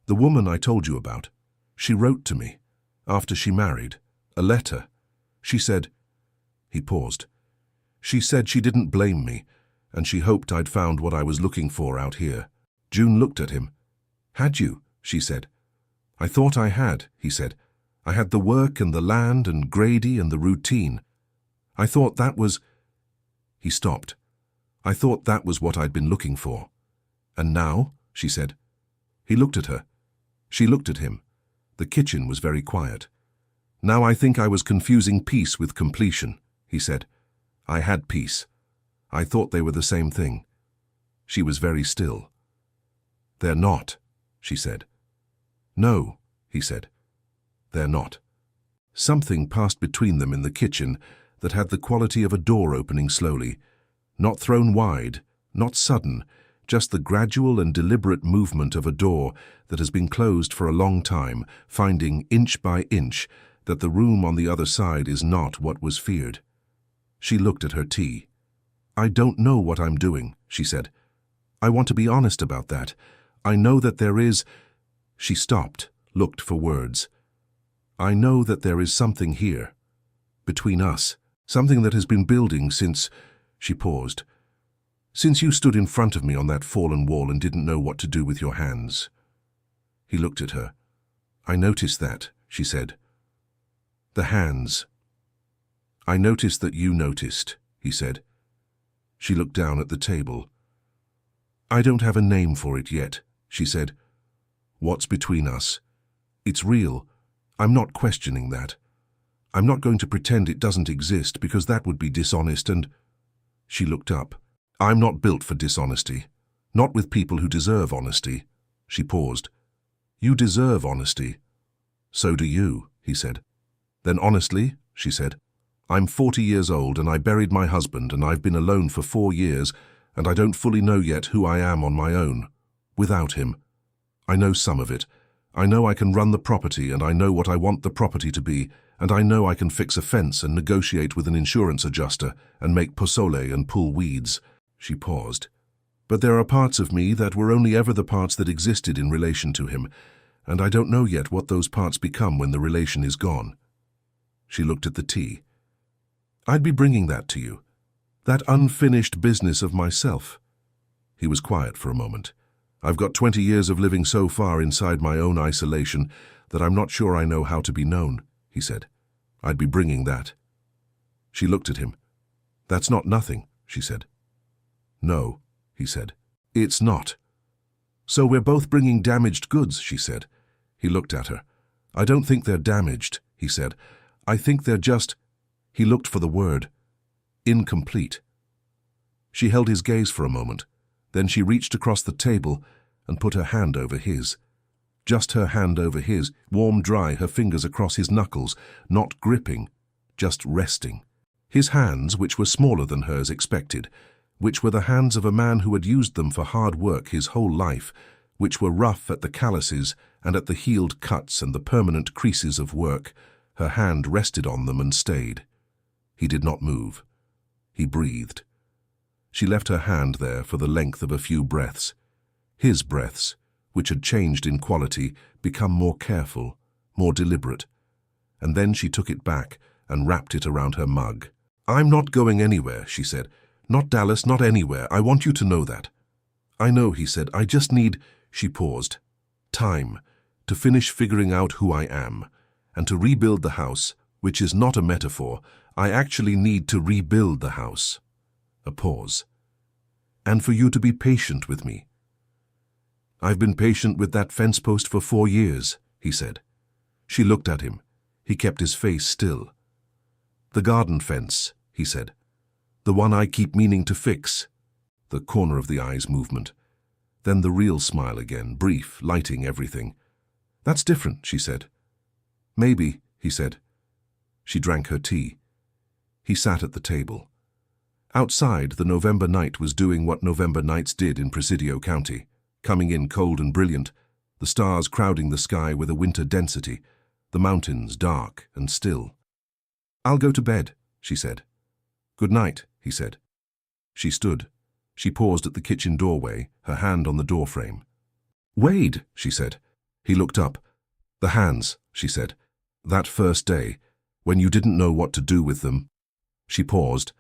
"The woman I told you about, she wrote to me, after she married, a letter. She said—" He paused. "She said she didn't blame me, and she hoped I'd found what I was looking for out here." June looked at him. "Had you?" she said. "I thought I had," he said. "I had the work and the land and Grady and the routine. I thought that was—" He stopped. "I thought that was what I'd been looking for." "And now?" she said. He looked at her. She looked at him. The kitchen was very quiet. "Now I think I was confusing peace with completion," he said. "I had peace. I thought they were the same thing." She was very still. "They're not," she said. "No," he said. "They're not." Something passed between them in the kitchen that had the quality of a door opening slowly, not thrown wide, not sudden, just the gradual and deliberate movement of a door that has been closed for a long time, finding inch by inch that the room on the other side is not what was feared. She looked at her tea. "I don't know what I'm doing," she said. "I want to be honest about that. I know that there is—" She stopped, looked for words. "I know that there is something here, between us, something that has been building since—" She paused. "Since you stood in front of me on that fallen wall and didn't know what to do with your hands." He looked at her. "I noticed that," she said. "The hands." "I noticed that you noticed," he said. She looked down at the table. "I don't have a name for it yet," she said. "What's between us? It's real. I'm not questioning that. I'm not going to pretend it doesn't exist because that would be dishonest and—" She looked up. "I'm not built for dishonesty. Not with people who deserve honesty." She paused. "You deserve honesty." "So do you," he said. "Then honestly," she said, "I'm 40 years old and I buried my husband and I've been alone for 4 years and I don't fully know yet who I am on my own, without him. I know some of it. I know I can run the property and I know what I want the property to be, and I know I can fix a fence and negotiate with an insurance adjuster and make posole and pull weeds." She paused. "But there are parts of me that were only ever the parts that existed in relation to him, and I don't know yet what those parts become when the relation is gone." She looked at the tea. "I'd be bringing that to you. That unfinished business of myself." He was quiet for a moment. "I've got 20 years of living so far inside my own isolation that I'm not sure I know how to be known," he said. "I'd be bringing that." She looked at him. "That's not nothing," she said. "No," he said. "It's not." "So we're both bringing damaged goods," she said. He looked at her. "I don't think they're damaged," he said. "I think they're just—" He looked for the word. "Incomplete." She held his gaze for a moment. Then she reached across the table and put her hand over his. Just her hand over his, warm, dry, her fingers across his knuckles, not gripping, just resting. His hands, which were smaller than hers expected, which were the hands of a man who had used them for hard work his whole life, which were rough at the calluses and at the healed cuts and the permanent creases of work, her hand rested on them and stayed. He did not move. He breathed. She left her hand there for the length of a few breaths. His breaths, which had changed in quality, become more careful, more deliberate. And then she took it back and wrapped it around her mug. "I'm not going anywhere," she said. "Not Dallas, not anywhere. I want you to know that." "I know," he said. "I just need—" She paused. "Time to finish figuring out who I am, and to rebuild the house, which is not a metaphor. I actually need to rebuild the house." A pause. "And for you to be patient with me." "I've been patient with that fence post for 4 years, he said. She looked at him. He kept his face still. "The garden fence," he said. "The one I keep meaning to fix." The corner of the eyes movement. Then the real smile again, brief, lighting everything. "That's different," she said. "Maybe," he said. She drank her tea. He sat at the table. Outside, the November night was doing what November nights did in Presidio County, coming in cold and brilliant, the stars crowding the sky with a winter density, the mountains dark and still. "I'll go to bed," she said. "Good night," he said. She stood. She paused at the kitchen doorway, her hand on the doorframe. "Wade," she said. He looked up. "The hands," she said. "That first day, when you didn't know what to do with them." She paused.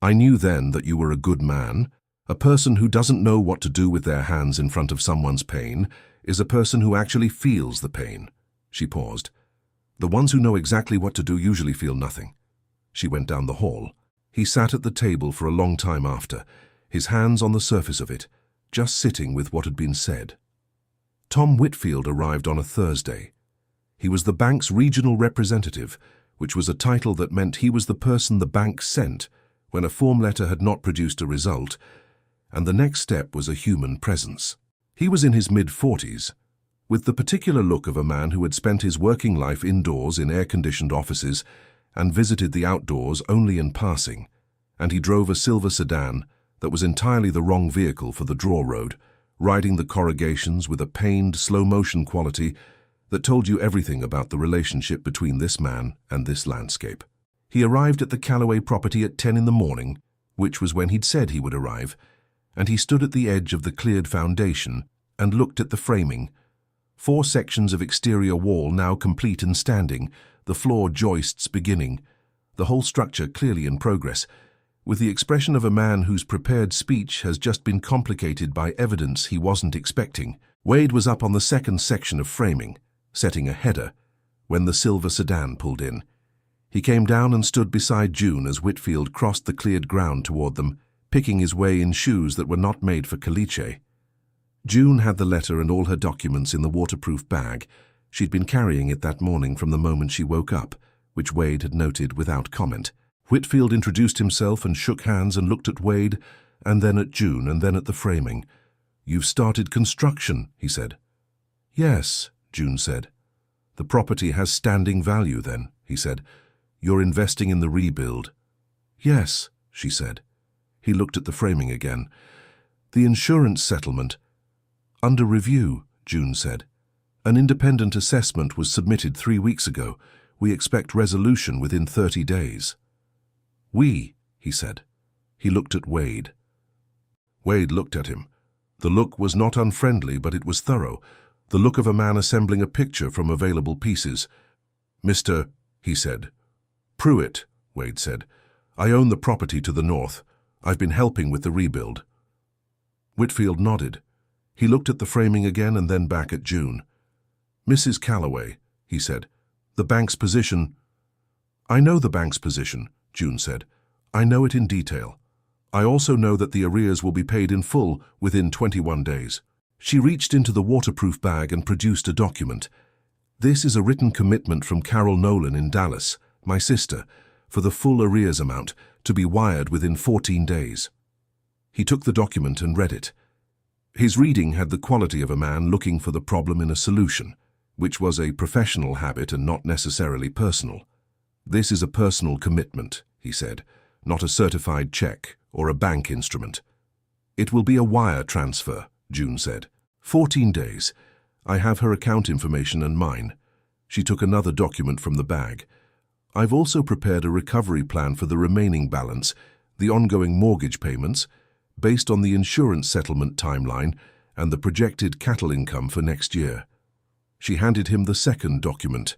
"I knew then that you were a good man. A person who doesn't know what to do with their hands in front of someone's pain is a person who actually feels the pain." She paused. "The ones who know exactly what to do usually feel nothing." She went down the hall. He sat at the table for a long time after, his hands on the surface of it, just sitting with what had been said. Tom Whitfield arrived on a Thursday. He was the bank's regional representative, which was a title that meant he was the person the bank sent when a form letter had not produced a result, and the next step was a human presence. He was in his mid-40s, with the particular look of a man who had spent his working life indoors in air-conditioned offices and visited the outdoors only in passing, and he drove a silver sedan that was entirely the wrong vehicle for the draw road, riding the corrugations with a pained, slow-motion quality that told you everything about the relationship between this man and this landscape. He arrived at the Calloway property at 10 in the morning, which was when he'd said he would arrive, and he stood at the edge of the cleared foundation and looked at the framing. 4 sections of exterior wall now complete and standing, the floor joists beginning, the whole structure clearly in progress, with the expression of a man whose prepared speech has just been complicated by evidence he wasn't expecting. Wade was up on the 2nd section of framing, setting a header, when the silver sedan pulled in. He came down and stood beside June as Whitfield crossed the cleared ground toward them, picking his way in shoes that were not made for caliche. June had the letter and all her documents in the waterproof bag. She'd been carrying it that morning from the moment she woke up, which Wade had noted without comment. Whitfield introduced himself and shook hands and looked at Wade, and then at June, and then at the framing. "You've started construction," he said. "Yes," June said. "The property has standing value then," he said. "You're investing in the rebuild." "Yes," she said. He looked at the framing again. "The insurance settlement." "Under review," June said. "An independent assessment was submitted 3 weeks ago. We expect resolution within 30 days. "We," he said. He looked at Wade. Wade looked at him. The look was not unfriendly, but it was thorough, the look of a man assembling a picture from available pieces. "Mr. he said. "Pruitt," Wade said. "I own the property to the north. I've been helping with the rebuild." Whitfield nodded. He looked at the framing again and then back at June. "Mrs. Calloway," he said, "the bank's position—" "I know the bank's position," June said. "I know it in detail. I also know that the arrears will be paid in full within 21 days. She reached into the waterproof bag and produced a document. "This is a written commitment from Carol Nolan in Dallas, my sister, for the full arrears amount to be wired within 14 days. He took the document and read it. His reading had the quality of a man looking for the problem in a solution, which was a professional habit and not necessarily personal. "This is a personal commitment," he said, "not a certified check or a bank instrument." "It will be a wire transfer," June said. 14 days. I have her account information and mine." She took another document from the bag. "I've also prepared a recovery plan for the remaining balance, the ongoing mortgage payments, based on the insurance settlement timeline and the projected cattle income for next year." She handed him the second document.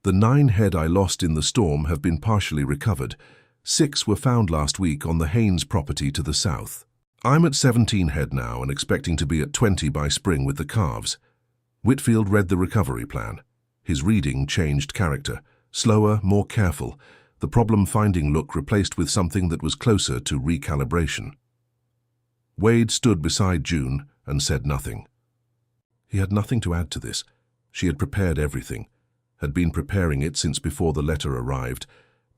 "The 9 head I lost in the storm have been partially recovered. 6 were found last week on the Haynes property to the south. I'm at 17 head now and expecting to be at 20 by spring with the calves." Whitfield read the recovery plan. His reading changed character. Slower, more careful, the problem-finding look replaced with something that was closer to recalibration. Wade stood beside June and said nothing. He had nothing to add to this. She had prepared everything, had been preparing it since before the letter arrived,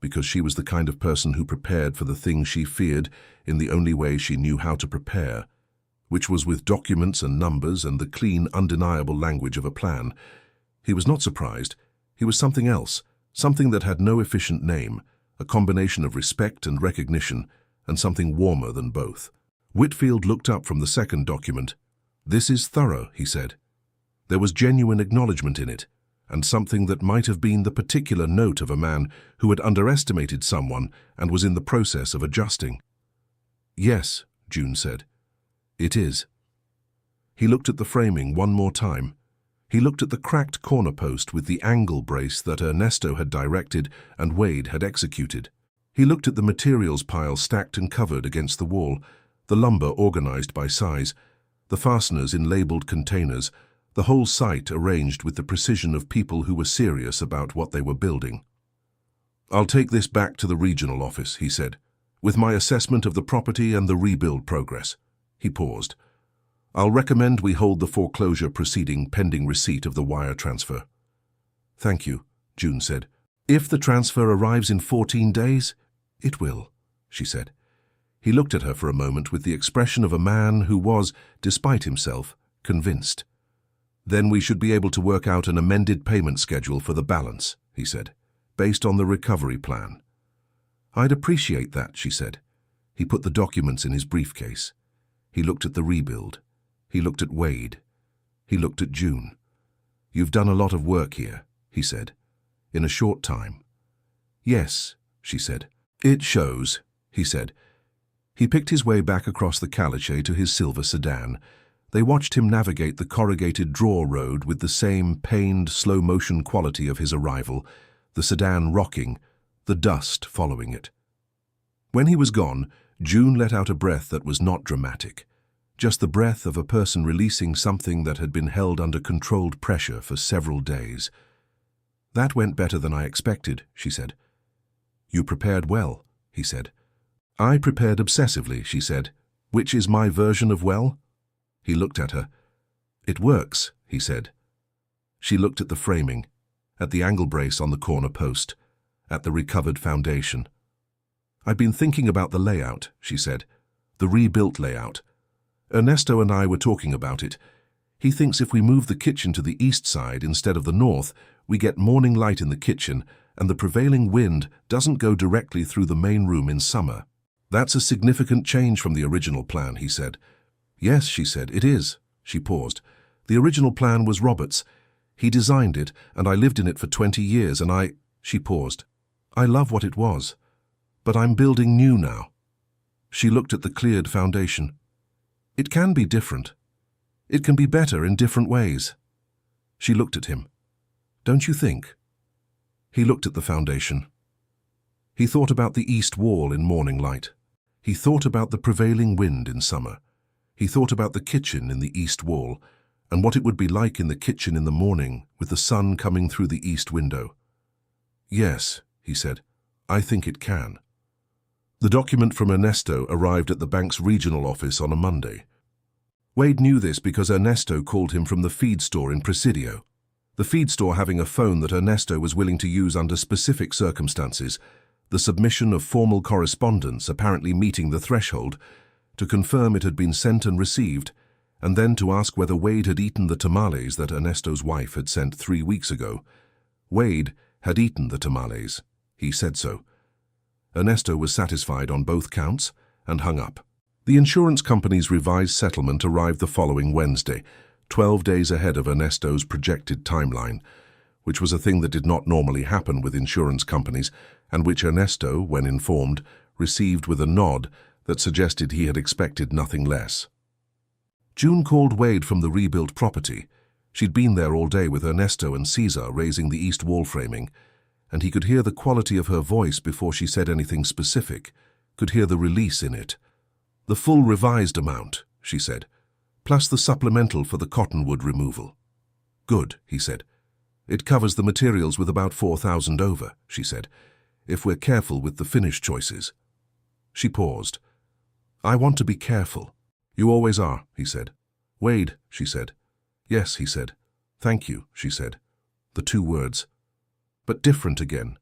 because she was the kind of person who prepared for the thing she feared in the only way she knew how to prepare, which was with documents and numbers and the clean, undeniable language of a plan. He was not surprised. He was something else, something that had no efficient name, a combination of respect and recognition, and something warmer than both. Whitfield looked up from the second document. "This is thorough," he said. There was genuine acknowledgement in it, and something that might have been the particular note of a man who had underestimated someone and was in the process of adjusting. "Yes," June said. "It is." He looked at the framing one more time. He looked at the cracked corner post with the angle brace that Ernesto had directed and Wade had executed. He looked at the materials pile stacked and covered against the wall, the lumber organized by size, the fasteners in labeled containers, the whole site arranged with the precision of people who were serious about what they were building. "I'll take this back to the regional office," he said, "with my assessment of the property and the rebuild progress." He paused. "I'll recommend we hold the foreclosure proceeding pending receipt of the wire transfer." "Thank you," June said. "If the transfer arrives in 14 days, it will," she said. He looked at her for a moment with the expression of a man who was, despite himself, convinced. "Then we should be able to work out an amended payment schedule for the balance," he said, "based on the recovery plan." "I'd appreciate that," she said. He put the documents in his briefcase. He looked at the rebuild. He looked at Wade. He looked at June. "You've done a lot of work here," he said, "in a short time." "Yes," she said. "It shows," he said. He picked his way back across the caliche to his silver sedan. They watched him navigate the corrugated draw road with the same pained, slow-motion quality of his arrival, the sedan rocking, the dust following it. When he was gone, June let out a breath that was not dramatic, just the breath of a person releasing something that had been held under controlled pressure for several days. "That went better than I expected," she said. "You prepared well," he said. "I prepared obsessively," she said, "which is my version of well." He looked at her. "It works," he said. She looked at the framing, at the angle brace on the corner post. at the recovered foundation. "I've been thinking about the layout," she said. "The rebuilt layout. Ernesto and I were talking about it. He thinks if we move the kitchen to the east side instead of the north, we get morning light in the kitchen, and the prevailing wind doesn't go directly through the main room in summer." "That's a significant change from the original plan," he said. "Yes," she said, "it is." She paused. "The original plan was Robert's. He designed it, and I lived in it for 20 years, and She paused. "I love what it was. But I'm building new now." She looked at the cleared foundation. "It can be different. It can be better in different ways." She looked at him. "Don't you think?" He looked at the foundation. He thought about the east wall in morning light. He thought about the prevailing wind in summer. He thought about the kitchen in the east wall, and what it would be like in the kitchen in the morning with the sun coming through the east window. "Yes," he said, "I think it can." The document from Ernesto arrived at the bank's regional office on a Monday. Wade knew this because Ernesto called him from the feed store in Presidio, the feed store having a phone that Ernesto was willing to use under specific circumstances, the submission of formal correspondence apparently meeting the threshold, to confirm it had been sent and received, and then to ask whether Wade had eaten the tamales that Ernesto's wife had sent 3 weeks ago. Wade had eaten the tamales. He said so. Ernesto was satisfied on both counts and hung up. The insurance company's revised settlement arrived the following Wednesday, 12 days ahead of Ernesto's projected timeline, which was a thing that did not normally happen with insurance companies, and which Ernesto, when informed, received with a nod that suggested he had expected nothing less. June called Wade from the rebuilt property. She'd been there all day with Ernesto and Cesar raising the east wall framing, and he could hear the quality of her voice before she said anything specific, could hear the release in it. "The full revised amount," she said, "plus the supplemental for the cottonwood removal." "Good," he said. "It covers the materials with about 4,000 over," she said, "if we're careful with the finish choices." She paused. "I want to be careful." "You always are," he said. "Wade," she said. "Yes," he said. "Thank you," she said. The 2 words. But different again.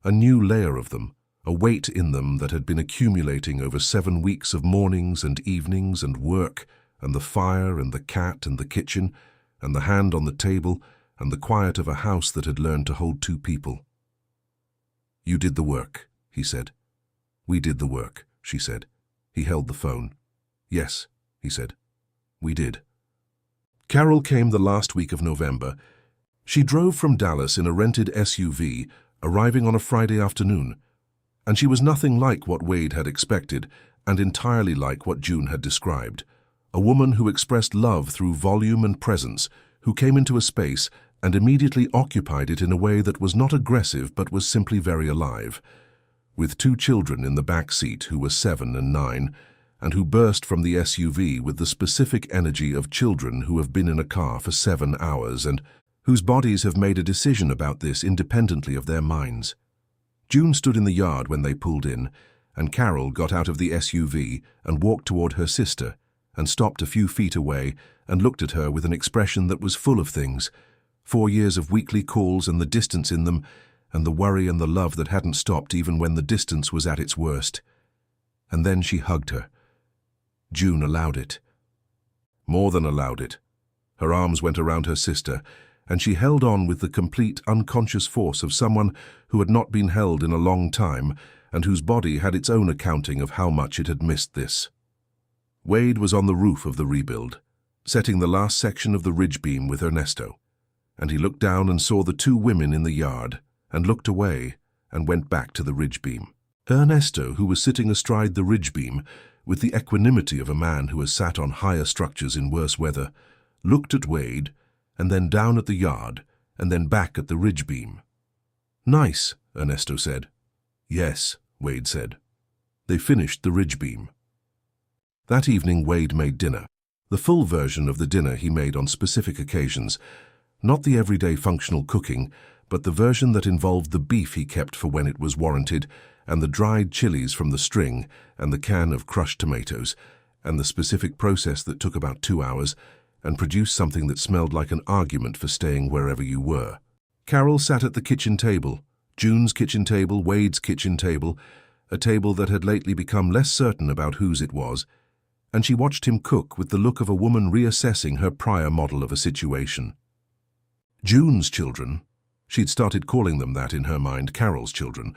A new layer of them, a weight in them that had been accumulating over 7 weeks of mornings and evenings and work, and the fire and the cat and the kitchen, and the hand on the table, and the quiet of a house that had learned to hold 2 people. "You did the work," he said. "We did the work," she said. He held the phone. "Yes," he said. "We did." Carol came the last week of November. She drove from Dallas in a rented SUV, arriving on a Friday afternoon, and she was nothing like what Wade had expected, and entirely like what June had described. A woman who expressed love through volume and presence, who came into a space and immediately occupied it in a way that was not aggressive but was simply very alive, with 2 children in the back seat who were 7 and 9, and who burst from the SUV with the specific energy of children who have been in a car for 7 hours and whose bodies have made a decision about this independently of their minds. June stood in the yard when they pulled in, and Carol got out of the SUV and walked toward her sister, and stopped a few feet away and looked at her with an expression that was full of things, 4 years of weekly calls and the distance in them, and the worry and the love that hadn't stopped even when the distance was at its worst. And then she hugged her. June allowed it. More than allowed it. Her arms went around her sister, and she held on with the complete unconscious force of someone who had not been held in a long time and whose body had its own accounting of how much it had missed this. Wade was on the roof of the rebuild, setting the last section of the ridge beam with Ernesto, and he looked down and saw the 2 women in the yard, and looked away and went back to the ridge beam. Ernesto, who was sitting astride the ridge beam, with the equanimity of a man who has sat on higher structures in worse weather, looked at Wade, and then down at the yard, and then back at the ridge beam. "Nice," Ernesto said. "Yes," Wade said. They finished the ridge beam. That evening Wade made dinner, the full version of the dinner he made on specific occasions, not the everyday functional cooking, but the version that involved the beef he kept for when it was warranted, and the dried chilies from the string, and the can of crushed tomatoes, and the specific process that took about 2 hours, and produced something that smelled like an argument for staying wherever you were. Carol sat at the kitchen table, June's kitchen table, Wade's kitchen table, a table that had lately become less certain about whose it was, and she watched him cook with the look of a woman reassessing her prior model of a situation. June's children, she'd started calling them that in her mind, Carol's children,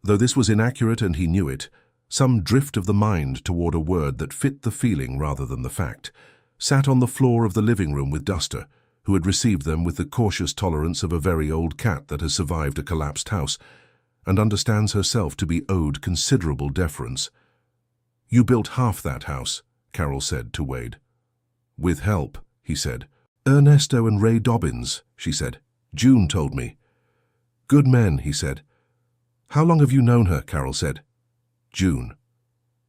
though this was inaccurate and he knew it, some drift of the mind toward a word that fit the feeling rather than the fact, sat on the floor of the living room with Duster, who had received them with the cautious tolerance of a very old cat that has survived a collapsed house, and understands herself to be owed considerable deference. "You built half that house," Carol said to Wade. "With help," he said. "Ernesto and Ray Dobbins," she said. "June told me." "Good men," he said. "How long have you known her?" Carol said. "June."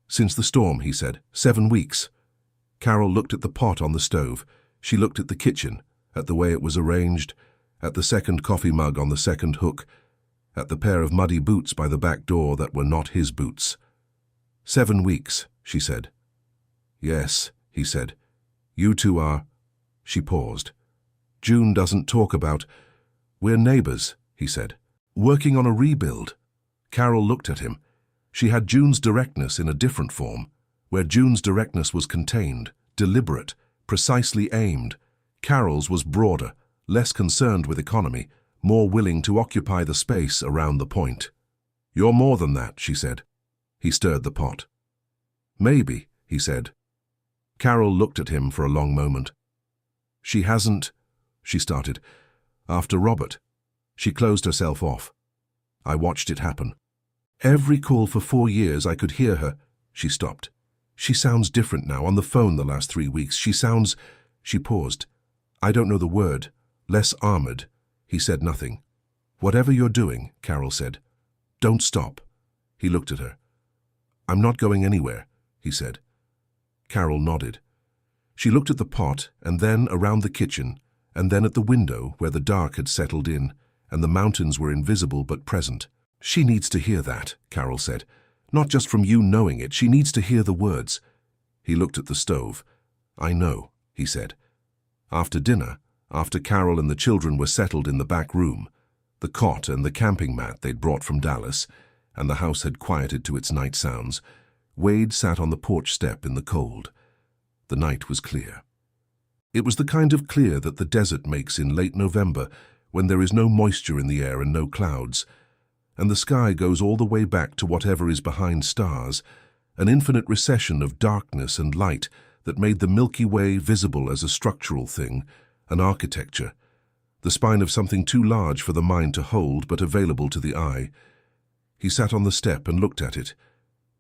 "Since the storm," he said. 7 weeks. Carol looked at the pot on the stove. She looked at the kitchen, at the way it was arranged, at the second coffee mug on the second hook, at the pair of muddy boots by the back door that were not his boots. 7 weeks, she said. "Yes," he said. "You two are—" She paused. "June doesn't talk about—" "We're neighbors," he said. "Working on a rebuild." Carol looked at him. She had June's directness in a different form, where June's directness was contained, deliberate, precisely aimed. Carol's was broader, less concerned with economy, more willing to occupy the space around the point. "You're more than that," she said. He stirred the pot. "Maybe," he said. Carol looked at him for a long moment. "She hasn't—" she started. "After Robert." She closed herself off. I watched it happen. "Every call for 4 years I could hear her." She stopped. "She sounds different now. On the phone the last 3 weeks. She sounds—" She paused. "I don't know the word. Less armored." He said nothing. "Whatever you're doing," Carol said. "Don't stop." He looked at her. "I'm not going anywhere," he said. Carol nodded. She looked at the pot, and then around the kitchen, and then at the window where the dark had settled in, and the mountains were invisible but present. "She needs to hear that," Carol said. "Not just from you knowing it. She needs to hear the words." He looked at the stove. "I know," he said. After dinner, after Carol and the children were settled in the back room, the cot and the camping mat they'd brought from Dallas, and the house had quieted to its night sounds, Wade sat on the porch step in the cold. The night was clear. It was the kind of clear that the desert makes in late November, when there is no moisture in the air and no clouds, and the sky goes all the way back to whatever is behind stars, an infinite recession of darkness and light that made the Milky Way visible as a structural thing, an architecture, the spine of something too large for the mind to hold but available to the eye. He sat on the step and looked at it.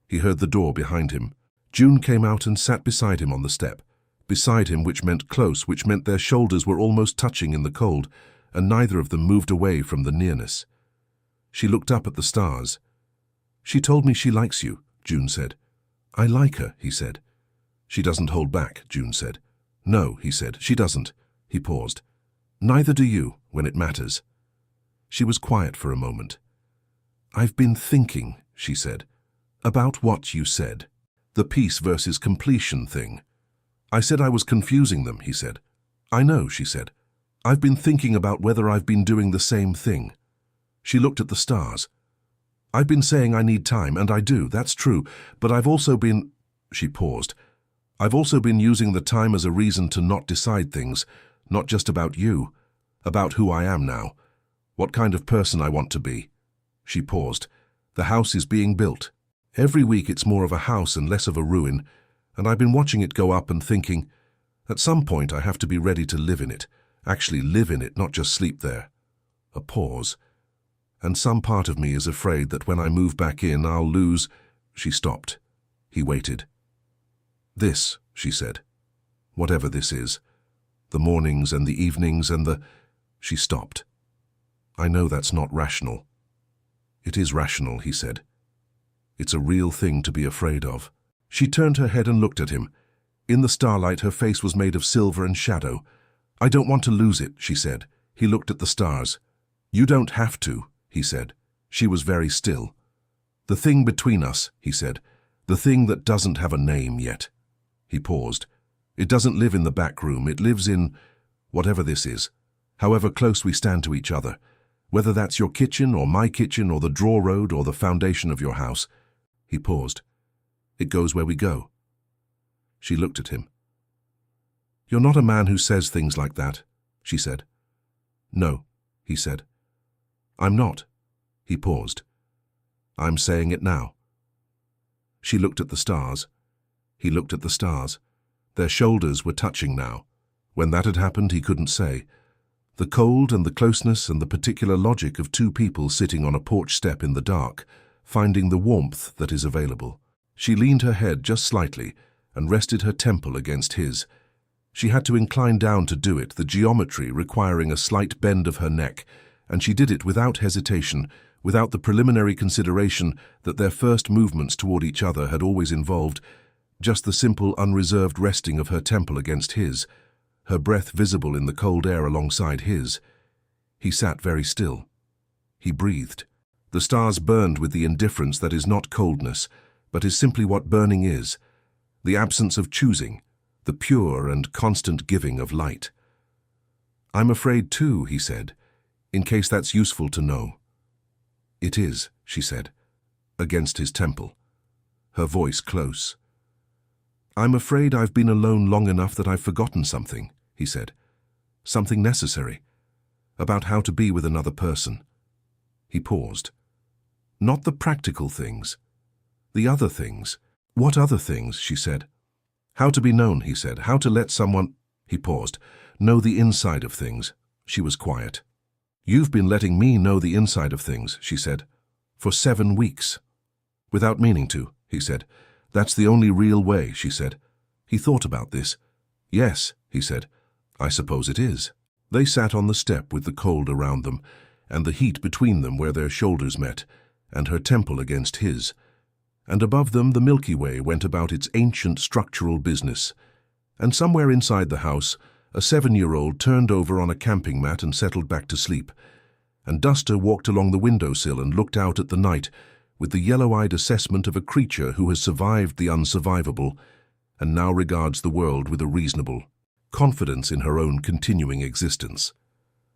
He heard the door behind him. June came out and sat beside him on the step. Beside him, which meant close, which meant their shoulders were almost touching in the cold, and neither of them moved away from the nearness. She looked up at the stars. "She told me she likes you," June said. "I like her," he said. "She doesn't hold back," June said. "No," he said, "she doesn't." He paused. "Neither do you, when it matters." She was quiet for a moment. "I've been thinking," she said, "about what you said. The peace versus completion thing." "I said I was confusing them," he said. "I know," she said. "I've been thinking about whether I've been doing the same thing." She looked at the stars. "I've been saying I need time, and I do, that's true, but I've also been—" She paused. "I've also been using the time as a reason to not decide things, not just about you, about who I am now, what kind of person I want to be." She paused. "The house is being built. Every week it's more of a house and less of a ruin, and I've been watching it go up and thinking, at some point I have to be ready to live in it, actually live in it, not just sleep there." A pause. "And some part of me is afraid that when I move back in, I'll lose—" She stopped. He waited. "This," she said. "Whatever this is. The mornings and the evenings and the—" She stopped. "I know that's not rational." "It is rational," he said. "It's a real thing to be afraid of." She turned her head and looked at him. In the starlight, her face was made of silver and shadow. "I don't want to lose it," she said. He looked at the stars. "You don't have to," he said. She was very still. "The thing between us," he said. "The thing that doesn't have a name yet." He paused. "It doesn't live in the back room. It lives in whatever this is, however close we stand to each other. Whether that's your kitchen or my kitchen or the draw road or the foundation of your house. He paused. It goes where we go. She looked at him. You're not a man who says things like that, she said. No, he said. I'm not. He paused. I'm saying it now. She looked at the stars. He looked at the stars. Their shoulders were touching now. When that had happened, he couldn't say. The cold and the closeness and the particular logic of two people sitting on a porch step in the dark, finding the warmth that is available. She leaned her head just slightly and rested her temple against his. She had to incline down to do it, the geometry requiring a slight bend of her neck, and she did it without hesitation, without the preliminary consideration that their first movements toward each other had always involved just the simple, unreserved resting of her temple against his, her breath visible in the cold air alongside his. He sat very still. He breathed. The stars burned with the indifference that is not coldness, but is simply what burning is, the absence of choosing, the pure and constant giving of light. I'm afraid too, he said, in case that's useful to know. It is, she said, against his temple, her voice close. I'm afraid I've been alone long enough that I've forgotten something, he said. Something necessary, about how to be with another person. He paused. Not the practical things. The other things. What other things, she said. How to be known, he said. How to let someone, he paused, know the inside of things. She was quiet. You've been letting me know the inside of things, she said, for 7 weeks. Without meaning to, he said. That's the only real way, she said. He thought about this. Yes, he said. I suppose it is. They sat on the step with the cold around them, and the heat between them where their shoulders met, and her temple against his. And above them the Milky Way went about its ancient structural business. And somewhere inside the house, a 7-year-old turned over on a camping mat and settled back to sleep. And Duster walked along the windowsill and looked out at the night with the yellow-eyed assessment of a creature who has survived the unsurvivable and now regards the world with a reasonable confidence in her own continuing existence.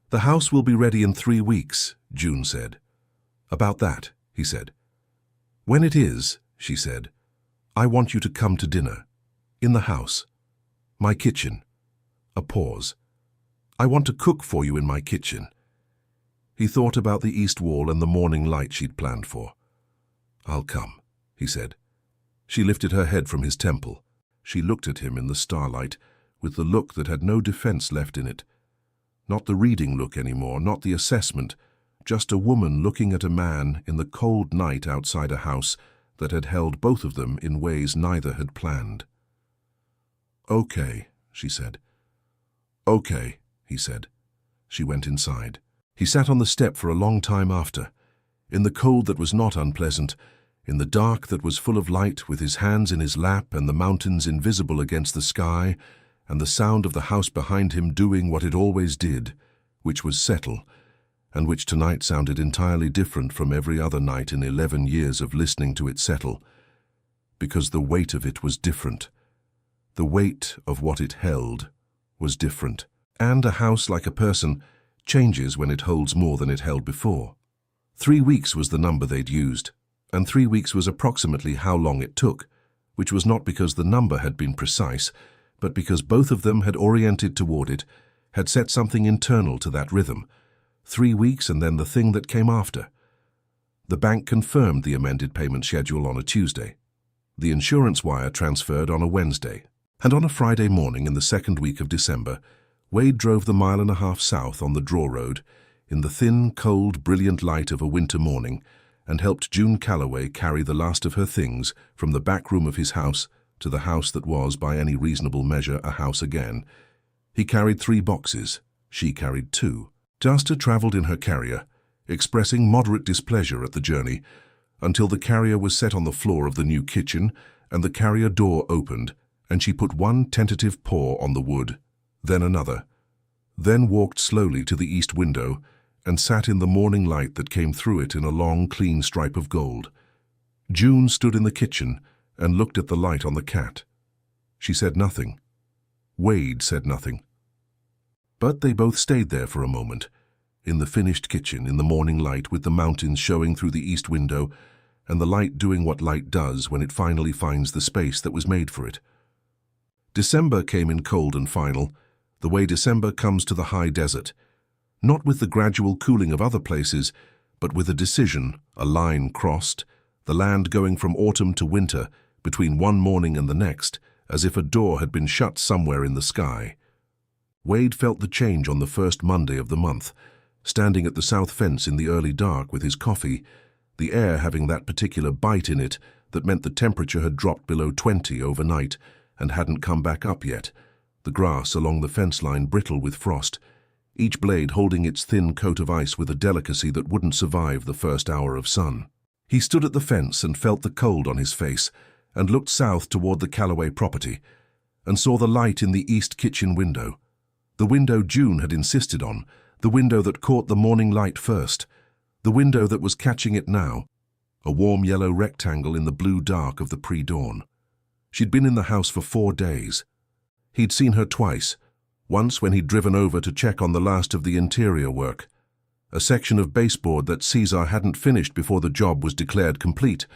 The house will be ready in 3 weeks, June said. About that, he said. When it is, she said, I want you to come to dinner. In the house. My kitchen. A pause. I want to cook for you in my kitchen. He thought about the east wall and the morning light she'd planned for. I'll come, he said. She lifted her head from his temple. She looked at him in the starlight, with the look that had no defense left in it. Not the reading look anymore, not the assessment, just a woman looking at a man in the cold night outside a house that had held both of them in ways neither had planned. Okay, she said. Okay, he said. She went inside. He sat on the step for a long time after, in the cold that was not unpleasant, in the dark that was full of light, with his hands in his lap and the mountains invisible against the sky, and the sound of the house behind him doing what it always did, which was settle, and which tonight sounded entirely different from every other night in 11 years of listening to it settle, because the weight of it was different. The weight of what it held was different. And a house, like a person, changes when it holds more than it held before. 3 weeks was the number they'd used, and 3 weeks was approximately how long it took, which was not because the number had been precise, but because both of them had oriented toward it, had set something internal to that rhythm. 3 weeks and then the thing that came after. The bank confirmed the amended payment schedule on a Tuesday. The insurance wire transferred on a Wednesday. And on a Friday morning in the second week of December, Wade drove the 1.5 miles south on the draw road, in the thin, cold, brilliant light of a winter morning, and helped June Calloway carry the last of her things from the back room of his house to the house that was, by any reasonable measure, a house again. He carried 3 boxes. She carried 2. Duster travelled in her carrier, expressing moderate displeasure at the journey, until the carrier was set on the floor of the new kitchen and the carrier door opened, and she put one tentative paw on the wood, then another, then walked slowly to the east window and sat in the morning light that came through it in a long, clean stripe of gold. June stood in the kitchen and looked at the light on the cat. She said nothing. Wade said nothing. But they both stayed there for a moment, in the finished kitchen in the morning light with the mountains showing through the east window and the light doing what light does when it finally finds the space that was made for it. December came in cold and final, the way December comes to the high desert, not with the gradual cooling of other places, but with a decision, a line crossed, the land going from autumn to winter between one morning and the next, as if a door had been shut somewhere in the sky. Wade felt the change on the first Monday of the month, standing at the south fence in the early dark with his coffee, the air having that particular bite in it that meant the temperature had dropped below 20 overnight and hadn't come back up yet, the grass along the fence line brittle with frost, each blade holding its thin coat of ice with a delicacy that wouldn't survive the first hour of sun. He stood at the fence and felt the cold on his face and looked south toward the Calloway property and saw the light in the east kitchen window, the window June had insisted on, the window that caught the morning light first, the window that was catching it now, a warm yellow rectangle in the blue dark of the pre-dawn. She'd been in the house for 4 days. He'd seen her twice, once when he'd driven over to check on the last of the interior work, a section of baseboard that Caesar hadn't finished before the job was declared complete,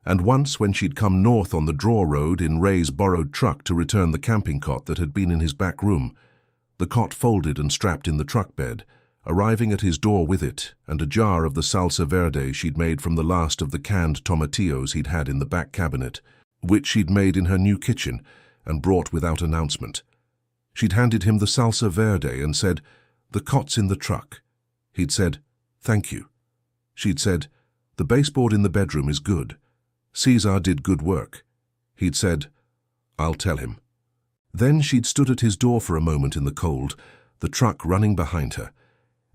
and once when she'd come north on the draw road in Ray's borrowed truck to return the camping cot that had been in his back room, the cot folded and strapped in the truck bed, arriving at his door with it and a jar of the salsa verde she'd made from the last of the canned tomatillos he'd had in the back cabinet, which she'd made in her new kitchen and brought without announcement. She'd handed him the salsa verde and said, "The cot's in the truck." He'd said, "Thank you." She'd said, "The baseboard in the bedroom is good. Caesar did good work." He'd said, "I'll tell him." Then she'd stood at his door for a moment in the cold, the truck running behind her,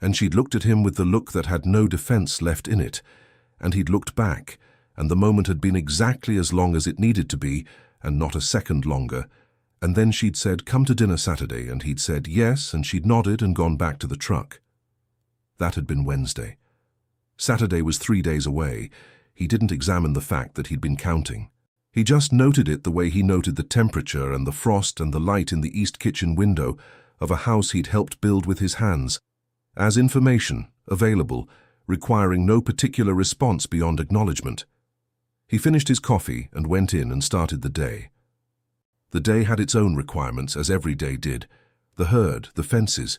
and she'd looked at him with the look that had no defense left in it, and he'd looked back, and the moment had been exactly as long as it needed to be, and not a second longer, and then she'd said, "Come to dinner Saturday," and he'd said, "Yes," and she'd nodded and gone back to the truck. That had been Wednesday. Saturday was 3 days away. He didn't examine the fact that he'd been counting. He just noted it the way he noted the temperature and the frost and the light in the east kitchen window of a house he'd helped build with his hands, as information, available, requiring no particular response beyond acknowledgement. He finished his coffee and went in and started the day. The day had its own requirements, as every day did, the herd, the fences,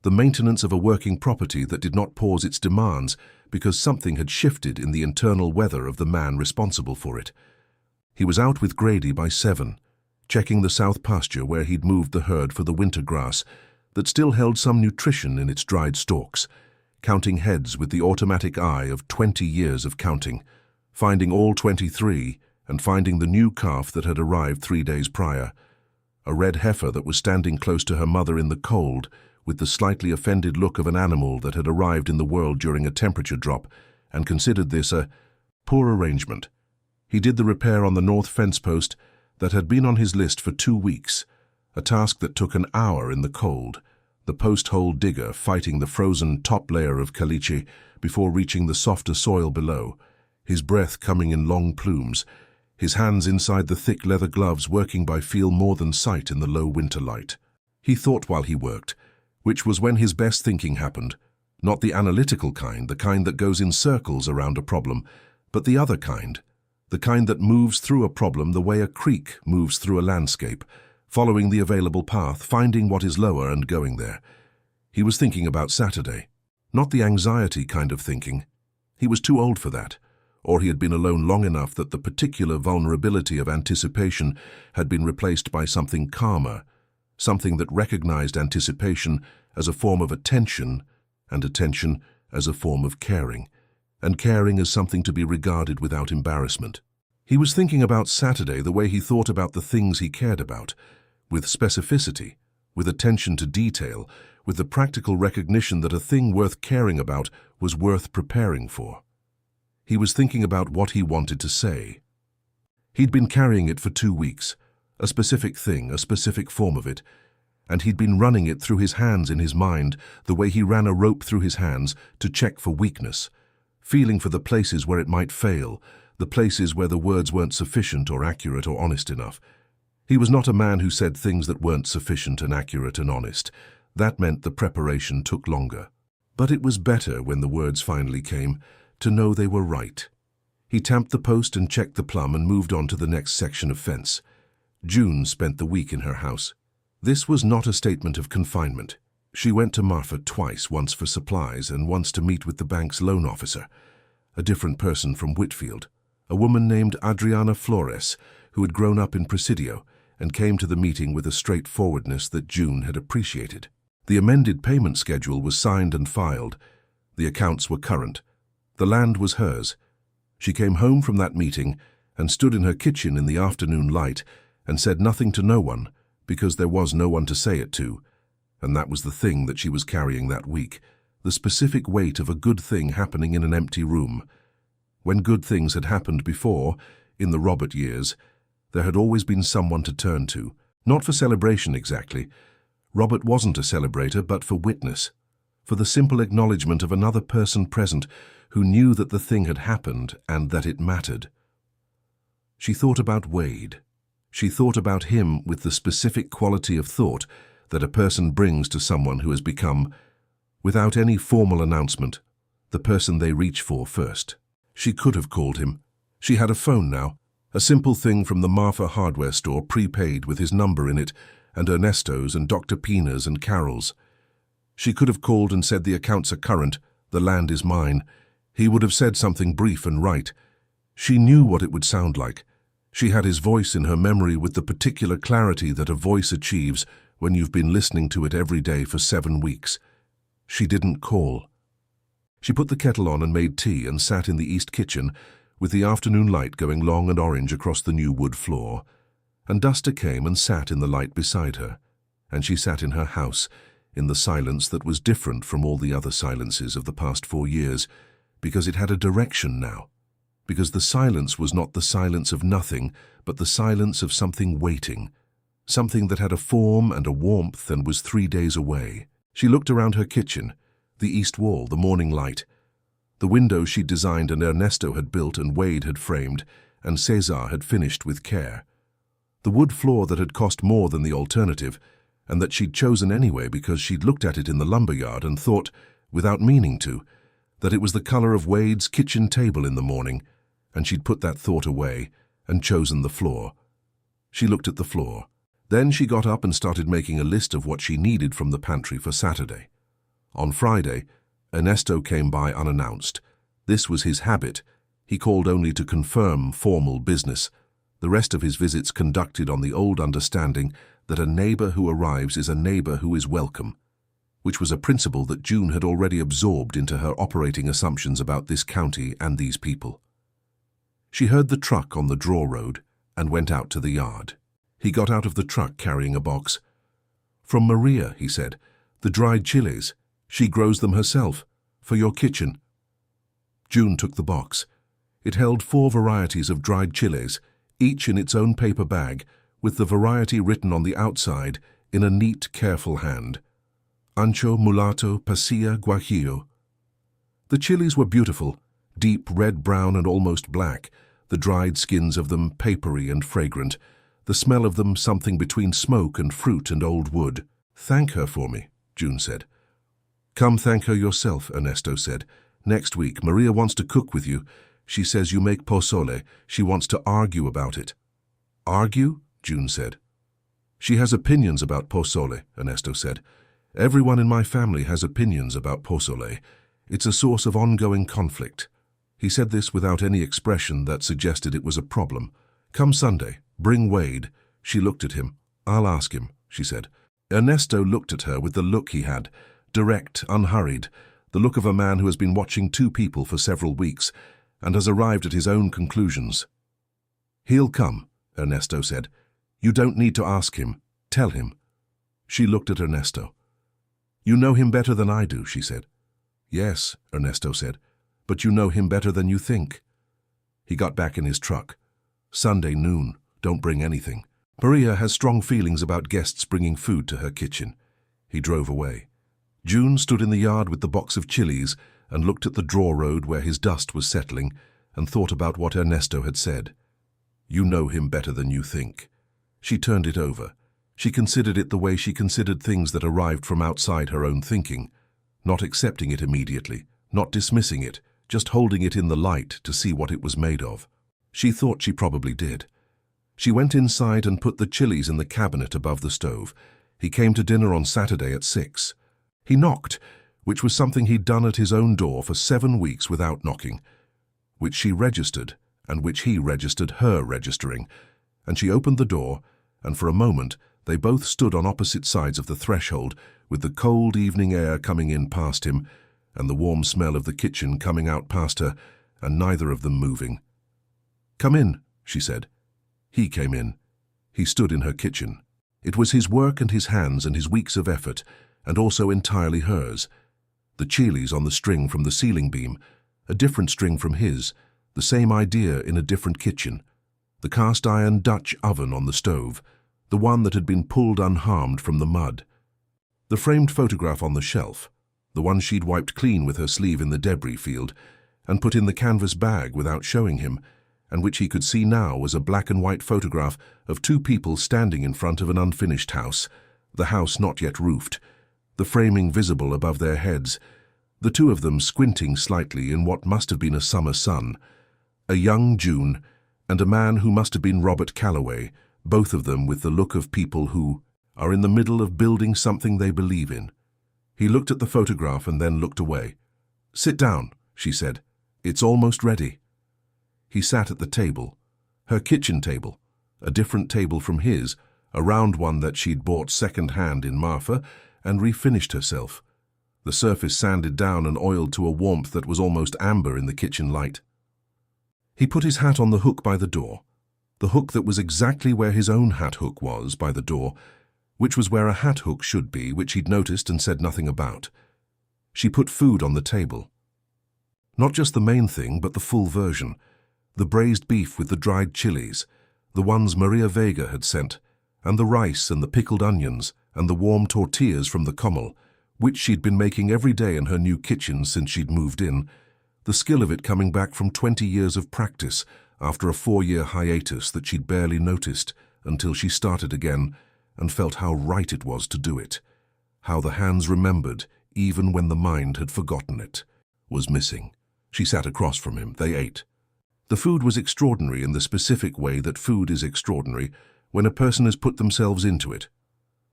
the maintenance of a working property that did not pause its demands because something had shifted in the internal weather of the man responsible for it. He was out with Grady by 7, checking the south pasture where he'd moved the herd for the winter grass that still held some nutrition in its dried stalks, counting heads with the automatic eye of 20 years of counting, finding all 23 and finding the new calf that had arrived 3 days prior, a red heifer that was standing close to her mother in the cold with the slightly offended look of an animal that had arrived in the world during a temperature drop and considered this a poor arrangement. He did the repair on the north fence post that had been on his list for 2 weeks, a task that took an hour in the cold, the post hole digger fighting the frozen top layer of caliche before reaching the softer soil below, his breath coming in long plumes, his hands inside the thick leather gloves working by feel more than sight in the low winter light. He thought while he worked, which was when his best thinking happened, not the analytical kind, the kind that goes in circles around a problem, but the other kind, the kind that moves through a problem the way a creek moves through a landscape, following the available path, finding what is lower and going there. He was thinking about Saturday, not the anxiety kind of thinking. He was too old for that, or he had been alone long enough that the particular vulnerability of anticipation had been replaced by something calmer, something that recognized anticipation as a form of attention and attention as a form of caring, and caring as something to be regarded without embarrassment. He was thinking about Saturday the way he thought about the things he cared about, with specificity, with attention to detail, with the practical recognition that a thing worth caring about was worth preparing for. He was thinking about what he wanted to say. He'd been carrying it for 2 weeks, a specific thing, a specific form of it, and he'd been running it through his hands in his mind the way he ran a rope through his hands to check for weakness, feeling for the places where it might fail, the places where the words weren't sufficient or accurate or honest enough. He was not a man who said things that weren't sufficient and accurate and honest. That meant the preparation took longer. But it was better, when the words finally came, to know they were right. He tamped the post and checked the plumb and moved on to the next section of fence. June spent the week in her house. This was not a statement of confinement. She went to Marfa twice, once for supplies and once to meet with the bank's loan officer, a different person from Whitfield, a woman named Adriana Flores, who had grown up in Presidio and came to the meeting with a straightforwardness that June had appreciated. The amended payment schedule was signed and filed. The accounts were current. The land was hers. She came home from that meeting and stood in her kitchen in the afternoon light and said nothing to no one, because there was no one to say it to. And that was the thing that she was carrying that week, the specific weight of a good thing happening in an empty room. When good things had happened before, in the Robert years, there had always been someone to turn to, not for celebration exactly. Robert wasn't a celebrator, but for witness, for the simple acknowledgement of another person present who knew that the thing had happened and that it mattered. She thought about Wade. She thought about him with the specific quality of thought that a person brings to someone who has become, without any formal announcement, the person they reach for first. She could have called him. She had a phone now, a simple thing from the Marfa hardware store, prepaid with his number in it, and Ernesto's and Dr. Pina's and Carol's. She could have called and said the accounts are current, the land is mine. He would have said something brief and right. She knew what it would sound like. She had his voice in her memory with the particular clarity that a voice achieves when you've been listening to it every day for 7 weeks. She didn't call. She put the kettle on and made tea and sat in the east kitchen with the afternoon light going long and orange across the new wood floor. And Duster came and sat in the light beside her, and she sat in her house, in the silence that was different from all the other silences of the past 4 years, because it had a direction now, because the silence was not the silence of nothing, but the silence of something waiting, something that had a form and a warmth and was 3 days away. She looked around her kitchen, the east wall, the morning light, the windows she'd designed and Ernesto had built and Wade had framed and Cesar had finished with care. The wood floor that had cost more than the alternative, and that she'd chosen anyway because she'd looked at it in the lumberyard and thought, without meaning to, that it was the color of Wade's kitchen table in the morning, and she'd put that thought away and chosen the floor. She looked at the floor. Then she got up and started making a list of what she needed from the pantry for Saturday. On Friday, Ernesto came by unannounced. This was his habit. He called only to confirm formal business. The rest of his visits conducted on the old understanding that a neighbor who arrives is a neighbor who is welcome, which was a principle that June had already absorbed into her operating assumptions about this county and these people. She heard the truck on the draw road and went out to the yard. He got out of the truck carrying a box. "From Maria," he said, "the dried chilies. She grows them herself, for your kitchen." June took the box. It held 4 varieties of dried chilies, each in its own paper bag, with the variety written on the outside in a neat, careful hand. Ancho, Mulatto, Pasilla, Guajillo. The chilies were beautiful, deep red-brown and almost black, the dried skins of them papery and fragrant, the smell of them something between smoke and fruit and old wood. "Thank her for me," June said. "Come thank her yourself," Ernesto said. "Next week, Maria wants to cook with you. She says you make posole. She wants to argue about it." "Argue?" June said. "She has opinions about posole," Ernesto said. "Everyone in my family has opinions about posole. It's a source of ongoing conflict." He said this without any expression that suggested it was a problem. "Come Sunday. Bring Wade." She looked at him. "I'll ask him," she said. Ernesto looked at her with the look he had, direct, unhurried, the look of a man who has been watching 2 people for several weeks and has arrived at his own conclusions. "He'll come," Ernesto said. "You don't need to ask him. Tell him." She looked at Ernesto. "You know him better than I do," she said. "Yes," Ernesto said, "but you know him better than you think." He got back in his truck. "Sunday noon. Don't bring anything. Maria has strong feelings about guests bringing food to her kitchen." He drove away. June stood in the yard with the box of chilies and looked at the draw road where his dust was settling and thought about what Ernesto had said. "You know him better than you think." She turned it over. She considered it the way she considered things that arrived from outside her own thinking. not accepting it immediately, not dismissing it, just holding it in the light to see what it was made of. She thought she probably did. She went inside and put the chilies in the cabinet above the stove. He came to dinner on Saturday at 6. He knocked, which was something he'd done at his own door for 7 weeks without knocking, which she registered and which he registered her registering, and she opened the door, and for a moment they both stood on opposite sides of the threshold, with the cold evening air coming in past him and the warm smell of the kitchen coming out past her, and neither of them moving. "Come in," she said. He came in. He stood in her kitchen. It was his work and his hands and his weeks of effort, and also entirely hers. The chilies on the string from the ceiling beam, a different string from his, the same idea in a different kitchen. The cast-iron Dutch oven on the stove, the one that had been pulled unharmed from the mud. The framed photograph on the shelf, the one she'd wiped clean with her sleeve in the debris field, and put in the canvas bag without showing him, and which he could see now was a black and white photograph of 2 people standing in front of an unfinished house, the house not yet roofed, the framing visible above their heads, the 2 of them squinting slightly in what must have been a summer sun, a young June, and a man who must have been Robert Calloway, both of them with the look of people who are in the middle of building something they believe in. He looked at the photograph and then looked away. "Sit down," she said. "It's almost ready." He sat at the table, her kitchen table, a different table from his, a round one that she'd bought second-hand in Marfa and refinished herself, the surface sanded down and oiled to a warmth that was almost amber in the kitchen light. He put his hat on the hook by the door, the hook that was exactly where his own hat hook was by the door, which was where a hat hook should be, which he'd noticed and said nothing about. She put food on the table. Not just the main thing, but the full version. The braised beef with the dried chilies, the ones Maria Vega had sent, and the rice and the pickled onions, and the warm tortillas from the commel, which she'd been making every day in her new kitchen since she'd moved in, the skill of it coming back from 20 years of practice after a 4-year hiatus that she'd barely noticed until she started again and felt how right it was to do it, how the hands remembered even when the mind had forgotten it, was missing. She sat across from him. They ate. The food was extraordinary in the specific way that food is extraordinary when a person has put themselves into it.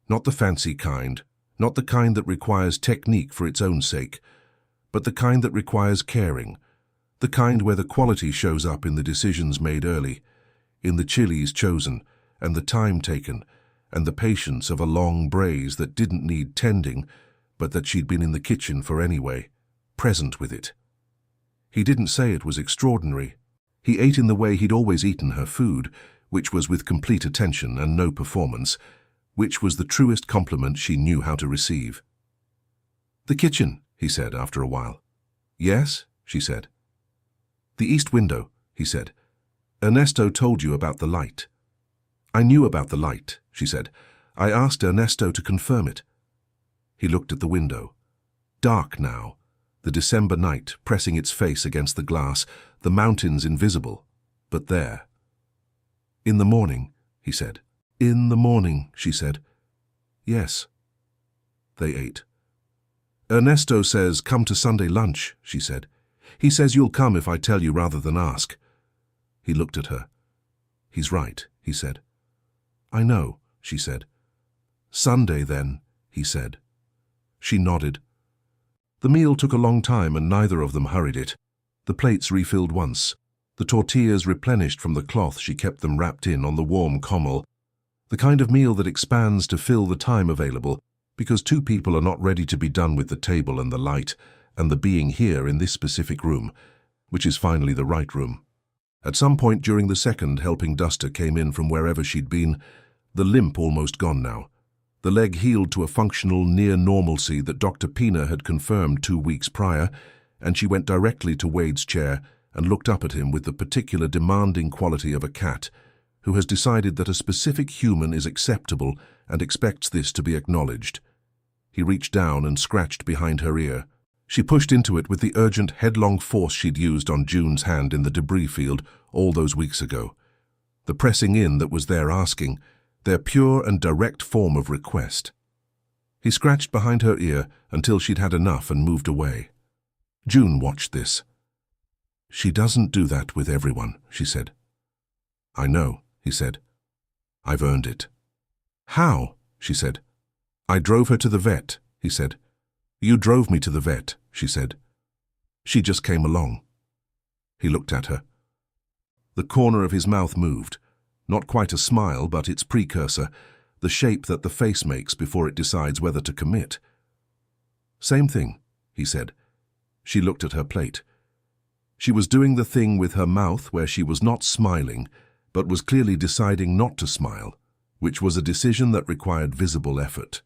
Not the fancy kind, not the kind that requires technique for its own sake, but the kind that requires caring, the kind where the quality shows up in the decisions made early, in the chilies chosen, and the time taken, and the patience of a long braise that didn't need tending, but that she'd been in the kitchen for anyway, present with it. He didn't say it was extraordinary. He ate in the way he'd always eaten her food, which was with complete attention and no performance, which was the truest compliment she knew how to receive. "The kitchen," he said after a while. "Yes," she said. "The east window," he said. "Ernesto told you about the light." "I knew about the light," she said. "I asked Ernesto to confirm it." He looked at the window. Dark now, the December night pressing its face against the glass, the mountains invisible, but there. "In the morning," he said. "In the morning," she said. "Yes." They ate. "Ernesto says come to Sunday lunch," she said. "He says you'll come if I tell you rather than ask." He looked at her. "He's right," he said. "I know," she said. "Sunday, then," he said. She nodded. The meal took a long time and neither of them hurried it. The plates refilled once, the tortillas replenished from the cloth she kept them wrapped in on the warm commel, the kind of meal that expands to fill the time available because 2 people are not ready to be done with the table and the light and the being here in this specific room, which is finally the right room. At some point during the second helping duster came in from wherever she'd been, the limp almost gone now. The leg healed to a functional near-normalcy that Dr. Pina had confirmed 2 weeks prior, and she went directly to Wade's chair and looked up at him with the particular demanding quality of a cat who has decided that a specific human is acceptable and expects this to be acknowledged. He reached down and scratched behind her ear. She pushed into it with the urgent, headlong force she'd used on June's hand in the debris field all those weeks ago. The pressing in that was their asking, their pure and direct form of request. He scratched behind her ear until she'd had enough and moved away. June watched this. "She doesn't do that with everyone," she said. "I know," he said. "I've earned it." "How?" she said. "I drove her to the vet," he said. "You drove me to the vet," she said. "She just came along." He looked at her. The corner of his mouth moved. Not quite a smile, but its precursor, the shape that the face makes before it decides whether to commit. "Same thing," he said. She looked at her plate. She was doing the thing with her mouth where she was not smiling, but was clearly deciding not to smile, which was a decision that required visible effort.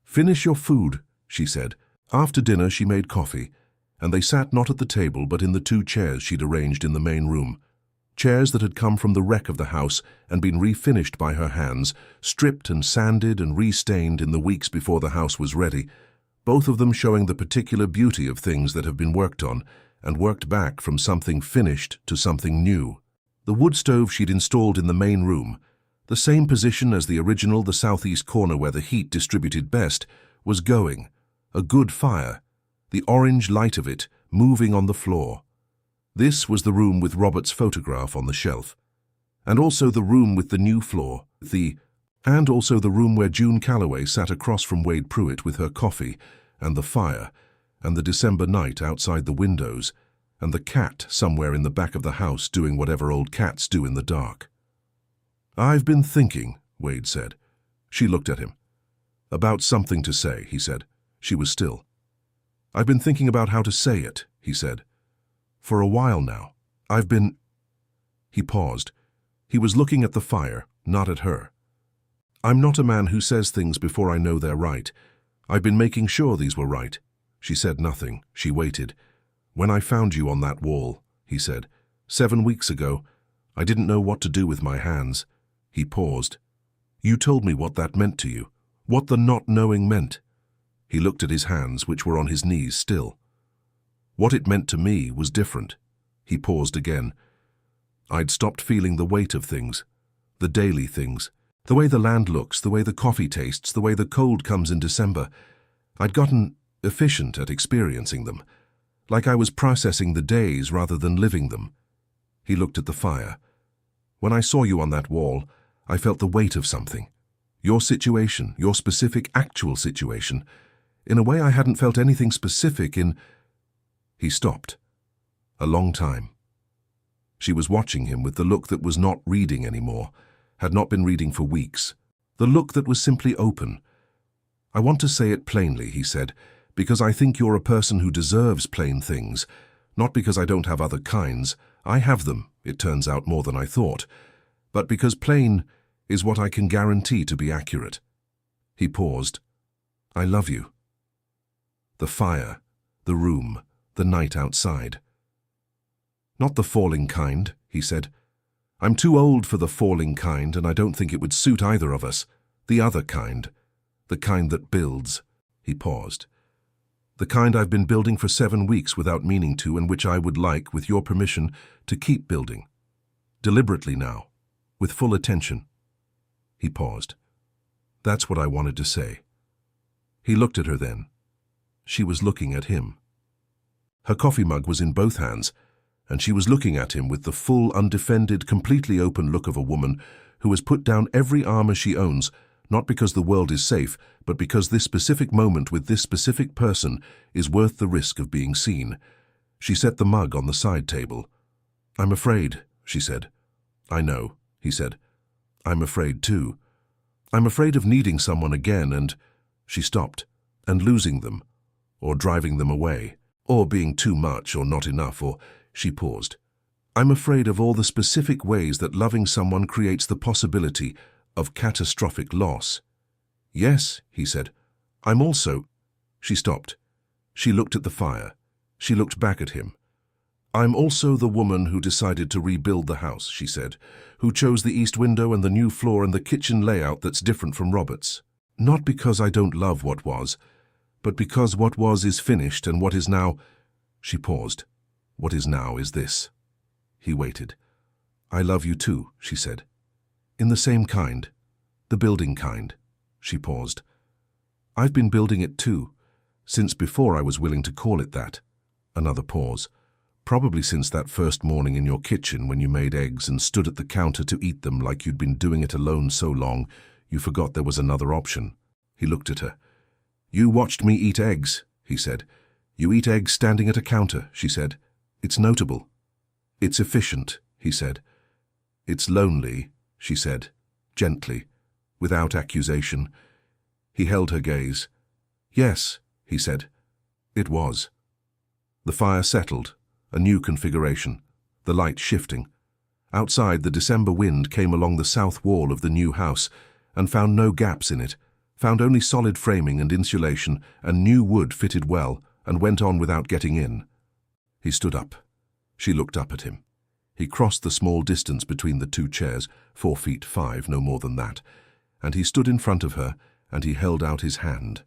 "Finish your food," she said. After dinner she made coffee, and they sat not at the table but in the 2 chairs she'd arranged in the main room. Chairs that had come from the wreck of the house and been refinished by her hands, stripped and sanded and restained in the weeks before the house was ready, both of them showing the particular beauty of things that have been worked on and worked back from something finished to something new. The wood stove she'd installed in the main room, the same position as the original, the southeast corner where the heat distributed best, was going, a good fire, the orange light of it moving on the floor. This was the room with Robert's photograph on the shelf, and also the room with the new floor, and also the room where June Calloway sat across from Wade Pruitt with her coffee, and the fire, and the December night outside the windows, and the cat somewhere in the back of the house doing whatever old cats do in the dark. "I've been thinking," Wade said. She looked at him. "About something to say," he said. She was still. "I've been thinking about how to say it," he said. "For a while now. I've been—" He paused. He was looking at the fire, not at her. "I'm not a man who says things before I know they're right. I've been making sure these were right." She said nothing. She waited. "When I found you on that wall," he said, 7 weeks ago, I didn't know what to do with my hands." He paused. "You told me what that meant to you, what the not knowing meant." He looked at his hands, which were on his knees still. "What it meant to me was different." He paused again. "I'd stopped feeling the weight of things, the daily things, the way the land looks, the way the coffee tastes, the way the cold comes in December. I'd gotten efficient at experiencing them, like I was processing the days rather than living them." He looked at the fire. "When I saw you on that wall, I felt the weight of something. Your situation, your specific actual situation. In a way I hadn't felt anything specific in—" He stopped. A long time. She was watching him with the look that was not reading anymore, had not been reading for weeks. The look that was simply open. "I want to say it plainly," he said, "because I think you're a person who deserves plain things. Not because I don't have other kinds. I have them, it turns out, more than I thought. But because plain is what I can guarantee to be accurate." He paused. "I love you." The fire, the room, the night outside. "Not the falling kind," he said. "I'm too old for the falling kind, and I don't think it would suit either of us. The other kind. The kind that builds." He paused. "The kind I've been building for 7 weeks without meaning to, and which I would like, with your permission, to keep building. Deliberately now, with full attention." He paused. "That's what I wanted to say." He looked at her then. She was looking at him. Her coffee mug was in both hands, and she was looking at him with the full, undefended, completely open look of a woman who has put down every armor she owns, not because the world is safe, but because this specific moment with this specific person is worth the risk of being seen. She set the mug on the side table. "I'm afraid," she said. "I know," he said. "I'm afraid too. I'm afraid of needing someone again and—" She stopped. "And losing them, or driving them away, or being too much or not enough, or—" She paused. "I'm afraid of all the specific ways that loving someone creates the possibility of catastrophic loss." "Yes," he said. "I'm also—" She stopped. She looked at the fire. She looked back at him. "I'm also the woman who decided to rebuild the house," she said, "who chose the east window and the new floor and the kitchen layout that's different from Robert's. Not because I don't love what was, but because what was is finished and what is now—" She paused. "What is now is this." He waited. "I love you too," she said. "In the same kind, the building kind." She paused. I've been building it too, since before I was willing to call it that. Another pause. Probably since that first morning in your kitchen when you made eggs and stood at the counter to eat them like you'd been doing it alone so long, you forgot there was another option. He looked at her. You watched me eat eggs, he said. You eat eggs standing at a counter, she said. It's notable. It's efficient, he said. It's lonely, she said, gently, without accusation. He held her gaze. Yes, he said. It was. The fire settled, a new configuration, the light shifting. Outside, the December wind came along the south wall of the new house and found no gaps in it, found only solid framing and insulation, and new wood fitted well, and went on without getting in. He stood up. She looked up at him. He crossed the small distance between the two chairs, 4'5", no more than that, and he stood in front of her, and he held out his hand,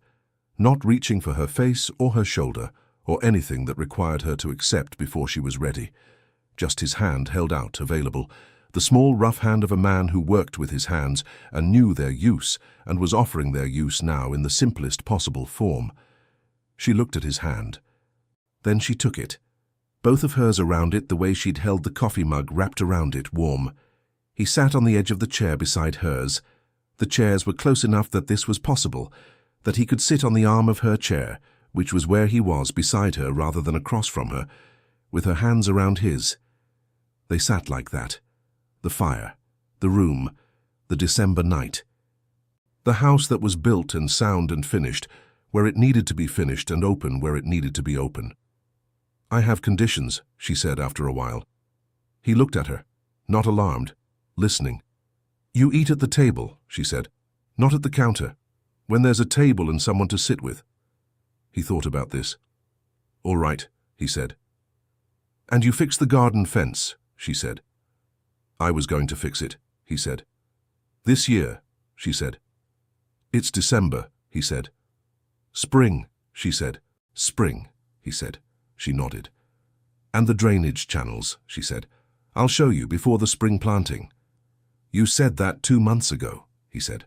not reaching for her face or her shoulder, or anything that required her to accept before she was ready. Just his hand held out, available, the small rough hand of a man who worked with his hands and knew their use and was offering their use now in the simplest possible form. She looked at his hand. Then she took it, both of hers around it the way she'd held the coffee mug wrapped around it, warm. He sat on the edge of the chair beside hers. The chairs were close enough that this was possible, that he could sit on the arm of her chair, which was where he was, beside her rather than across from her, with her hands around his. They sat like that. The fire, the room, the December night. The house that was built and sound and finished, where it needed to be finished, and open where it needed to be open. I have conditions, she said after a while. He looked at her, not alarmed, listening. You eat at the table, she said, not at the counter, when there's a table and someone to sit with. He thought about this. All right, he said. And you fix the garden fence, she said. I was going to fix it, he said. This year, she said. It's December, he said. Spring, she said. Spring, he said. She nodded. And the drainage channels, she said. I'll show you before the spring planting. You said that 2 months ago, he said.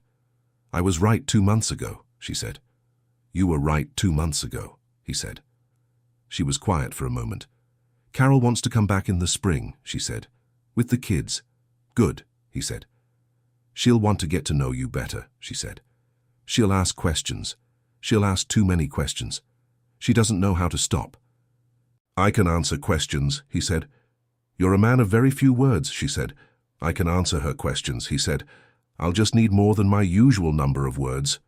I was right 2 months ago, she said. You were right 2 months ago, he said. She was quiet for a moment. Carol wants to come back in the spring, she said. With the kids. Good, he said. She'll want to get to know you better, she said. She'll ask questions. She'll ask too many questions. She doesn't know how to stop. I can answer questions, he said. You're a man of very few words, she said. I can answer her questions, he said. I'll just need more than my usual number of words.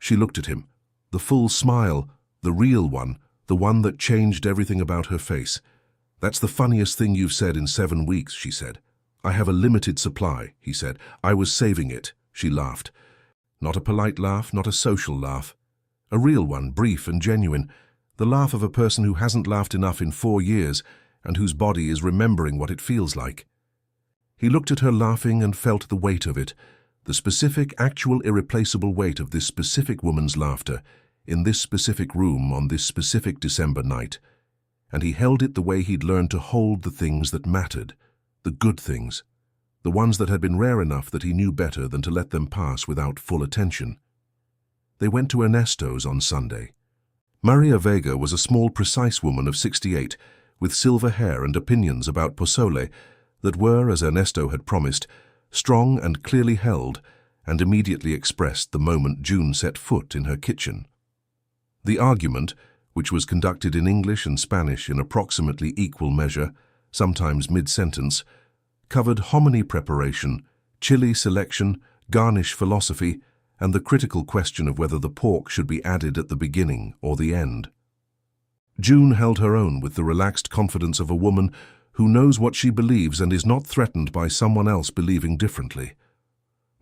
She looked at him. The full smile, the real one, the one that changed everything about her face. That's the funniest thing you've said in 7 weeks, she said. I have a limited supply, he said. I was saving it, she laughed. Not a polite laugh, not a social laugh. A real one, brief and genuine. The laugh of a person who hasn't laughed enough in 4 years and whose body is remembering what it feels like. He looked at her laughing and felt the weight of it, the specific, actual, irreplaceable weight of this specific woman's laughter, in this specific room on this specific December night. And he held it the way he'd learned to hold the things that mattered, the good things, the ones that had been rare enough that he knew better than to let them pass without full attention. They went to Ernesto's on Sunday. Maria Vega was a small, precise woman of 68, with silver hair and opinions about posole that were, as Ernesto had promised, strong and clearly held, and immediately expressed the moment June set foot in her kitchen. The argument, which was conducted in English and Spanish in approximately equal measure, sometimes mid-sentence, covered hominy preparation, chili selection, garnish philosophy, and the critical question of whether the pork should be added at the beginning or the end. June held her own with the relaxed confidence of a woman who knows what she believes and is not threatened by someone else believing differently.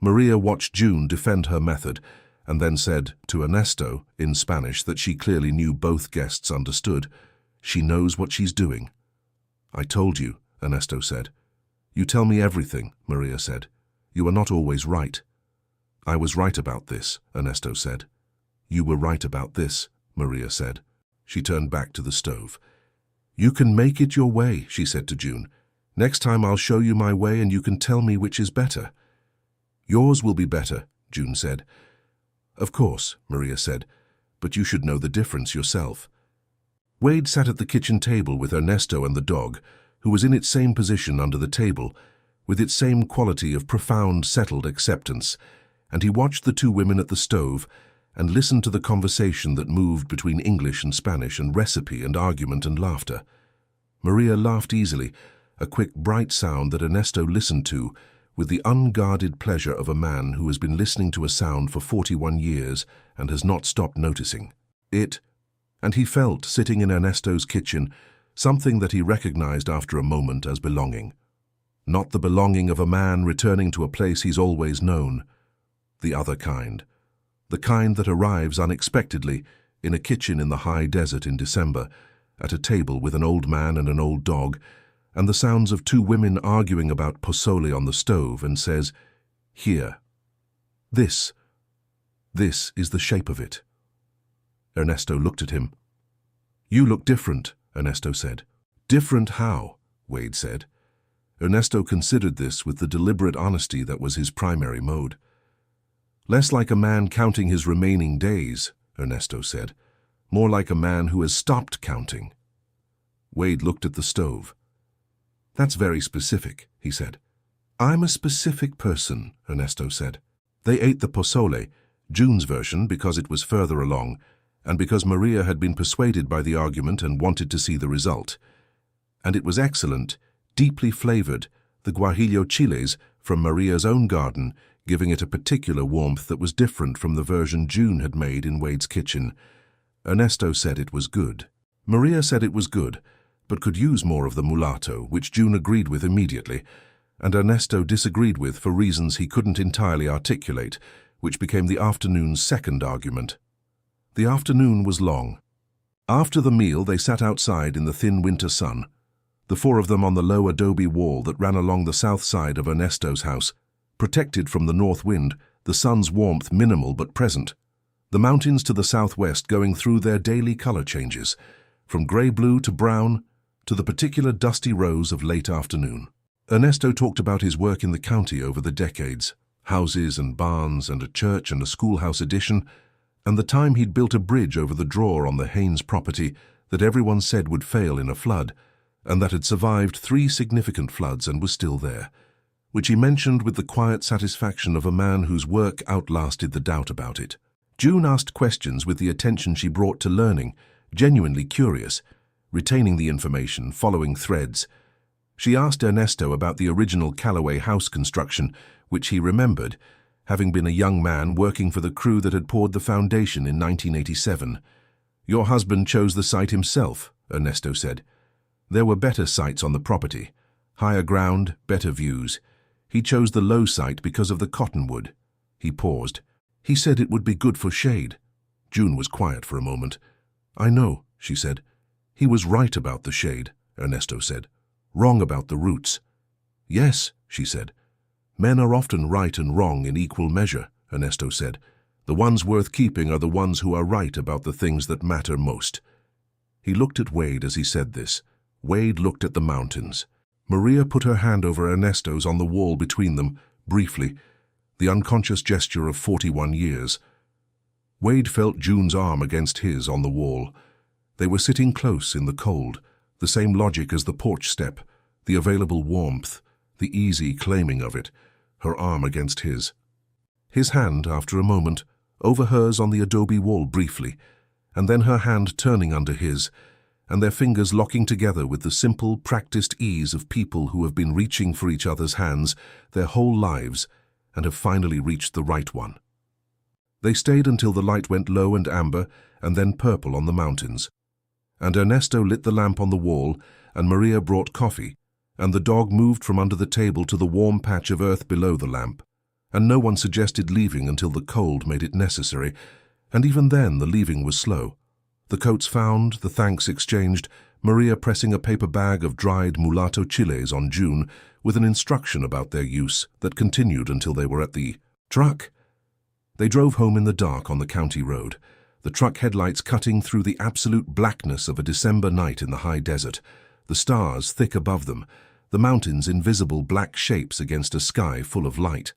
Maria watched June defend her method, and then said to Ernesto in Spanish that she clearly knew both guests understood, "She knows what she's doing." "I told you," Ernesto said. "You tell me everything," Maria said. "You are not always right." "I was right about this," Ernesto said. "You were right about this," Maria said. She turned back to the stove. "You can make it your way," she said to June. "Next time I'll show you my way and you can tell me which is better." "Yours will be better," June said. Of course, Maria said, but you should know the difference yourself. Wade sat at the kitchen table with Ernesto and the dog, who was in its same position under the table, with its same quality of profound, settled acceptance, and he watched the two women at the stove and listened to the conversation that moved between English and Spanish and recipe and argument and laughter. Maria laughed easily, a quick, bright sound that Ernesto listened to with the unguarded pleasure of a man who has been listening to a sound for 41 years and has not stopped noticing it. And he felt, sitting in Ernesto's kitchen, something that he recognized after a moment as belonging. Not the belonging of a man returning to a place he's always known. The other kind. The kind that arrives unexpectedly in a kitchen in the high desert in December, at a table with an old man and an old dog, and the sounds of two women arguing about posole on the stove, and says, "Here. This is the shape of it." Ernesto looked at him. "You look different," Ernesto said. "Different how?" Wade said. Ernesto considered this with the deliberate honesty that was his primary mode. "Less like a man counting his remaining days," Ernesto said. "More like a man who has stopped counting." Wade looked at the stove. "That's very specific," he said. "I'm a specific person," Ernesto said. They ate the posole, June's version because it was further along, and because Maria had been persuaded by the argument and wanted to see the result. And it was excellent, deeply flavored, the guajillo chiles from Maria's own garden, giving it a particular warmth that was different from the version June had made in Wade's kitchen. Ernesto said it was good. Maria said it was good, but could use more of the mulatto, which June agreed with immediately, and Ernesto disagreed with for reasons he couldn't entirely articulate, which became the afternoon's second argument. The afternoon was long. After the meal, they sat outside in the thin winter sun, the four of them on the low adobe wall that ran along the south side of Ernesto's house, protected from the north wind, the sun's warmth minimal but present, the mountains to the southwest going through their daily color changes, from gray-blue to brown to the particular dusty rose of late afternoon. Ernesto talked about his work in the county over the decades, houses and barns and a church and a schoolhouse addition, and the time he'd built a bridge over the draw on the Haynes property that everyone said would fail in a flood, and that had survived 3 significant floods and was still there, which he mentioned with the quiet satisfaction of a man whose work outlasted the doubt about it. June asked questions with the attention she brought to learning, genuinely curious, retaining the information, following threads. She asked Ernesto about the original Callaway house construction, which he remembered, having been a young man working for the crew that had poured the foundation in 1987. "Your husband chose the site himself," Ernesto said. "There were better sites on the property, higher ground, better views. He chose the low site because of the cottonwood." He paused. "He said it would be good for shade." June was quiet for a moment. "I know," she said. "He was right about the shade," Ernesto said. "Wrong about the roots." "Yes," she said. "Men are often right and wrong in equal measure," Ernesto said. "The ones worth keeping are the ones who are right about the things that matter most." He looked at Wade as he said this. Wade looked at the mountains. Maria put her hand over Ernesto's on the wall between them, briefly, the unconscious gesture of 41 years. Wade felt June's arm against his on the wall. They were sitting close in the cold, the same logic as the porch step, the available warmth, the easy claiming of it, her arm against his. His hand, after a moment, over hers on the adobe wall briefly, and then her hand turning under his, and their fingers locking together with the simple, practiced ease of people who have been reaching for each other's hands their whole lives and have finally reached the right one. They stayed until the light went low and amber and then purple on the mountains, and Ernesto lit the lamp on the wall, and Maria brought coffee, and the dog moved from under the table to the warm patch of earth below the lamp, and no one suggested leaving until the cold made it necessary, and even then the leaving was slow. The coats found, the thanks exchanged, Maria pressing a paper bag of dried mulatto chiles on June with an instruction about their use that continued until they were at the truck. They drove home in the dark on the county road, the truck headlights cutting through the absolute blackness of a December night in the high desert, the stars thick above them, the mountains invisible black shapes against a sky full of light.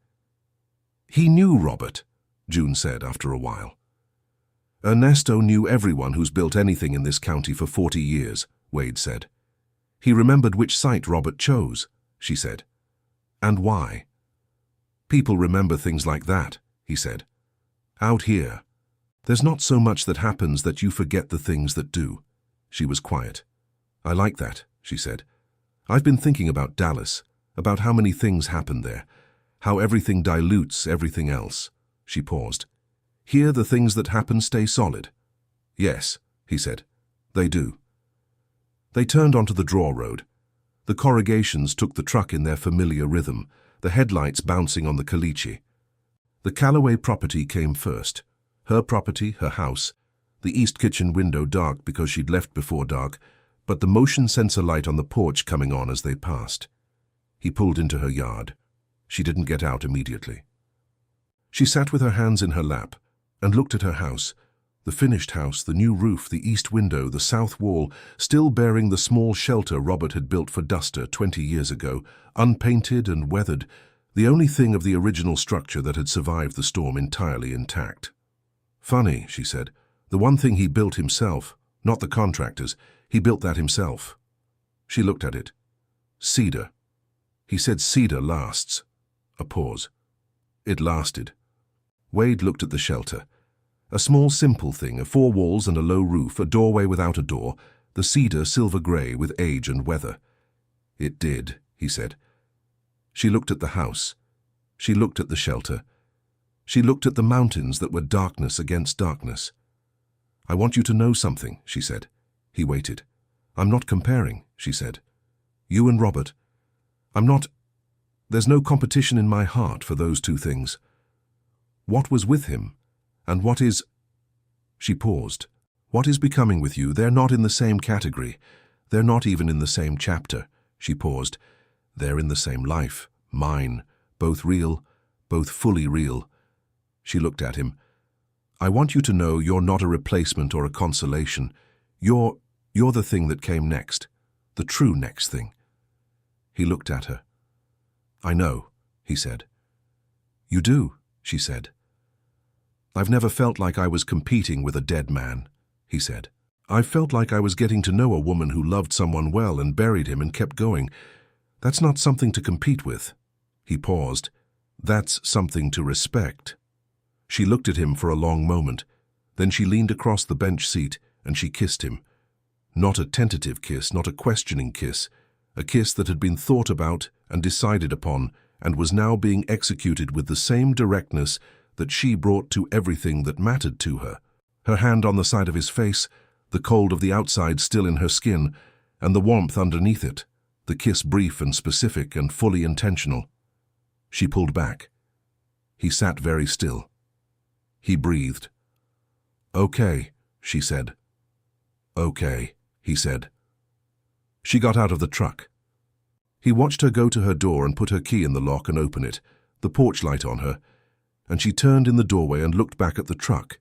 He knew Robert. June said after a while. Ernesto knew everyone who's built anything in this county for 40 years, Wade said. He remembered which site Robert chose, she said. And why? People remember things like that, he said. Out here, there's not so much that happens that you forget the things that do. She was quiet. I like that, she said. I've been thinking about Dallas, about how many things happen there, how everything dilutes everything else. She paused. Here the things that happen stay solid. Yes, he said. They do. They turned onto the draw road. The corrugations took the truck in their familiar rhythm, the headlights bouncing on the caliche. The Calloway property came first. Her property, her house. The east kitchen window dark because she'd left before dark, but the motion sensor light on the porch coming on as they passed. He pulled into her yard. She didn't get out immediately. She sat with her hands in her lap and looked at her house, the finished house, the new roof, the east window, the south wall, still bearing the small shelter Robert had built for Duster 20 years ago, unpainted and weathered, the only thing of the original structure that had survived the storm entirely intact. Funny, she said. The one thing he built himself, not the contractors, he built that himself. She looked at it. Cedar. He said cedar lasts. A pause. It lasted. Wade looked at the shelter. A small, simple thing, 4 walls and a low roof, a doorway without a door, the cedar silver-grey with age and weather. It did, he said. She looked at the house. She looked at the shelter. She looked at the mountains that were darkness against darkness. I want you to know something, she said. He waited. I'm not comparing, she said. You and Robert. I'm not. There's no competition in my heart for those two things. What was with him? And what is... She paused. What is becoming with you? They're not in the same category. They're not even in the same chapter. She paused. They're in the same life. Mine. Both real, both fully real. She looked at him. I want you to know you're not a replacement or a consolation. You're the thing that came next. The true next thing. He looked at her. I know, he said. You do, she said. I've never felt like I was competing with a dead man, he said. I felt like I was getting to know a woman who loved someone well and buried him and kept going. That's not something to compete with. He paused. That's something to respect. She looked at him for a long moment. Then she leaned across the bench seat and she kissed him. Not a tentative kiss, not a questioning kiss. A kiss that had been thought about and decided upon and was now being executed with the same directness that she brought to everything that mattered to her. Her hand on the side of his face, the cold of the outside still in her skin, and the warmth underneath it, the kiss brief and specific and fully intentional. She pulled back. He sat very still. He breathed. Okay, she said. Okay, he said. She got out of the truck. He watched her go to her door and put her key in the lock and open it, the porch light on her, and she turned in the doorway and looked back at the truck,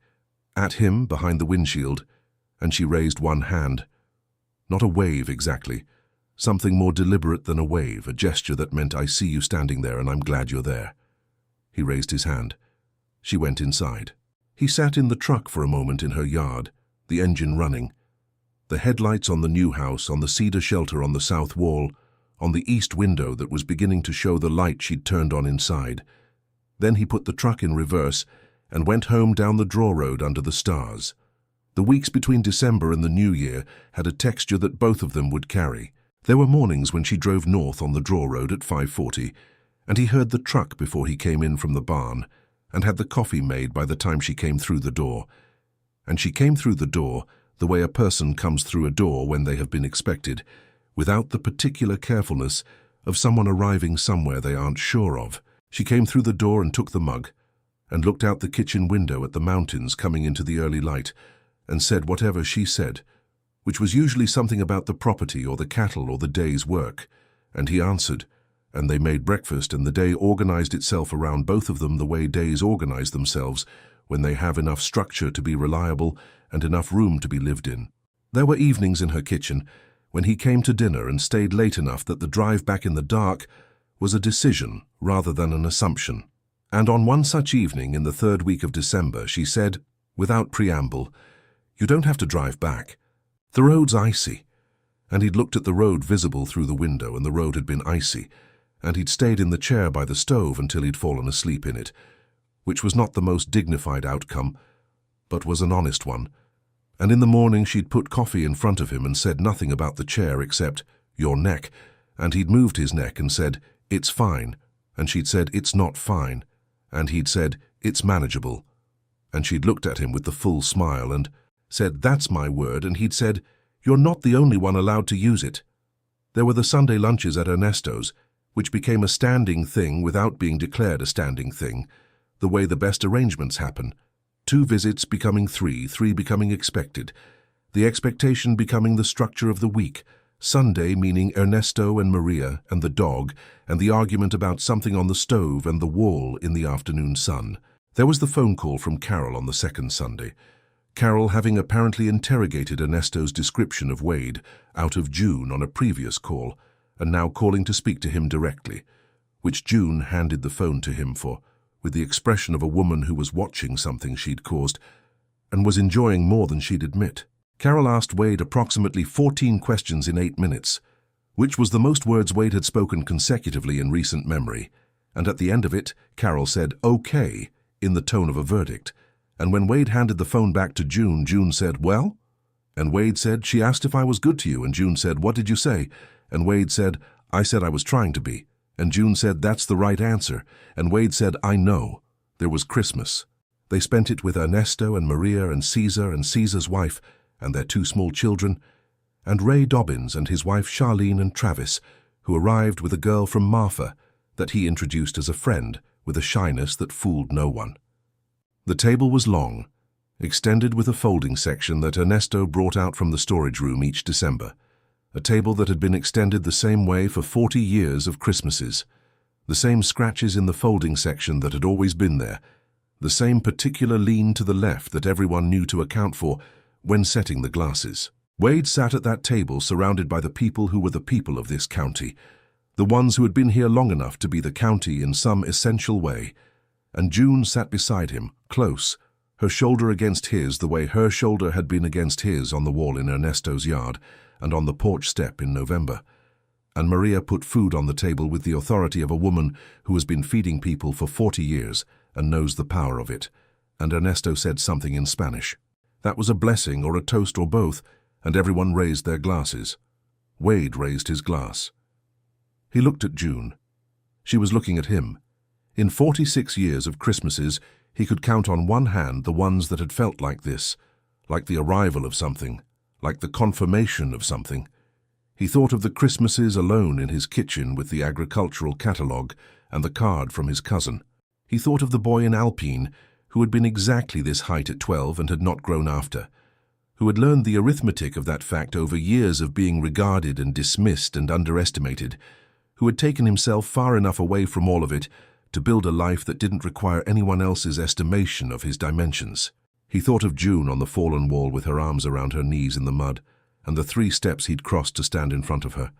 at him behind the windshield, and she raised one hand. Not a wave exactly, something more deliberate than a wave, a gesture that meant I see you standing there and I'm glad you're there. He raised his hand. She went inside. He sat in the truck for a moment in her yard, the engine running. The headlights on the new house, on the cedar shelter on the south wall, on the east window that was beginning to show the light she'd turned on inside. Then he put the truck in reverse and went home down the draw road under the stars. The weeks between December and the New Year had a texture that both of them would carry. There were mornings when she drove north on the draw road at 5:40, and he heard the truck before he came in from the barn, and had the coffee made by the time she came through the door. And she came through the door the way a person comes through a door when they have been expected, without the particular carefulness of someone arriving somewhere they aren't sure of. She came through the door and took the mug, and looked out the kitchen window at the mountains coming into the early light, and said whatever she said, which was usually something about the property or the cattle or the day's work, and he answered, and they made breakfast, and the day organized itself around both of them the way days organize themselves when they have enough structure to be reliable and enough room to be lived in. There were evenings in her kitchen when he came to dinner and stayed late enough that the drive back in the dark was a decision rather than an assumption. And on one such evening in the third week of December, she said, without preamble, "You don't have to drive back. The road's icy." And he'd looked at the road visible through the window, and the road had been icy, and he'd stayed in the chair by the stove until he'd fallen asleep in it, which was not the most dignified outcome, but was an honest one. And in the morning she'd put coffee in front of him and said nothing about the chair except, "Your neck," and he'd moved his neck and said, "It's fine," and she'd said, "It's not fine," and he'd said, "It's manageable," and she'd looked at him with the full smile and said, "That's my word," and he'd said, "You're not the only one allowed to use it." There were the Sunday lunches at Ernesto's, which became a standing thing without being declared a standing thing, the way the best arrangements happen. 2 visits becoming 3, 3 becoming expected, the expectation becoming the structure of the week, Sunday meaning Ernesto and Maria and the dog, and the argument about something on the stove and the wall in the afternoon sun. There was the phone call from Carol on the second Sunday, Carol having apparently interrogated Ernesto's description of Wade out of June on a previous call, and now calling to speak to him directly, which June handed the phone to him for, with the expression of a woman who was watching something she'd caused, and was enjoying more than she'd admit. Carol asked Wade approximately 14 questions in 8 minutes, which was the most words Wade had spoken consecutively in recent memory, and at the end of it, Carol said, "Okay," in the tone of a verdict, and when Wade handed the phone back to June, June said, "Well?" And Wade said, "She asked if I was good to you," and June said, "What did you say?" And Wade said, "I said I was trying to be." And June said, "That's the right answer." And Wade said, "I know." There was Christmas. They spent it with Ernesto and Maria and Caesar's wife, and their 2 small children, and Ray Dobbins and his wife Charlene and Travis, who arrived with a girl from Marfa that he introduced as a friend with a shyness that fooled no one. The table was long, extended with a folding section that Ernesto brought out from the storage room each December, a table that had been extended the same way for 40 years of Christmases, the same scratches in the folding section that had always been there, the same particular lean to the left that everyone knew to account for when setting the glasses. Wade sat at that table surrounded by the people who were the people of this county, the ones who had been here long enough to be the county in some essential way, and June sat beside him, close, her shoulder against his the way her shoulder had been against his on the wall in Ernesto's yard and on the porch step in November. And Maria put food on the table with the authority of a woman who has been feeding people for 40 years and knows the power of it, and Ernesto said something in Spanish. That was a blessing or a toast or both, and everyone raised their glasses. Wade raised his glass. He looked at June. She was looking at him. In 46 years of Christmases, he could count on one hand the ones that had felt like this, like the arrival of something, like the confirmation of something. He thought of the Christmases alone in his kitchen with the agricultural catalogue and the card from his cousin. He thought of the boy in Alpine who had been exactly this height at 12 and had not grown after, who had learned the arithmetic of that fact over years of being regarded and dismissed and underestimated, who had taken himself far enough away from all of it to build a life that didn't require anyone else's estimation of his dimensions. He thought of June on the fallen wall with her arms around her knees in the mud, and the 3 steps he'd crossed to stand in front of her,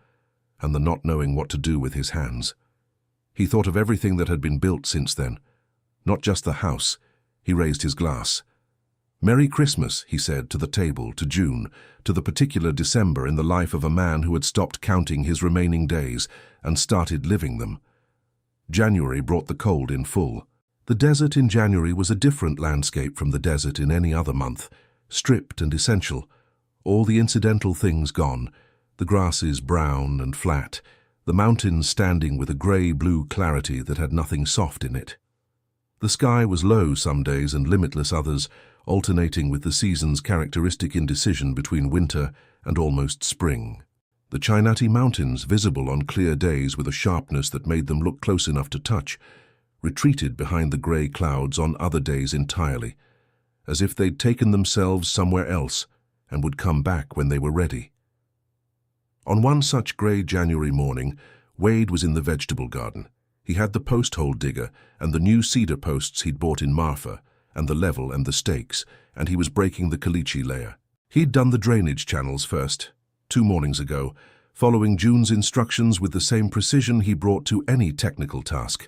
and the not knowing what to do with his hands. He thought of everything that had been built since then, not just the house. He raised his glass. "Merry Christmas," he said to the table, to June, to the particular December in the life of a man who had stopped counting his remaining days and started living them. January brought the cold in full. The desert in January was a different landscape from the desert in any other month, stripped and essential, all the incidental things gone, the grasses brown and flat, the mountains standing with a grey-blue clarity that had nothing soft in it. The sky was low some days and limitless others, alternating with the season's characteristic indecision between winter and almost spring. The Chinati Mountains, visible on clear days with a sharpness that made them look close enough to touch, retreated behind the grey clouds on other days entirely, as if they'd taken themselves somewhere else and would come back when they were ready. On one such grey January morning, Wade was in the vegetable garden. He had the post-hole digger and the new cedar posts he'd bought in Marfa, and the level and the stakes, and he was breaking the caliche layer. He'd done the drainage channels first, 2 mornings ago, following June's instructions with the same precision he brought to any technical task.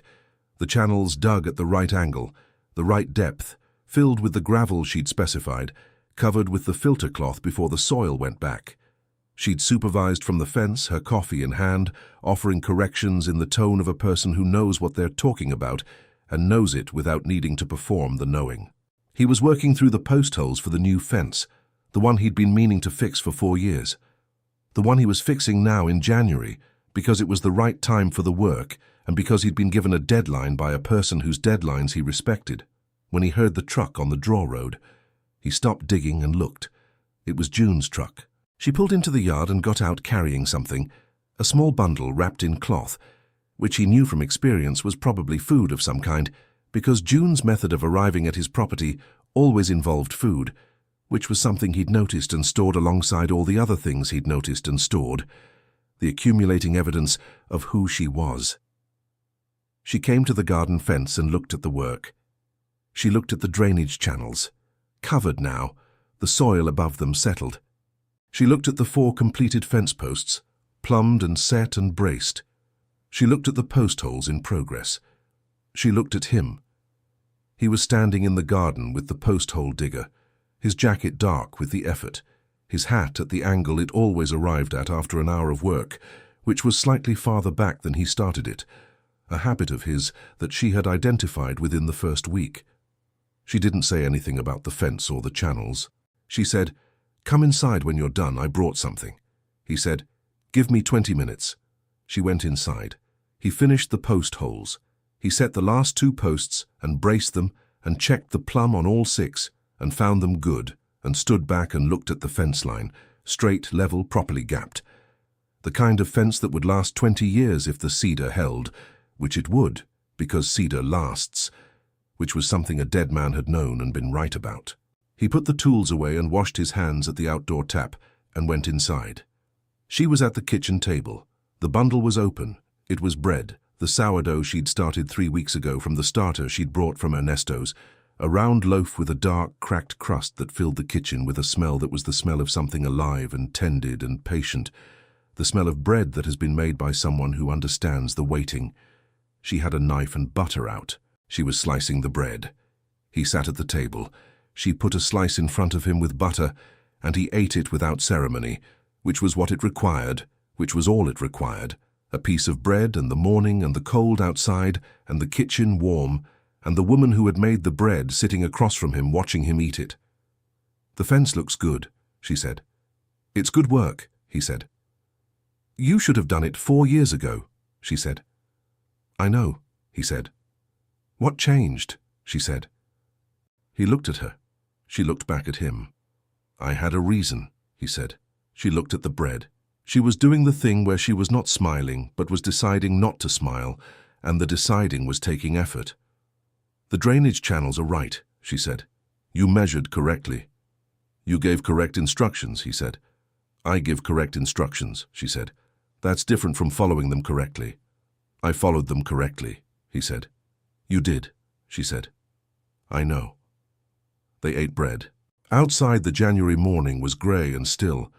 The channels dug at the right angle, the right depth, filled with the gravel she'd specified, covered with the filter cloth before the soil went back. She'd supervised from the fence, her coffee in hand, offering corrections in the tone of a person who knows what they're talking about and knows it without needing to perform the knowing. He was working through the post holes for the new fence, the one he'd been meaning to fix for 4 years. The one he was fixing now in January, because it was the right time for the work and because he'd been given a deadline by a person whose deadlines he respected. When he heard the truck on the draw road, he stopped digging and looked. It was June's truck. She pulled into the yard and got out carrying something, a small bundle wrapped in cloth, which he knew from experience was probably food of some kind, because June's method of arriving at his property always involved food, which was something he'd noticed and stored alongside all the other things he'd noticed and stored, the accumulating evidence of who she was. She came to the garden fence and looked at the work. She looked at the drainage channels, covered now, the soil above them settled. She looked at the 4 completed fence posts, plumbed and set and braced. She looked at the post holes in progress. She looked at him. He was standing in the garden with the post hole digger, his jacket dark with the effort, his hat at the angle it always arrived at after an hour of work, which was slightly farther back than he started it, a habit of his that she had identified within the first week. She didn't say anything about the fence or the channels. She said, "Come inside when you're done, I brought something." He said, "Give me 20 minutes. She went inside. He finished the post holes. He set the last 2 posts and braced them and checked the plumb on all 6 and found them good and stood back and looked at the fence line, straight, level, properly gapped. The kind of fence that would last 20 years if the cedar held, which it would, because cedar lasts, which was something a dead man had known and been right about. He put the tools away and washed his hands at the outdoor tap and went inside. She was at the kitchen table. The bundle was open. It was bread, the sourdough she'd started 3 weeks ago from the starter she'd brought from Ernesto's, a round loaf with a dark, cracked crust that filled the kitchen with a smell that was the smell of something alive and tended and patient, the smell of bread that has been made by someone who understands the waiting. She had a knife and butter out. She was slicing the bread. He sat at the table. She put a slice in front of him with butter, and he ate it without ceremony, which was what it required, which was all it required, a piece of bread and the morning and the cold outside and the kitchen warm, and the woman who had made the bread sitting across from him watching him eat it. "The fence looks good," she said. "It's good work," he said. "You should have done it 4 years ago," she said. "I know," he said. "What changed?" she said. He looked at her. She looked back at him. "I had a reason," he said. She looked at the bread. She was doing the thing where she was not smiling, but was deciding not to smile, and the deciding was taking effort. "The drainage channels are right," she said. "You measured correctly." "You gave correct instructions," he said. "I give correct instructions," she said. "That's different from following them correctly." "I followed them correctly," he said. "You did," she said. "I know." They ate bread. Outside, the January morning was grey and still,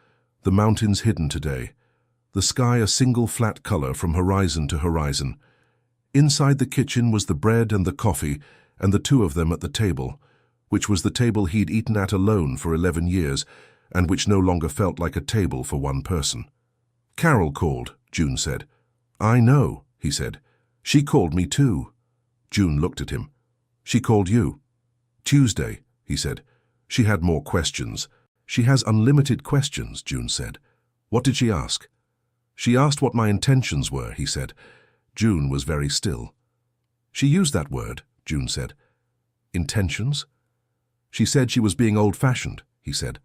the mountains hidden today, the sky a single flat colour from horizon to horizon. Inside the kitchen was the bread and the coffee, and the 2 of them at the table, which was the table he'd eaten at alone for 11 years, and which no longer felt like a table for one person. "Carol called," June said. "I know," he said. "She called me too." June looked at him. "She called you?" "Tuesday," he said. "She had more questions." "She has unlimited questions," June said. "What did she ask?" "She asked what my intentions were," he said. June was very still. "She used that word," June said. "Intentions?" "She said she was being old-fashioned," he said.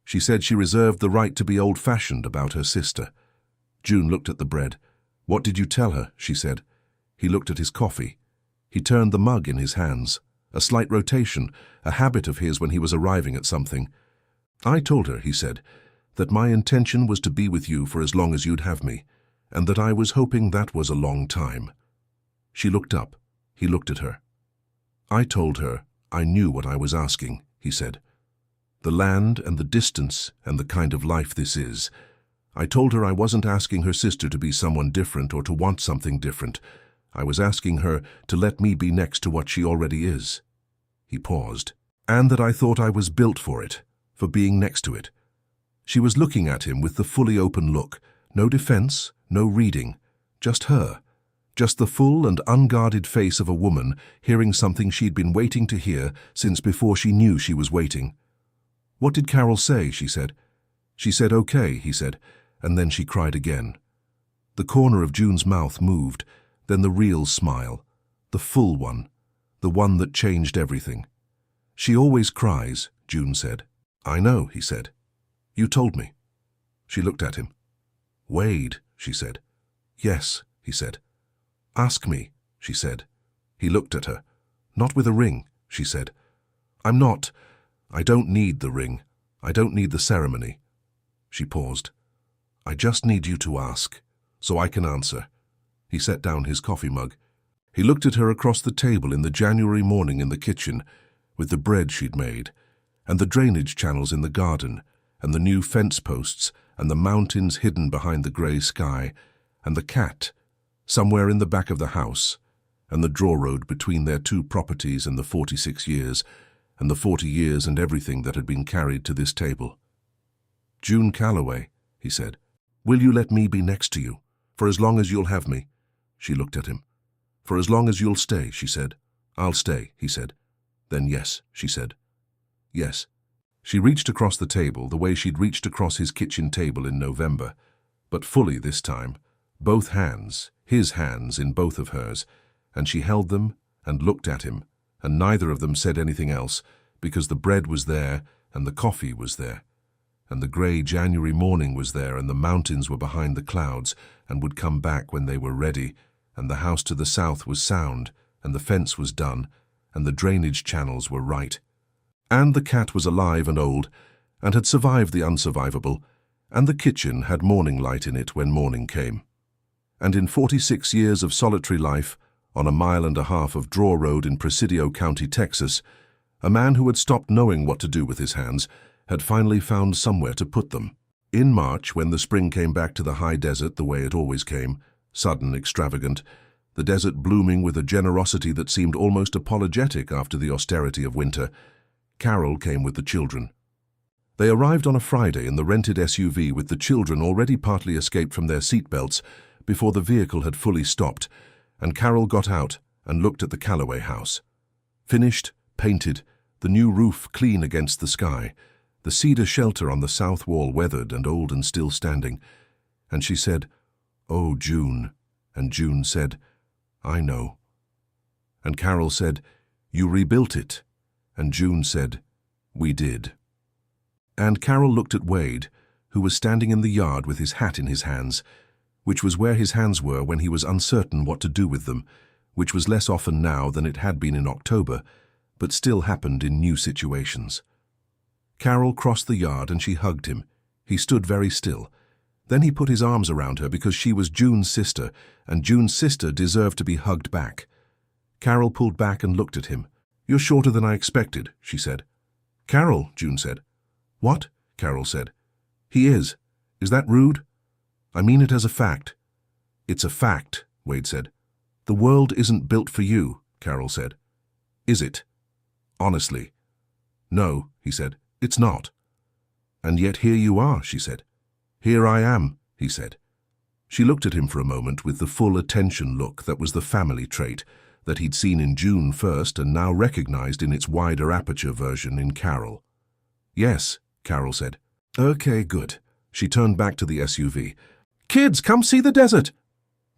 "She said she reserved the right to be old-fashioned about her sister." June looked at the bread. "What did you tell her?" she said. He looked at his coffee. He turned the mug in his hands, a slight rotation, a habit of his when he was arriving at something. "I told her," he said, "that my intention was to be with you for as long as you'd have me, and that I was hoping that was a long time." She looked up. He looked at her. "I told her I knew what I was asking," he said. "The land and the distance and the kind of life this is. I told her I wasn't asking her sister to be someone different or to want something different. I was asking her to let me be next to what she already is. He paused. And that I thought I was built for it, for being next to it. She was looking at him with the fully open look, no defense, no reading, just her. Just the full and unguarded face of a woman hearing something she'd been waiting to hear since before she knew she was waiting. "What did Carol say?" she said. "She said okay," he said, and then she cried again. The corner of June's mouth moved, then the real smile, the full one, the one that changed everything. "She always cries," June said. "I know," he said. "You told me." She looked at him. "Wade," she said. "Yes," he said. "Ask me," she said. He looked at her. "Not with a ring," she said. I don't need the ring. I don't need the ceremony." She paused. "I just need you to ask, so I can answer." He set down his coffee mug. He looked at her across the table in the January morning in the kitchen, with the bread she'd made, and the drainage channels in the garden, and the new fence posts, and the mountains hidden behind the grey sky, and the cat, somewhere in the back of the house, and the draw road between their two properties and the 46 years, and the 40 years and everything that had been carried to this table. "June Calloway," he said, "will you let me be next to you, for as long as you'll have me?" She looked at him. "For as long as you'll stay," she said. "I'll stay," he said. "Then yes," she said. "Yes." She reached across the table the way she'd reached across his kitchen table in November, but fully this time, both hands, his hands in both of hers, and she held them and looked at him, and neither of them said anything else, because the bread was there and the coffee was there, and the grey January morning was there, and the mountains were behind the clouds and would come back when they were ready, and the house to the south was sound, and the fence was done, and the drainage channels were right. And the cat was alive and old, and had survived the unsurvivable, and the kitchen had morning light in it when morning came. And in 46 years of solitary life, on 1.5 miles of draw road in Presidio County, Texas, a man who had stopped knowing what to do with his hands had finally found somewhere to put them. In March, when the spring came back to the high desert the way it always came, sudden, extravagant, the desert blooming with a generosity that seemed almost apologetic after the austerity of winter, Carol came with the children. They arrived on a Friday in the rented SUV with the children already partly escaped from their seatbelts before the vehicle had fully stopped, and Carol got out and looked at the Calloway house. Finished, painted, the new roof clean against the sky, the cedar shelter on the south wall weathered and old and still standing, and she said, "Oh, June," and June said, "I know." And Carol said, "You rebuilt it," and June said, "We did." And Carol looked at Wade, who was standing in the yard with his hat in his hands, which was where his hands were when he was uncertain what to do with them, which was less often now than it had been in October, but still happened in new situations. Carol crossed the yard and she hugged him. He stood very still. Then he put his arms around her because she was June's sister, and June's sister deserved to be hugged back. Carol pulled back and looked at him. "You're shorter than I expected," she said. "Carol," June said. "What?" Carol said. "He is. Is that rude?" "I mean it as a fact." "It's a fact," Wade said. "The world isn't built for you," Carol said. "Is it? Honestly?" "No," he said. "It's not." "And yet here you are," she said. "Here I am," he said. She looked at him for a moment with the full attention look that was the family trait that he'd seen in June first and now recognized in its wider aperture version in Carol. "Yes," Carol said. "Okay, good." She turned back to the SUV. "Kids, come see the desert!"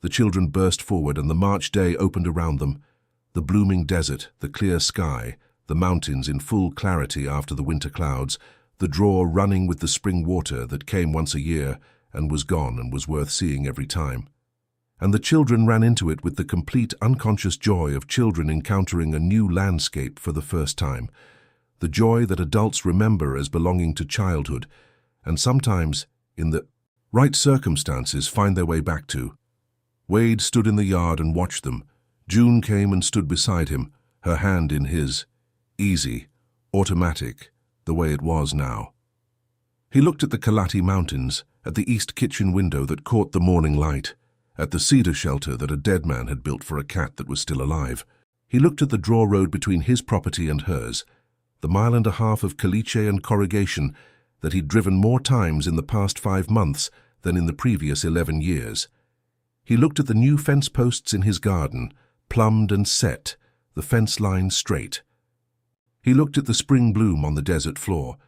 The children burst forward and the March day opened around them. The blooming desert, the clear sky, the mountains in full clarity after the winter clouds, the draw running with the spring water that came once a year and was gone and was worth seeing every time. And the children ran into it with the complete unconscious joy of children encountering a new landscape for the first time, the joy that adults remember as belonging to childhood, and sometimes, in the right circumstances, find their way back to. Wade stood in the yard and watched them. June came and stood beside him, her hand in his. Easy, automatic, the way it was now. He looked at the Kalati Mountains, at the east kitchen window that caught the morning light, at the cedar shelter that a dead man had built for a cat that was still alive. He looked at the draw road between his property and hers, the 1.5 miles of caliche and corrugation that he'd driven more times in the past 5 months than in the previous 11 years. He looked at the new fence posts in his garden, plumbed and set, the fence line straight. He looked at the spring bloom on the desert floor,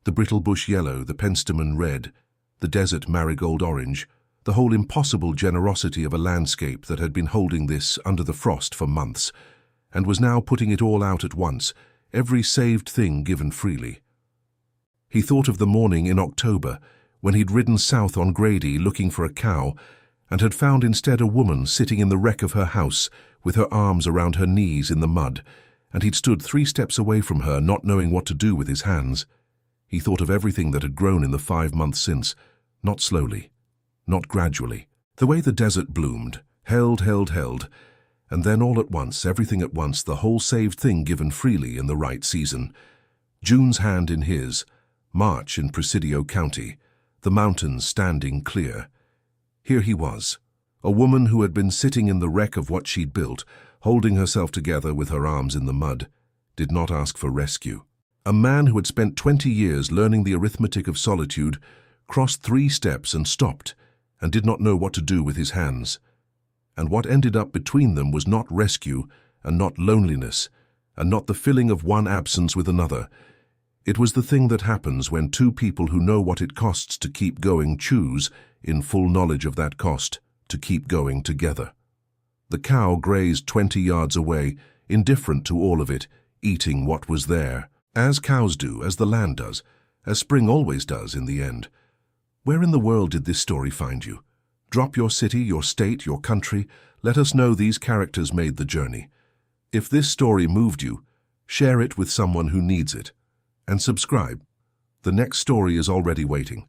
the brittle bush yellow, the penstemon red, the desert marigold orange, the whole impossible generosity of a landscape that had been holding this under the frost for months, and was now putting it all out at once, every saved thing given freely. He thought of the morning in October, when he'd ridden south on Grady looking for a cow, and had found instead a woman sitting in the wreck of her house with her arms around her knees in the mud, and he'd stood 3 steps away from her, not knowing what to do with his hands. He thought of everything that had grown in the 5 months since, not slowly, not gradually. The way the desert bloomed, held, and then all at once, everything at once, the whole saved thing given freely in the right season. June's hand in his, March in Presidio County, the mountains standing clear. Here he was, a woman who had been sitting in the wreck of what she'd built, holding herself together with her arms in the mud, did not ask for rescue. A man who had spent 20 years learning the arithmetic of solitude, crossed 3 steps and stopped, and did not know what to do with his hands. And what ended up between them was not rescue, and not loneliness, and not the filling of one absence with another. It was the thing that happens when 2 people who know what it costs to keep going choose, in full knowledge of that cost, to keep going together. The cow grazed 20 yards away, indifferent to all of it, eating what was there, as cows do, as the land does, as spring always does in the end. Where in the world did this story find you? Drop your city, your state, your country. Let us know these characters made the journey. If this story moved you, share it with someone who needs it. And subscribe. The next story is already waiting.